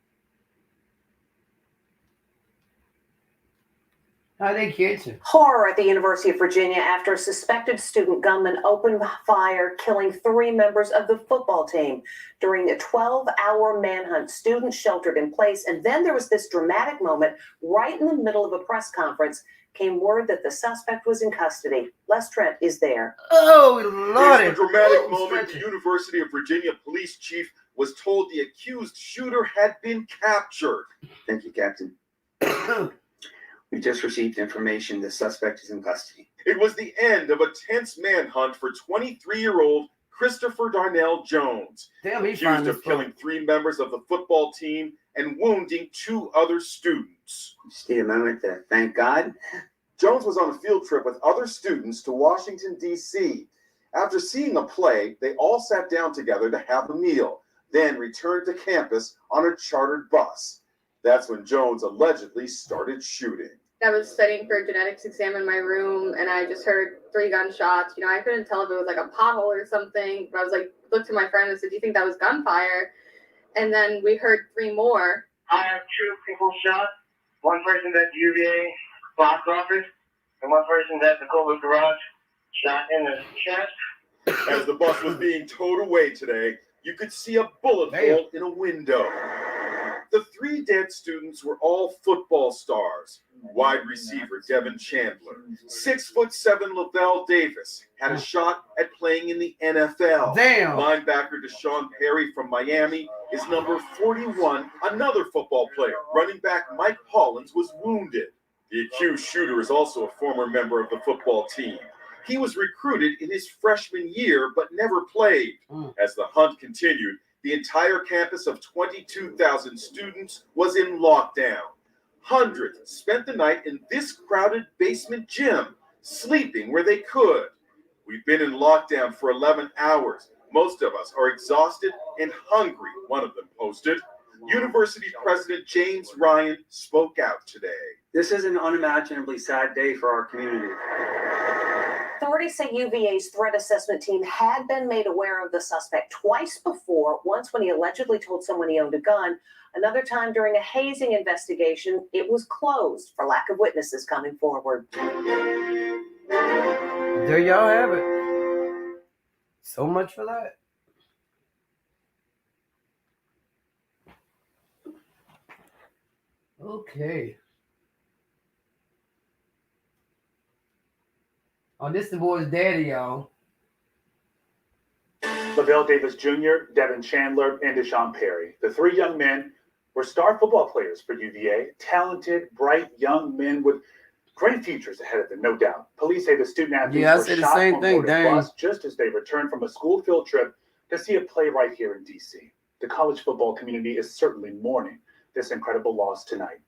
How they catch you? Horror at the University of Virginia after a suspected student gunman opened fire, killing 3 members of the football team. During a 12-hour manhunt, students sheltered in place, and then there was this dramatic moment right in the middle of a press conference. Came word that the suspect was in custody. Les Trent is there. Oh, Lord. Here's the dramatic moment. The University of Virginia police chief was told the accused shooter had been captured. Thank you, Captain. We just received information the suspect is in custody. It was the end of a tense manhunt for 23-year-old Christopher Darnell Jones, Damn, he accused of killing 3 members of the football team and wounding 2 other students. Just need a moment to thank God. Jones was on a field trip with other students to Washington, D.C. After seeing a play, they all sat down together to have a meal, then returned to campus on a chartered bus. That's when Jones allegedly started shooting. I was studying for a genetics exam in my room, and I just heard 3 gunshots. You know, I couldn't tell if it was like a pothole or something. But I was like, looked to my friend and said, "Do you think that was gunfire?" And then we heard 3 more. I have 2 people shot. One person's at the UVA box office, and one person's at the Colbert garage, shot in the chest. As the bus was being towed away today, you could see a bullet hole in a window. The 3 dead students were all football stars. Wide receiver Devin Chandler, 6'7" Lavelle Davis had a shot at playing in the NFL. Damn. Linebacker Deshaun Perry from Miami is number 41. Another football player, running back Mike Hollins, was wounded. The accused shooter is also a former member of the football team. He was recruited in his freshman year but never played. As the hunt continued, the entire campus of 22,000 students was in lockdown. Hundreds spent the night in this crowded basement gym, sleeping where they could. We've been in lockdown for 11 hours. Most of us are exhausted and hungry, one of them posted. University President James Ryan spoke out today. This is an unimaginably sad day for our community. Authorities say UVA's threat assessment team had been made aware of the suspect twice before, once when he allegedly told someone he owned a gun, another time during a hazing investigation. It was closed for lack of witnesses coming forward. There y'all have it. So much for that. Okay. Oh, this the boy's daddy, y'all. Lavelle Davis Jr., Devin Chandler, and Deshaun Perry. The three young men were star football players for UVA. Talented, bright young men with great futures ahead of them, no doubt. Police say the student athletes were shot on board a bus just as they returned from a school field trip to see a play right here in D.C. The college football community is certainly mourning this incredible loss tonight.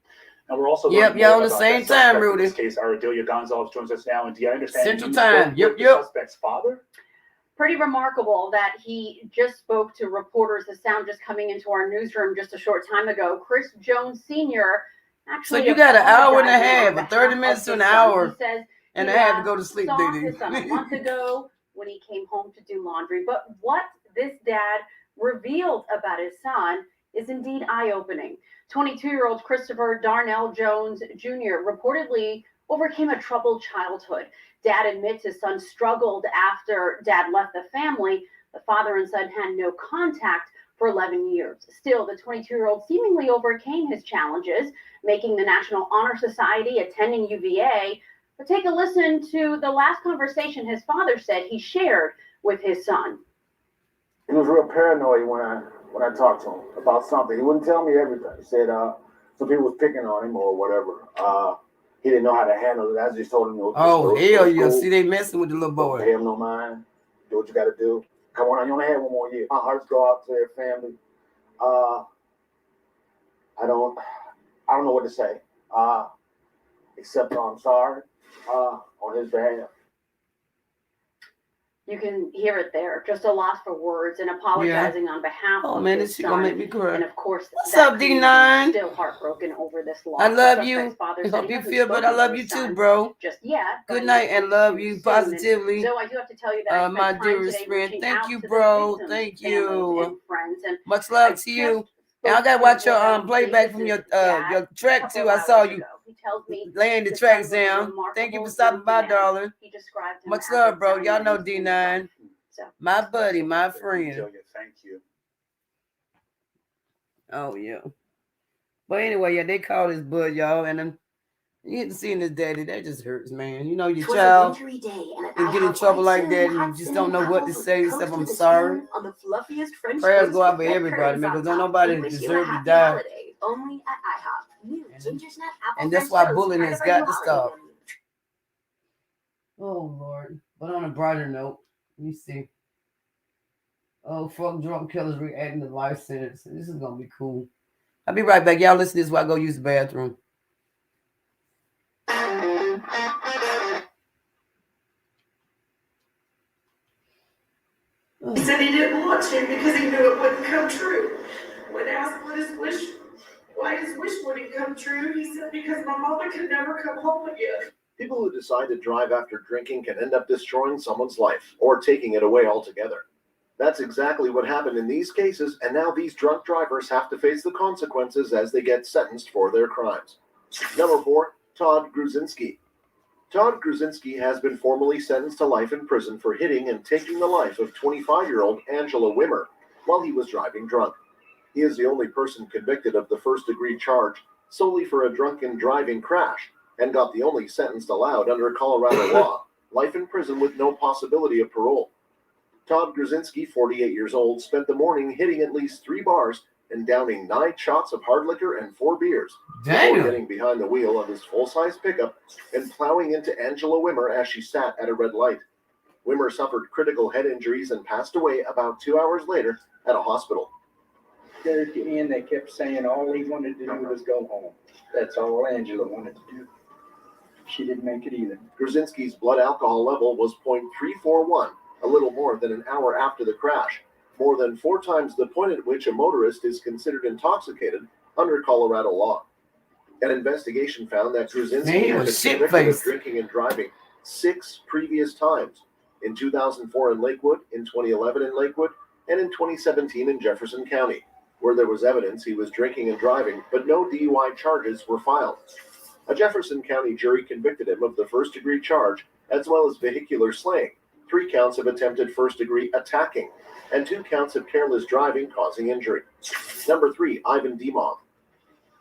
And we're also y'all on the same time, Rudy. In this case, Ardelia Gonzalez joins us now. And do you understand Central Time? Yep. The suspect's father? Pretty remarkable that he just spoke to reporters. The sound just coming into our newsroom just a short time ago. Chris Jones Sr. actually. So you got an hour and a half, or 30 minutes to an hour, he says and I had to go to sleep, saw Didi. his son a month ago when he came home to do laundry. But what this dad revealed about his son is indeed eye-opening. 22-year-old Christopher Darnell Jones Jr. reportedly overcame a troubled childhood. Dad admits his son struggled after dad left the family. The father and son had no contact for 11 years. Still, the 22-year-old seemingly overcame his challenges, making the National Honor Society, attending UVA. But take a listen to the last conversation his father said he shared with his son. He was real paranoid when I talked to him about something. He wouldn't tell me everything. He said some people was picking on him or whatever. He didn't know how to handle it. I just told him. Oh, hell yeah. See, they messing with the little boy. Pay him no mind. Do what you got to do. Come on, you only have one more year. My hearts go out to their family. I don't know what to say. Except I'm sorry on his behalf. You can hear it there. Just a loss for words and apologizing on behalf of his son. Gonna make me cry. And of course, what's up, D9? Still heartbroken over this loss. I love you. I hope you feel, but I love you too, bro. Just yet. Good night and love you positively. So I do have to tell you that my dearest friend. Thank you, bro. Thank you. Much love to you. And I gotta watch your playback from your track too. I saw you laying the tracks down. Thank you for stopping by, darling. Much love, bro. Y'all know D9. My buddy, my friend. Thank you. Oh yeah. But anyway, yeah, they call his bud, y'all, and you get to seeing his daddy. That just hurts, man. You know your child and get in trouble like that, and you just don't know what to say except I'm sorry. Prayers go out for everybody, man, because don't nobody deserve to die. Only at IHOP. New ginger snap apple And that's why bullying has got to stop. Oh Lord. But on a brighter note, let me see. Oh, fuck drunk killers reacting to life sentence. This is gonna be cool. I'll be right back. Y'all listen to this while I go use the bathroom. He said he didn't want to because he knew it wouldn't come true. When asked why his wish wouldn't come true, he said because my mama could never come home again. People who decide to drive after drinking can end up destroying someone's life or taking it away altogether. That's exactly what happened in these cases, and now these drunk drivers have to face the consequences as they get sentenced for their crimes. Number 4, Todd Gruzinski. Todd Gruzinski has been formally sentenced to life in prison for hitting and taking the life of 25-year-old Angela Wimmer while he was driving drunk. He is the only person convicted of the first-degree charge solely for a drunken driving crash and got the only sentence allowed under Colorado law, life in prison with no possibility of parole. Todd Gruzinski, 48 years old, spent the morning hitting at least 3 bars and downing 9 shots of hard liquor and 4 beers Damn. before getting behind the wheel of his full-size pickup and plowing into Angela Wimmer as she sat at a red light. Wimmer suffered critical head injuries and passed away about 2 hours later at a hospital. There at the end, they kept saying all he wanted to do was go home. That's all Angela wanted to do. She didn't make it either. Grzinski's blood alcohol level was .341, a little more than an hour after the crash, more than 4 times the point at which a motorist is considered intoxicated under Colorado law. An investigation found that Grzinski had been convicted of drinking and driving 6 previous times, in 2004 in Lakewood, in 2011 in Lakewood, and in 2017 in Jefferson County, where there was evidence he was drinking and driving, but no DUI charges were filed. A Jefferson County jury convicted him of the first-degree charge, as well as vehicular slaying, 3 counts of attempted first-degree attacking, and 2 counts of careless driving causing injury. Number 3, Ivan Dimov.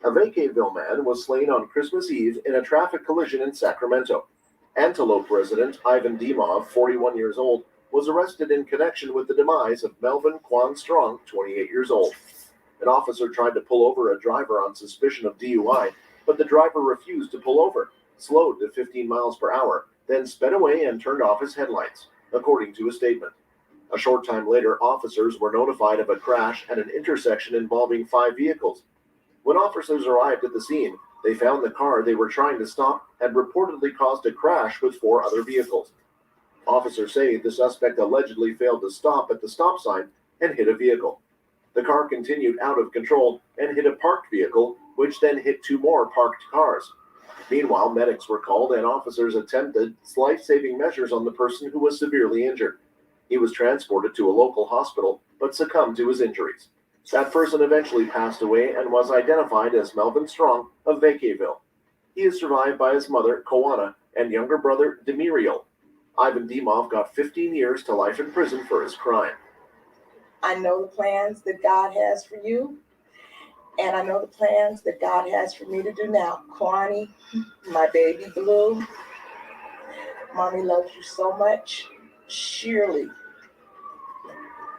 A Vacaville man was slain on Christmas Eve in a traffic collision in Sacramento. Antelope resident Ivan Dimov, 41 years old, was arrested in connection with the demise of Melvin Quan Strong, 28 years old. An officer tried to pull over a driver on suspicion of DUI, but the driver refused to pull over, slowed to 15 miles per hour, then sped away and turned off his headlights, according to a statement. A short time later, officers were notified of a crash at an intersection involving 5 vehicles. When officers arrived at the scene, they found the car they were trying to stop had reportedly caused a crash with 4 other vehicles. Officers say the suspect allegedly failed to stop at the stop sign and hit a vehicle. The car continued out of control and hit a parked vehicle, which then hit 2 more parked cars. Meanwhile, medics were called and officers attempted life-saving measures on the person who was severely injured. He was transported to a local hospital, but succumbed to his injuries. That person eventually passed away and was identified as Melvin Strong of Vacaville. He is survived by his mother, Koana, and younger brother, Demiriel. Ivan Dimov got 15 years to life in prison for his crime. I know the plans that God has for you, and I know the plans that God has for me to do now. Kwani, my baby Blue, Mommy loves you so much. Surely,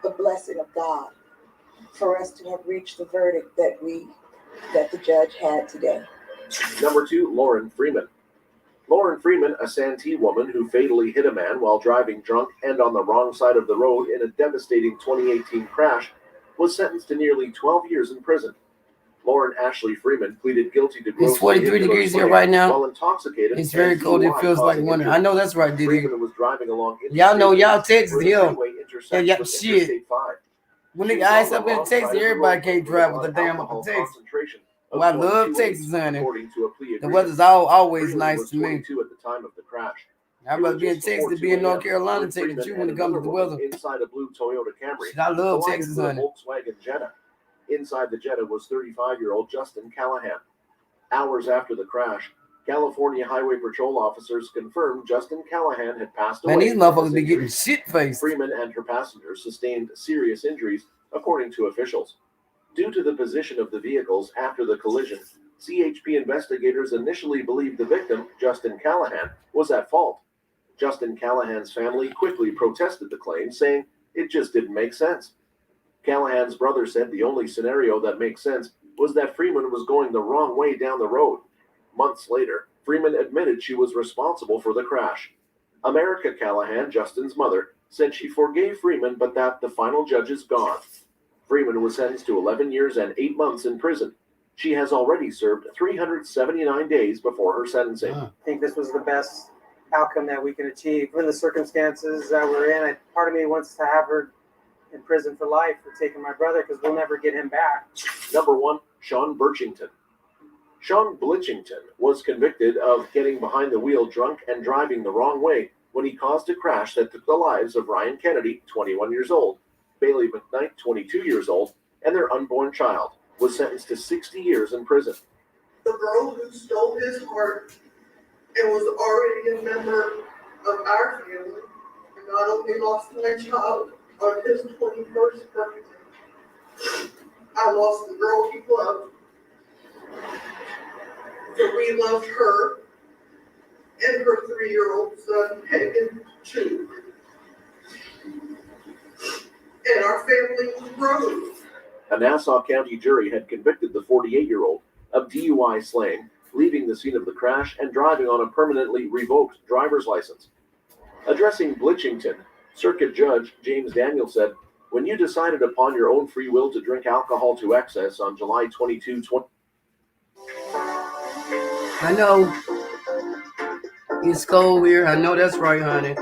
the blessing of God for us to have reached the verdict that the judge had today. Number 2, Lauren Freeman. Lauren Freeman, a Santee woman who fatally hit a man while driving drunk and on the wrong side of the road in a devastating 2018 crash, was sentenced to nearly 12 years in prison. Lauren Ashley Freeman pleaded guilty to gross It's 43 degrees here right now. while intoxicated. It's very cold. It feels like winter. I know that's right, Diddy. Freeman was driving along Y'all know y'all Texas where the here. freeway Yeah, intersects with shit. Interstate 5. When She the was ice on up the in wrong Texas, side of the everybody road can't with drive a with the blood damn alcohol up in Texas. concentration of Well, I love 22.8, Texas, honey. according to a plea The agreement. weather's always Freeman nice was to me. 22 at the time of the crash. I'd It was rather be in just before Texas than 2 be in North a.m. Carolina when and take the Freeman you when and it comes to another the woman weather. inside a blue Toyota Camry Shit, I love collided Texas, with a honey. Volkswagen Jetta. Inside the Jetta was 35-year-old Justin Callahan. Hours after the crash, California Highway Patrol officers confirmed Justin Callahan had passed away. Man, these from motherfuckers his be getting injuries. shit-faced. Freeman and her passengers sustained serious injuries, according to officials. Due to the position of the vehicles after the collision, CHP investigators initially believed the victim, Justin Callahan, was at fault. Justin Callahan's family quickly protested the claim, saying it just didn't make sense. Callahan's brother said the only scenario that makes sense was that Freeman was going the wrong way down the road. Months later, Freeman admitted she was responsible for the crash. America Callahan, Justin's mother, said she forgave Freeman, but that the final judge is gone. Freeman was sentenced to 11 years and 8 months in prison. She has already served 379 days before her sentencing. I think this was the best outcome that we can achieve. Given the circumstances that we're in, part of me wants to have her in prison for life for taking my brother because we'll never get him back. Number 1, Sean Birchington. Sean Blitchington was convicted of getting behind the wheel drunk and driving the wrong way when he caused a crash that took the lives of Ryan Kennedy, 21 years old, Bailey McKnight, 22 years old, and their unborn child, was sentenced to 60 years in prison. The girl who stole his heart and was already a member of our family, and not only lost my child on his 21st birthday, I lost the girl he loved. So we loved her and her 3-year-old son, Hagen, too. And our family was broken. A Nassau County jury had convicted the 48-year-old of DUI slaying, leaving the scene of the crash, and driving on a permanently revoked driver's license. Addressing Bridgington, Circuit Judge James Daniel said, "When you decided upon your own free will to drink alcohol to excess on July 22, 20... I know. It's cold here. I know that's right, honey.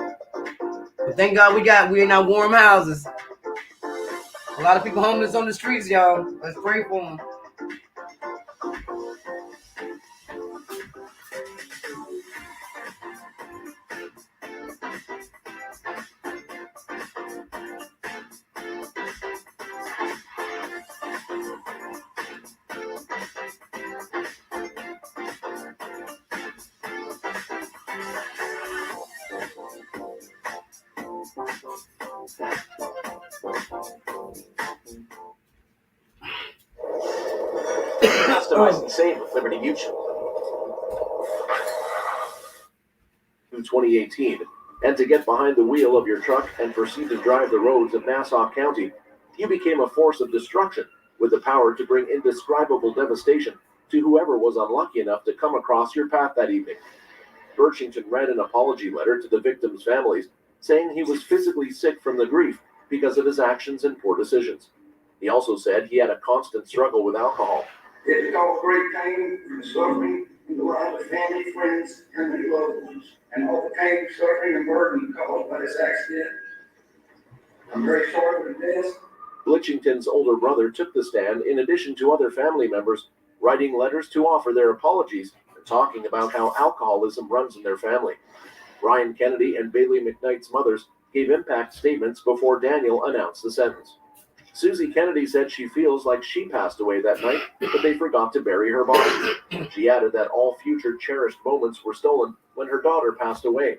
But thank God we're in our warm houses. A lot of people homeless on the streets, y'all. Let's pray for them. Customize and save with Liberty Mutual. In 2018, and to get behind the wheel of your truck and proceed to drive the roads of Nassau County, you became a force of destruction with the power to bring indescribable devastation to whoever was unlucky enough to come across your path that evening. Birchington read an apology letter to the victims' families, saying he was physically sick from the grief because of his actions and poor decisions. He also said he had a constant struggle with alcohol. It caused great pain and suffering in the lives of family, friends, and their loved ones, and all the pain, suffering, and burden caused by this accident. I'm very sorry for the death. Bridgington's older brother took the stand in addition to other family members, writing letters to offer their apologies and talking about how alcoholism runs in their family. Ryan Kennedy and Bailey McKnight's mothers gave impact statements before Daniel announced the sentence. Susie Kennedy said she feels like she passed away that night, but they forgot to bury her body. She added that all future cherished moments were stolen when her daughter passed away.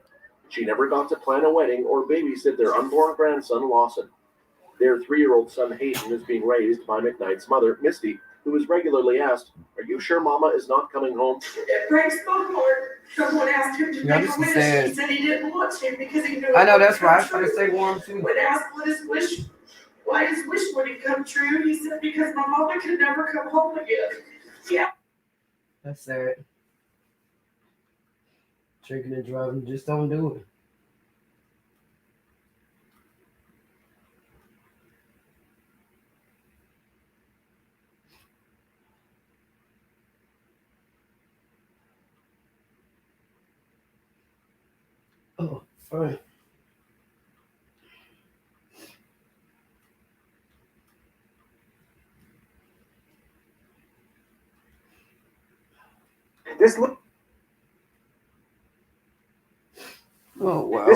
She never got to plan a wedding or babysit their unborn grandson, Lawson. Their 3-year-old son, Hayden, is being raised by McKnight's mother, Misty, who is regularly asked, "Are you sure Mama is not coming home?" It breaks my heart. Someone asked him to make a wish. He said he didn't want to because he knew. I know that's right. I try to stay warm too. When asked why his wish wouldn't come true, he said because my mama could never come home again. Yeah. That's sad. Drinking and driving just don't do it. Oh, fine. This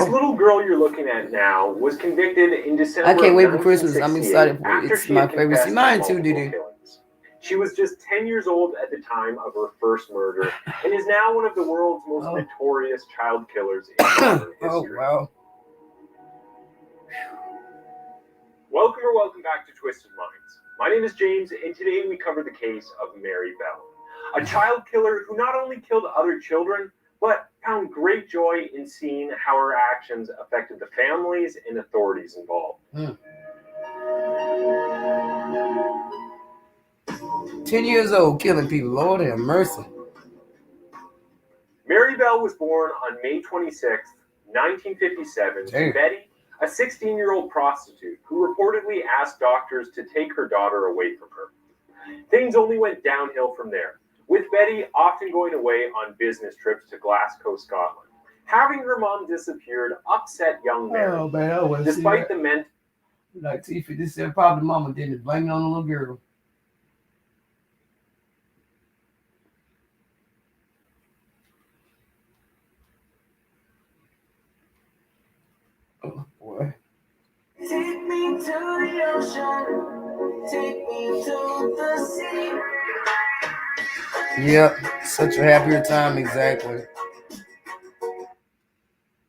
little girl you're looking at now was convicted in December. I can't wait for Christmas. I'm excited for it. It's my favorite. See, mine too, Diddy. She was just 10 years old at the time of her first murder and is now one of the world's most notorious child killers in modern history. Oh, wow. Welcome back to Twisted Minds. My name is James, and today we cover the case of Mary Bell, a child killer who not only killed other children, but found great joy in seeing how her actions affected the families and authorities involved. 10 years old, killing people. Lord have mercy. Mary Bell was born on May 26, 1957, to Betty, a 16-year-old prostitute who reportedly asked doctors to take her daughter away from her. Things only went downhill from there, with Betty often going away on business trips to Glasgow, Scotland. Having her mom disappeared upset young Mary. Oh, man, I want to despite the men. Like Tiffany, this is probably mama didn't blame it on the little girl. Oh, boy. Take me to the ocean. Take me to the sea. Yep, such a happier time, exactly.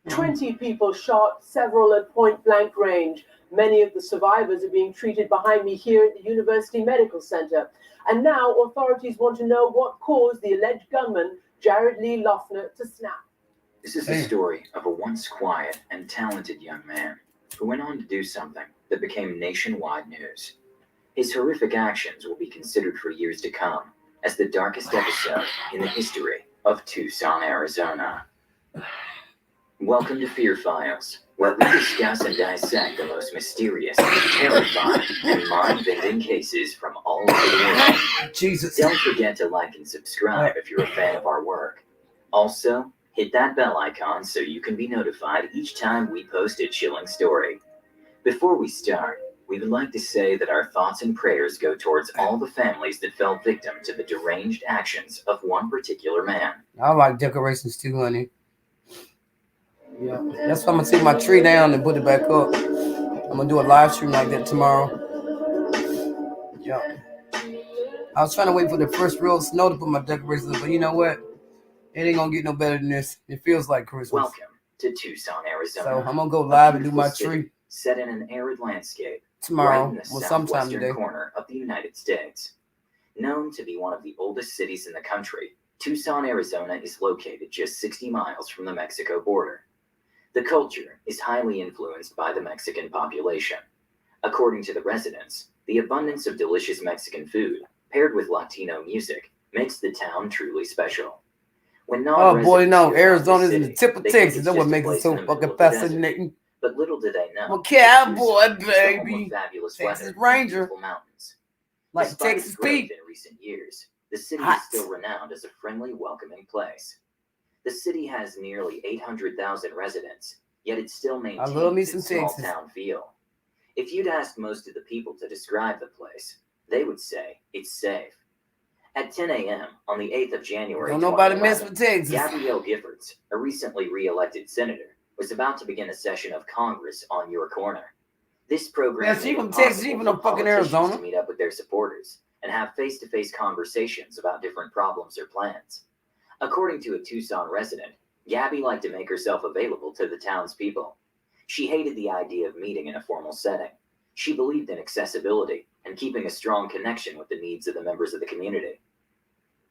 20 people shot, several at point-blank range. Many of the survivors are being treated behind me here at the University Medical Center. And now authorities want to know what caused the alleged gunman, Jared Lee Loeffner, to snap. This is the story of a once quiet and talented young man who went on to do something that became nationwide news. His horrific actions will be considered for years to come as the darkest episode in the history of Tucson, Arizona. Welcome to Fear Files, where we discuss and dissect the most mysterious, terrifying, and mind-bending cases from all over the world. Jesus. Don't forget to like and subscribe if you're a fan of our work. Also, hit that bell icon so you can be notified each time we post a chilling story. Before we start, we would like to say that our thoughts and prayers go towards all the families that fell victim to the deranged actions of one particular man. I like decorations too, honey. Yeah, that's why I'm gonna take my tree down and put it back up. I'm gonna do a live stream like that tomorrow. Yeah. I was trying to wait for the first real snow to put my decorations up, but you know what? It ain't gonna get no better than this. It feels like Christmas. Welcome to Tucson, Arizona. So I'm gonna go live and do my tree set in an arid landscape tomorrow, right in the or sometime southwestern today. corner of the United States. Known to be one of the oldest cities in the country, Tucson, Arizona is located just 60 miles from the Mexico border. The culture is highly influenced by the Mexican population. According to the residents, the abundance of delicious Mexican food, paired with Latino music, makes the town truly special. When Oh boy, no, hear about Arizona's the in the city, tip of they think Texas. it's That's what just a makes it place so in the middle fucking of the desert. fascinating. But little do they know, I'm a cowboy, Tucson is the home of baby. fabulous Texas weather and Ranger. beautiful mountains. Like Despite Texas its growth Pete. in recent years, the city Hot. is still renowned as a friendly, welcoming place. The city has nearly 800,000 residents, yet it still maintains love me some its small Texas. town feel. If you'd asked most of the people to describe the place, they would say it's safe. At 10 a.m. on the 8th of January, Don't nobody 2011, mess with Texas. Gabrielle Giffords, a recently re-elected senator, was about to begin a session of Congress on your corner. This program Yeah, she made from it Texas, she possible from for no fucking politicians Arizona. to meet up with their supporters and have face-to-face conversations about different problems or plans. According to a Tucson resident, Gabby liked to make herself available to the townspeople. She hated the idea of meeting in a formal setting. She believed in accessibility and keeping a strong connection with the needs of the members of the community.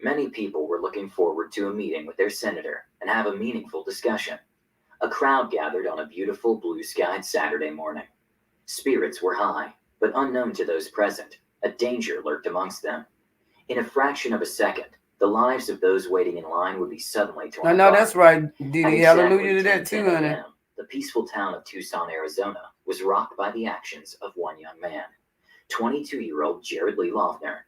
Many people were looking forward to a meeting with their senator and have a meaningful discussion. A crowd gathered on a beautiful blue-skied Saturday morning. Spirits were high, but unknown to those present, a danger lurked amongst them. In a fraction of a second, the lives of those waiting in line would be suddenly torn I know apart. that's right, At Didi. exactly Hallelujah to that 10 too, honey. a.m., the peaceful town of Tucson, Arizona, was rocked by the actions of one young man, 22-year-old Jared Lee Loeffner.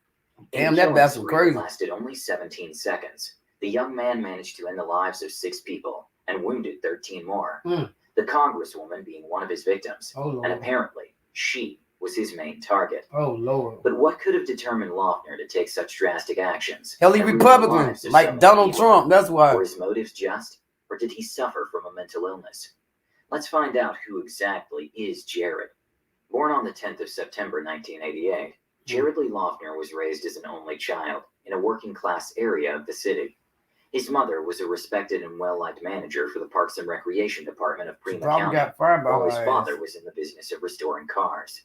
In Damn, a that killing bastard spree crazy. that lasted only 17 seconds, the young man managed to end the lives of 6 people and wounded 13 more. The congresswoman being one of his victims, Oh, Lord. and apparently she was his main target. Oh, Lord. But what could have determined Loeffner to take such drastic actions? Hell, he and ruin the Republican, lives of so like many Donald people? Trump. That's why. Were his motives just, or did he suffer from a mental illness? Let's find out who exactly is Jared. Born on the 10th of September 1988, Jared Lee Loeffner was raised as an only child in a working-class area of the city. His mother was a respected and well-liked manager for the Parks and Recreation Department of Prima Probably County, got fired by while her his ass. father was in the business of restoring cars.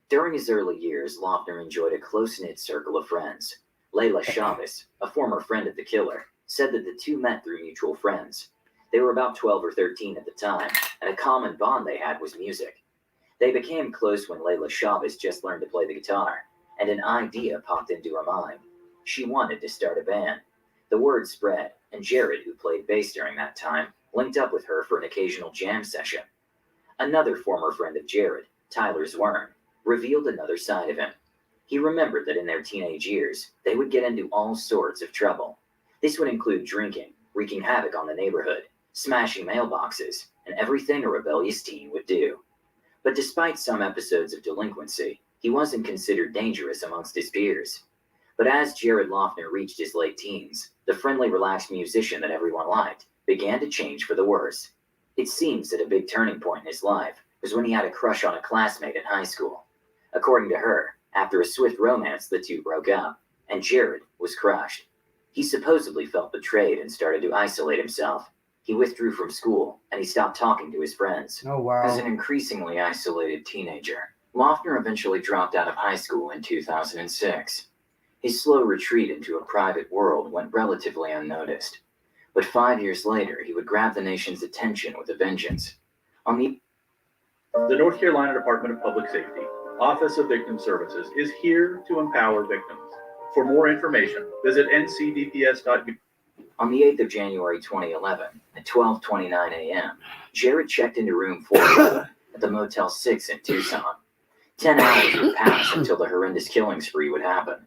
During his early years, Loeffner enjoyed a close-knit circle of friends. Layla Chavez, a former friend of the killer, said that the two met through mutual friends. They were about 12 or 13 at the time, and a common bond they had was music. They became close when Layla Chavez just learned to play the guitar, and an idea popped into her mind. She wanted to start a band. The word spread, and Jared, who played bass during that time, linked up with her for an occasional jam session. Another former friend of Jared, Tyler Zwern, revealed another side of him. He remembered that in their teenage years, they would get into all sorts of trouble. This would include drinking, wreaking havoc on the neighborhood, smashing mailboxes, and everything a rebellious teen would do. But despite some episodes of delinquency, he wasn't considered dangerous amongst his peers. But as Jared Loeffner reached his late teens, the friendly, relaxed musician that everyone liked began to change for the worse. It seems that a big turning point in his life was when he had a crush on a classmate in high school. According to her, after a swift romance, the two broke up, and Jared was crushed. He supposedly felt betrayed and started to isolate himself. He withdrew from school, and he stopped talking to his friends. Oh, wow. As an increasingly isolated teenager, Loeffner eventually dropped out of high school in 2006. His slow retreat into a private world went relatively unnoticed. But 5 years later, he would grab the nation's attention with a vengeance. The North Carolina Department of Public Safety, Office of Victim Services is here to empower victims. For more information, visit ncdps.gov. On the 8th of January 2011, at 12:29 a.m., Jared checked into room 411 at the Motel 6 in Tucson. 10 hours would pass until the horrendous killing spree would happen.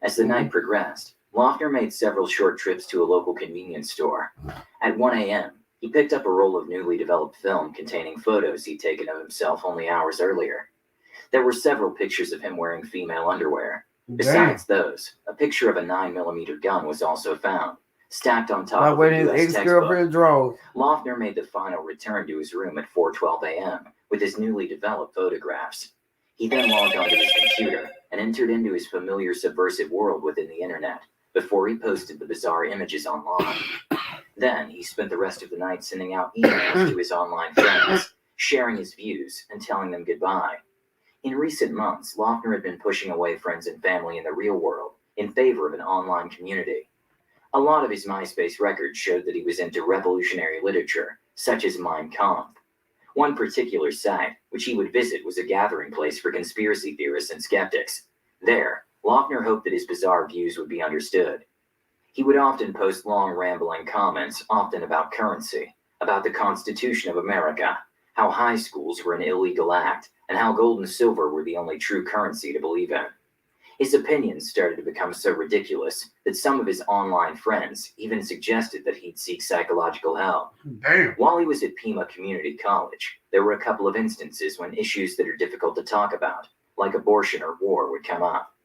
As the night progressed, Loeffner made several short trips to a local convenience store. At 1 a.m., he picked up a roll of newly developed film containing photos he'd taken of himself only hours earlier. There were several pictures of him wearing female underwear. Besides those, a picture of a 9mm gun was also found, stacked on top of a his U.S. ex-girlfriend drove. Loeffner made the final return to his room at 4:12 a.m. with his newly developed photographs. He then logged onto his computer and entered into his familiar subversive world within the internet before he posted the bizarre images online. Then he spent the rest of the night sending out emails to his online friends, sharing his views and telling them goodbye. In recent months, Loeffner had been pushing away friends and family in the real world in favor of an online community. A lot of his MySpace records showed that he was into revolutionary literature, such as Mein Kampf. One particular site, which he would visit, was a gathering place for conspiracy theorists and skeptics. There, Loeffner hoped that his bizarre views would be understood. He would often post long, rambling comments, often about currency, about the Constitution of America, how high schools were an illegal act, and how gold and silver were the only true currency to believe in. His opinions started to become so ridiculous that some of his online friends even suggested that he'd seek psychological help. Damn. While he was at Pima Community College, there were a couple of instances when issues that are difficult to talk about, like abortion or war, would come up.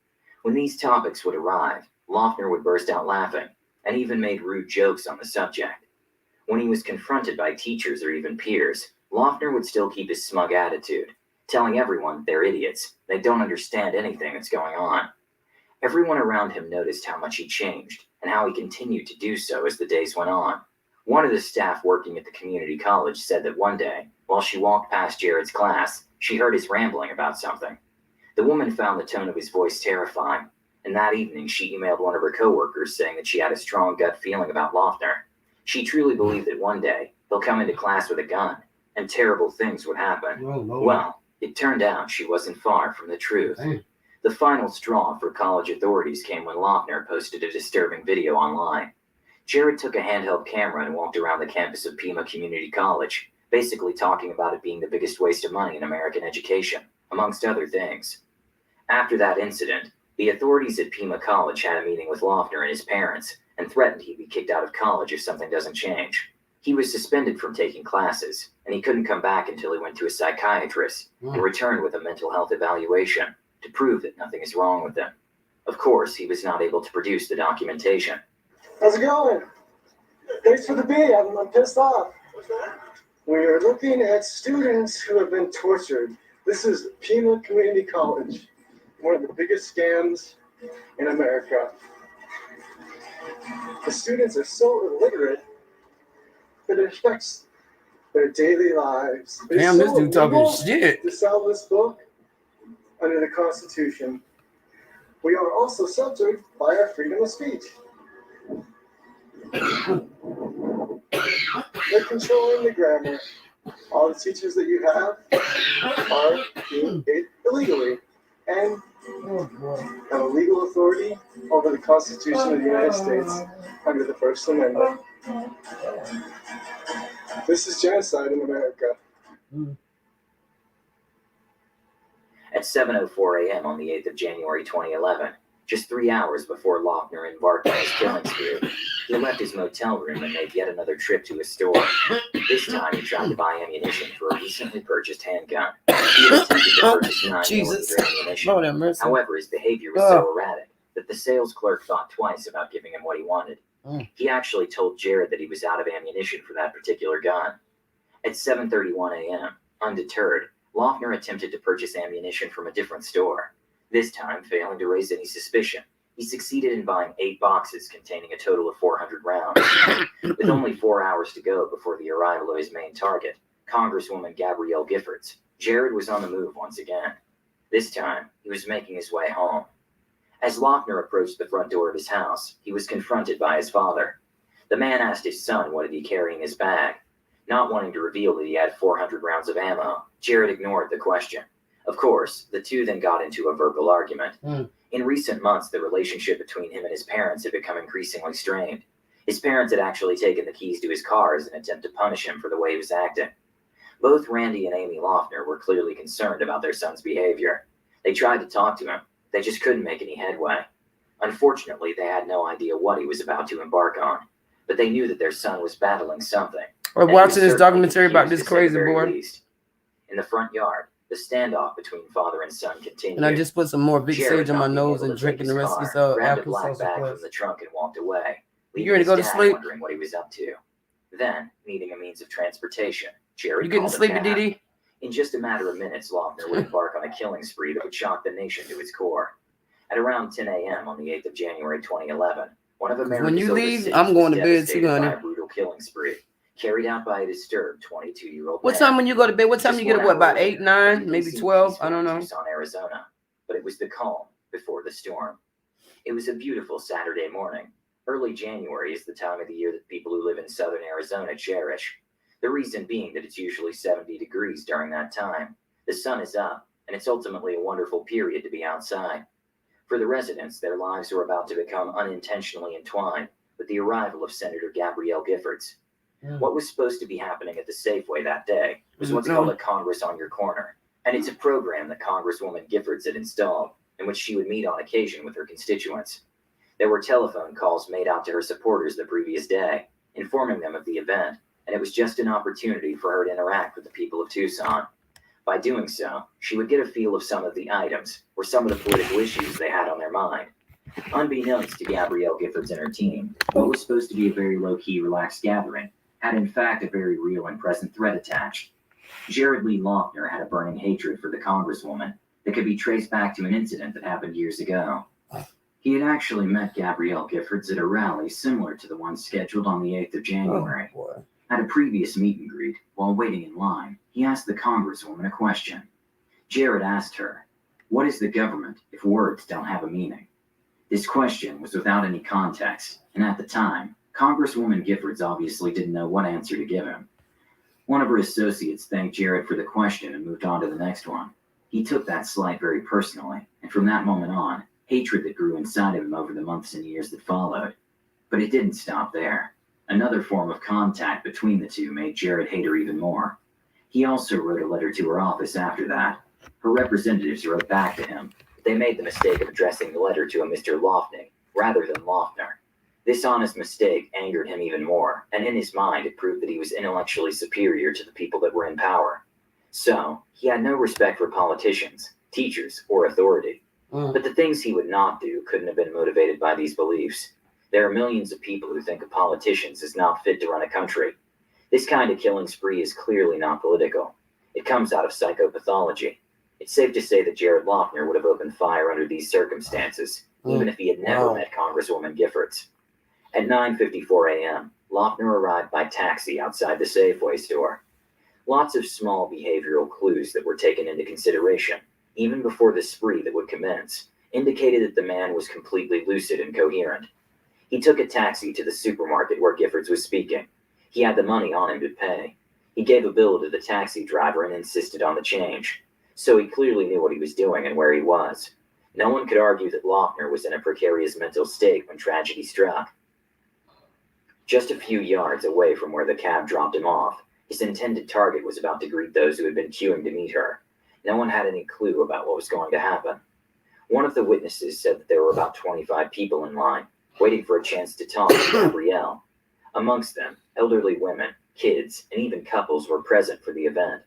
When these topics would arrive, Loeffner would burst out laughing, and even made rude jokes on the subject. When he was confronted by teachers or even peers, Loeffner would still keep his smug attitude, telling everyone they're idiots, they don't understand anything that's going on. Everyone around him noticed how much he changed, and how he continued to do so as the days went on. One of the staff working at the community college said that one day, while she walked past Jared's class, she heard his rambling about something. The woman found the tone of his voice terrifying, and that evening she emailed one of her coworkers saying that she had a strong gut feeling about Loeffner. She truly believed that one day he'll come into class with a gun, and terrible things would happen. Well, it turned out she wasn't far from the truth. The final straw for college authorities came when Loeffner posted a disturbing video online. Jared took a handheld camera and walked around the campus of Pima Community College, basically talking about it being the biggest waste of money in American education, amongst other things. After that incident, the authorities at Pima College had a meeting with Loeffner and his parents, and threatened he'd be kicked out of college if something doesn't change. He was suspended from taking classes, and he couldn't come back until he went to a psychiatrist and returned with a mental health evaluation to prove that nothing is wrong with him. Of course, he was not able to produce the documentation. How's it going? Thanks for the beat. I'm pissed off. What's that? We are looking at students who have been tortured. This is Pima Community College, one of the biggest scams in America. The students are so illiterate that it affects their daily lives. Damn, this dude talking shit. To sell this book under the Constitution. We are also subject by our freedom of speech. They're controlling the grammar. All the teachers that you have are being paid illegally and have a legal authority over the Constitution of the United States under the First Amendment. This is genocide in America. At 7:04 a.m. on the 8th of January 2011, just 3 hours before Loeffner embarked on his killing spree, he left his motel room and made yet another trip to a store. This time he tried to buy ammunition for a recently purchased handgun. He had attempted to purchase 9mm ammunition. However, his behavior was so erratic that the sales clerk thought twice about giving him what he wanted. He actually told Jared that he was out of ammunition for that particular gun. At 7:31 a.m., undeterred, Loeffner attempted to purchase ammunition from a different store. This time, failing to raise any suspicion, he succeeded in buying 8 boxes containing a total of 400 rounds. With only 4 hours to go before the arrival of his main target, Congresswoman Gabrielle Giffords, Jared was on the move once again. This time, he was making his way home. As Loeffner approached the front door of his house, he was confronted by his father. The man asked his son what he'd be carrying in his bag. Not wanting to reveal that he had 400 rounds of ammo, Jared ignored the question. Of course, the two then got into a verbal argument. Mm. In recent months, the relationship between him and his parents had become increasingly strained. His parents had actually taken the keys to his car as an attempt to punish him for the way he was acting. Both Randy and Amy Loeffner were clearly concerned about their son's behavior. They tried to talk to him. They just couldn't make any headway. Unfortunately, they had no idea what he was about to embark on, but they knew that their son was battling something. We're watching this documentary about this crazy boy. In the front yard, the standoff between father and son continued. And I just put some more Vic Jared, Sage on my not being nose able and to take drinking his the rest of car, this grabbed a apple black sauce bag plus. from the trunk and walked away. You ready to go to his dad sleep? Wondering what he was up to. Then, needing a means of transportation, Jared You getting called a sleepy, cab. Dee? In just a matter of minutes, Loeffner would embark on a killing spree that would shock the nation to its core. At around 10 a.m. on the 8th of January 2011, one of America's When you oldest leave, cities I'm going was to bed too, devastated by honey. a brutal killing spree carried out by a disturbed 22-year-old What man. time when you go to bed? What time Just you get up? 1 What, hour about 8, later, 9, everything maybe seemed 12? peaceful I don't in know. Tucson, Arizona, but it was the calm before the storm. It was a beautiful Saturday morning. Early January is the time of the year that people who live in southern Arizona cherish. The reason being that it's usually 70 degrees during that time. The sun is up, and it's ultimately a wonderful period to be outside. For the residents, their lives were about to become unintentionally entwined with the arrival of Senator Gabrielle Giffords. What was supposed to be happening at the Safeway that day was what's called a Congress on Your Corner, and it's a program that Congresswoman Giffords had installed, in which she would meet on occasion with her constituents. There were telephone calls made out to her supporters the previous day, informing them of the event, and it was just an opportunity for her to interact with the people of Tucson. By doing so, she would get a feel of some of the items or some of the political issues they had on their mind. Unbeknownst to Gabrielle Giffords and her team, what was supposed to be a very low-key, relaxed gathering had in fact a very real and present threat attached. Jared Lee Loeffner had a burning hatred for the Congresswoman that could be traced back to an incident that happened years ago. He had actually met Gabrielle Giffords at a rally similar to the one scheduled on the 8th of January. At a previous meet and greet, while waiting in line, he asked the Congresswoman a question. Jared asked her, "What is the government if words don't have a meaning?" This question was without any context, and at the time, Congresswoman Giffords obviously didn't know what answer to give him. One of her associates thanked Jared for the question and moved on to the next one. He took that slight very personally, and from that moment on, hatred that grew inside of him over the months and years that followed. But it didn't stop there. Another form of contact between the two made Jared hate her even more. He also wrote a letter to her office after that. Her representatives wrote back to him. They made the mistake of addressing the letter to a Mr. Loeffner rather than Loeffner. This honest mistake angered him even more, and in his mind it proved that he was intellectually superior to the people that were in power. So, he had no respect for politicians, teachers, or authority. But the things he would not do couldn't have been motivated by these beliefs. There are millions of people who think of politicians as not fit to run a country. This kind of killing spree is clearly not political. It comes out of psychopathology. It's safe to say that Jared Loeffner would have opened fire under these circumstances, even if he had never met Congresswoman Giffords. At 9:54 a.m., Loeffner arrived by taxi outside the Safeway store. Lots of small behavioral clues that were taken into consideration, even before the spree that would commence, indicated that the man was completely lucid and coherent. He took a taxi to the supermarket where Giffords was speaking. He had the money on him to pay. He gave a bill to the taxi driver and insisted on the change. So he clearly knew what he was doing and where he was. No one could argue that Loeffner was in a precarious mental state when tragedy struck. Just a few yards away from where the cab dropped him off, his intended target was about to greet those who had been queuing to meet her. No one had any clue about what was going to happen. One of the witnesses said that there were about 25 people in line, waiting for a chance to talk to Gabrielle. Amongst them, elderly women, kids, and even couples were present for the event.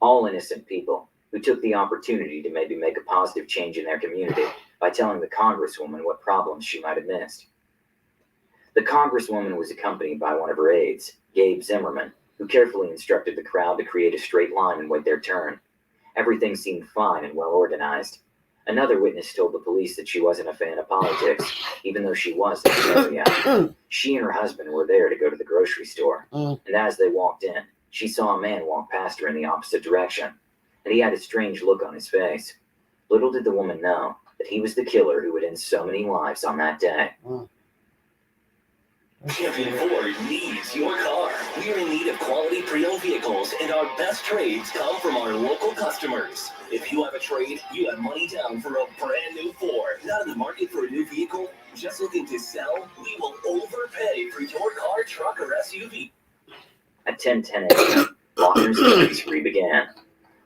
All innocent people who took the opportunity to maybe make a positive change in their community by telling the Congresswoman what problems she might have missed. The Congresswoman was accompanied by one of her aides, Gabe Zimmerman, who carefully instructed the crowd to create a straight line and wait their turn. Everything seemed fine and well organized. Another witness told the police that she wasn't a fan of politics, even though she was in the area. She and her husband were there to go to the grocery store, and as they walked in, she saw a man walk past her in the opposite direction, and he had a strange look on his face. Little did the woman know that he was the killer who would end so many lives on that day. Champion Ford needs your car. We are in need of quality pre-owned vehicles, and our best trades come from our local customers. If you have a trade, you have money down for a brand new Ford. Not in the market for a new vehicle? Just looking to sell? We will overpay for your car, truck, or SUV. At 10:10 a.m., Lochner's killing spree began.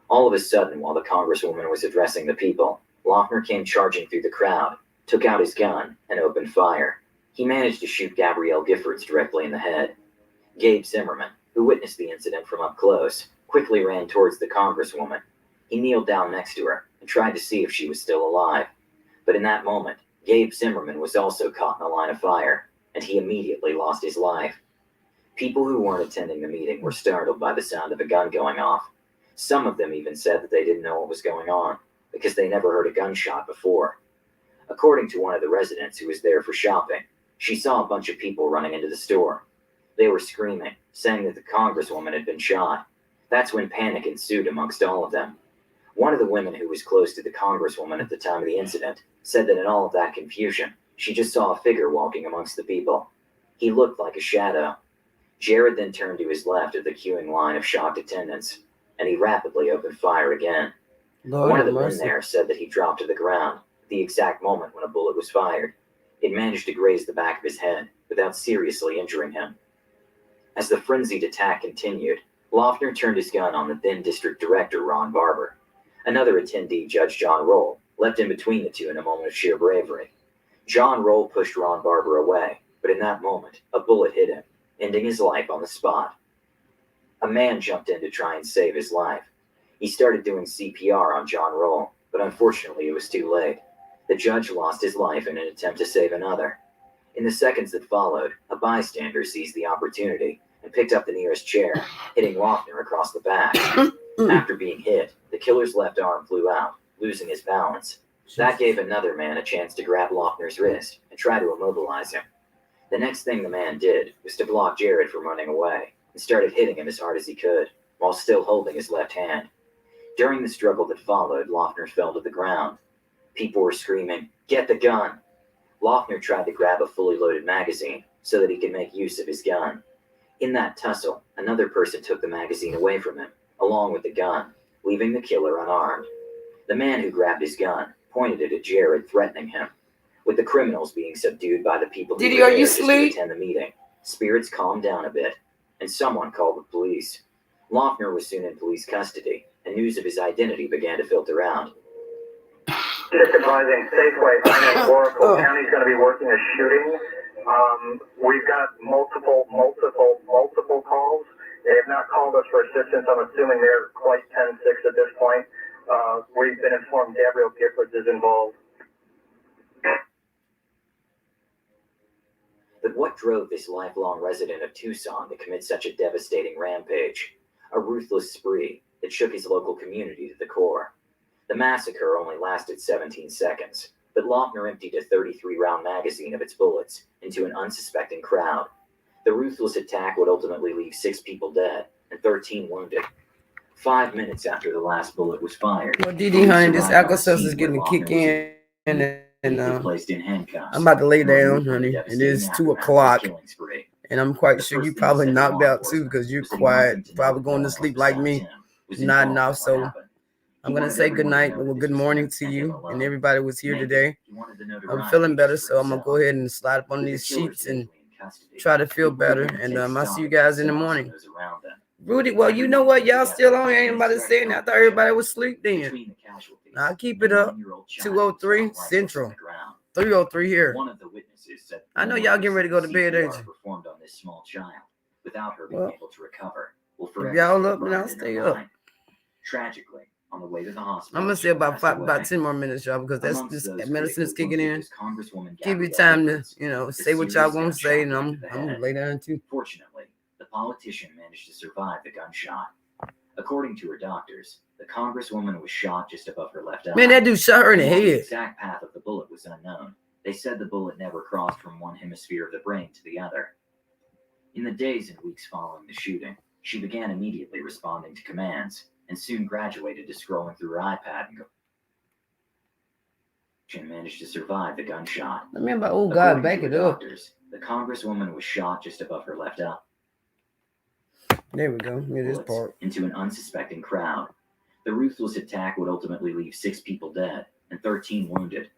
All of a sudden, while the Congresswoman was addressing the people, Lochner came charging through the crowd, took out his gun, and opened fire. He managed to shoot Gabrielle Giffords directly in the head. Gabe Zimmerman, who witnessed the incident from up close, quickly ran towards the Congresswoman. He kneeled down next to her and tried to see if she was still alive. But in that moment, Gabe Zimmerman was also caught in a line of fire, and he immediately lost his life. People who weren't attending the meeting were startled by the sound of a gun going off. Some of them even said that they didn't know what was going on, because they never heard a gunshot before. According to one of the residents who was there for shopping, she saw a bunch of people running into the store. They were screaming, saying that the Congresswoman had been shot. That's when panic ensued amongst all of them. One of the women who was close to the Congresswoman at the time of the incident said that in all of that confusion, she just saw a figure walking amongst the people. He looked like a shadow. Jared then turned to his left at the queuing line of shocked attendants, and he rapidly opened fire again. One of the men there said that he dropped to the ground at the exact moment when a bullet was fired. It managed to graze the back of his head without seriously injuring him. As the frenzied attack continued, Lochner turned his gun on the then district director, Ron Barber. Another attendee, Judge John Roll, leapt in between the two in a moment of sheer bravery. John Roll pushed Ron Barber away, but in that moment, a bullet hit him, ending his life on the spot. A man jumped in to try and save his life. He started doing CPR on John Roll, but unfortunately it was too late. The judge lost his life in an attempt to save another. In the seconds that followed, a bystander seized the opportunity and picked up the nearest chair, hitting Lochner across the back. After being hit, the killer's left arm flew out, losing his balance. That gave another man a chance to grab Lochner's wrist and try to immobilize him. The next thing the man did was to block Jared from running away and started hitting him as hard as he could, while still holding his left hand. During the struggle that followed, Lochner fell to the ground. People were screaming, "Get the gun!" Lochner tried to grab a fully loaded magazine so that he could make use of his gun. In that tussle, another person took the magazine away from him, along with the gun, leaving the killer unarmed. The man who grabbed his gun pointed it at Jared, threatening him. With the criminals being subdued by the people who were there just to attend the meeting, spirits calmed down a bit, and someone called the police. Lochner was soon in police custody, and news of his identity began to filter out. Just advising Safeway, I know Oracle County's going to be working a shooting. We've got multiple calls. They have not called us for assistance. I'm assuming they're quite 10-6 at this point. We've been informed Gabrielle Giffords is involved. But what drove this lifelong resident of Tucson to commit such a devastating rampage? A ruthless spree that shook his local community to the core. The massacre only lasted 17 seconds, but Lochner emptied a 33-round magazine of its bullets into an unsuspecting crowd. The ruthless attack would ultimately leave 6 people dead and 13 wounded. 5 minutes after the last bullet was fired, well, Didi, honey, this Alka-Seltzer is getting to kick in, and placed in handcuffs. I'm about to lay down, honey. It is 2:00, and I'm quite sure you probably knocked out too because you're quiet, probably going to sleep like me, nodding off. So I'm gonna say good night, well, good morning to you and everybody who was here today. I'm feeling better, so I'm gonna go ahead and slide up on these sheets and try to feel better. And I'll see you guys in the morning. Rudy, well, you know what? Y'all still on? Ain't nobody saying that. I thought everybody was asleep then. I'll keep it up. 203 Central, 303 here. I know y'all getting ready to go to bed, ain't you? Well, if y'all up, then I'll stay up. Tragically, on the way to the hospital, I'm gonna say about 10 more minutes, y'all, because that's this medicine is kicking in. Give you time to, say what y'all want to say, and I'm gonna lay down too. Fortunately, the politician managed to survive the gunshot. According to her doctors, the Congresswoman was shot just above her left eye. Man, that dude shot her in the head. The exact path of the bullet was unknown. They said the bullet never crossed from one hemisphere of the brain to the other. In the days and weeks following the shooting, she began immediately responding to commands, and soon graduated to scrolling through her iPad and she managed to survive the gunshot. Remember, oh God, back it up. The Congresswoman was shot just above her left eye. There we go. Hear this bullets part. into an unsuspecting crowd. The ruthless attack would ultimately leave 6 people dead and 13 wounded.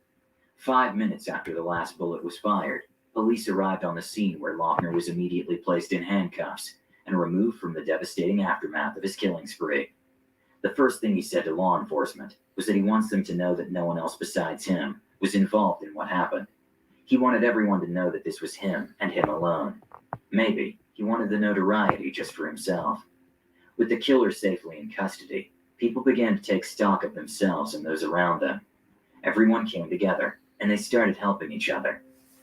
5 minutes after the last bullet was fired, police arrived on the scene where Lochner was immediately placed in handcuffs and removed from the devastating aftermath of his killing spree. The first thing he said to law enforcement was that he wants them to know that no one else besides him was involved in what happened. He wanted everyone to know that this was him and him alone. Maybe he wanted the notoriety just for himself. With the killer safely in custody, people began to take stock of themselves and those around them. Everyone came together, and they started helping each other.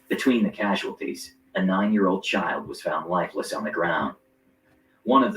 Between the casualties, a 9-year-old child was found lifeless on the ground. One of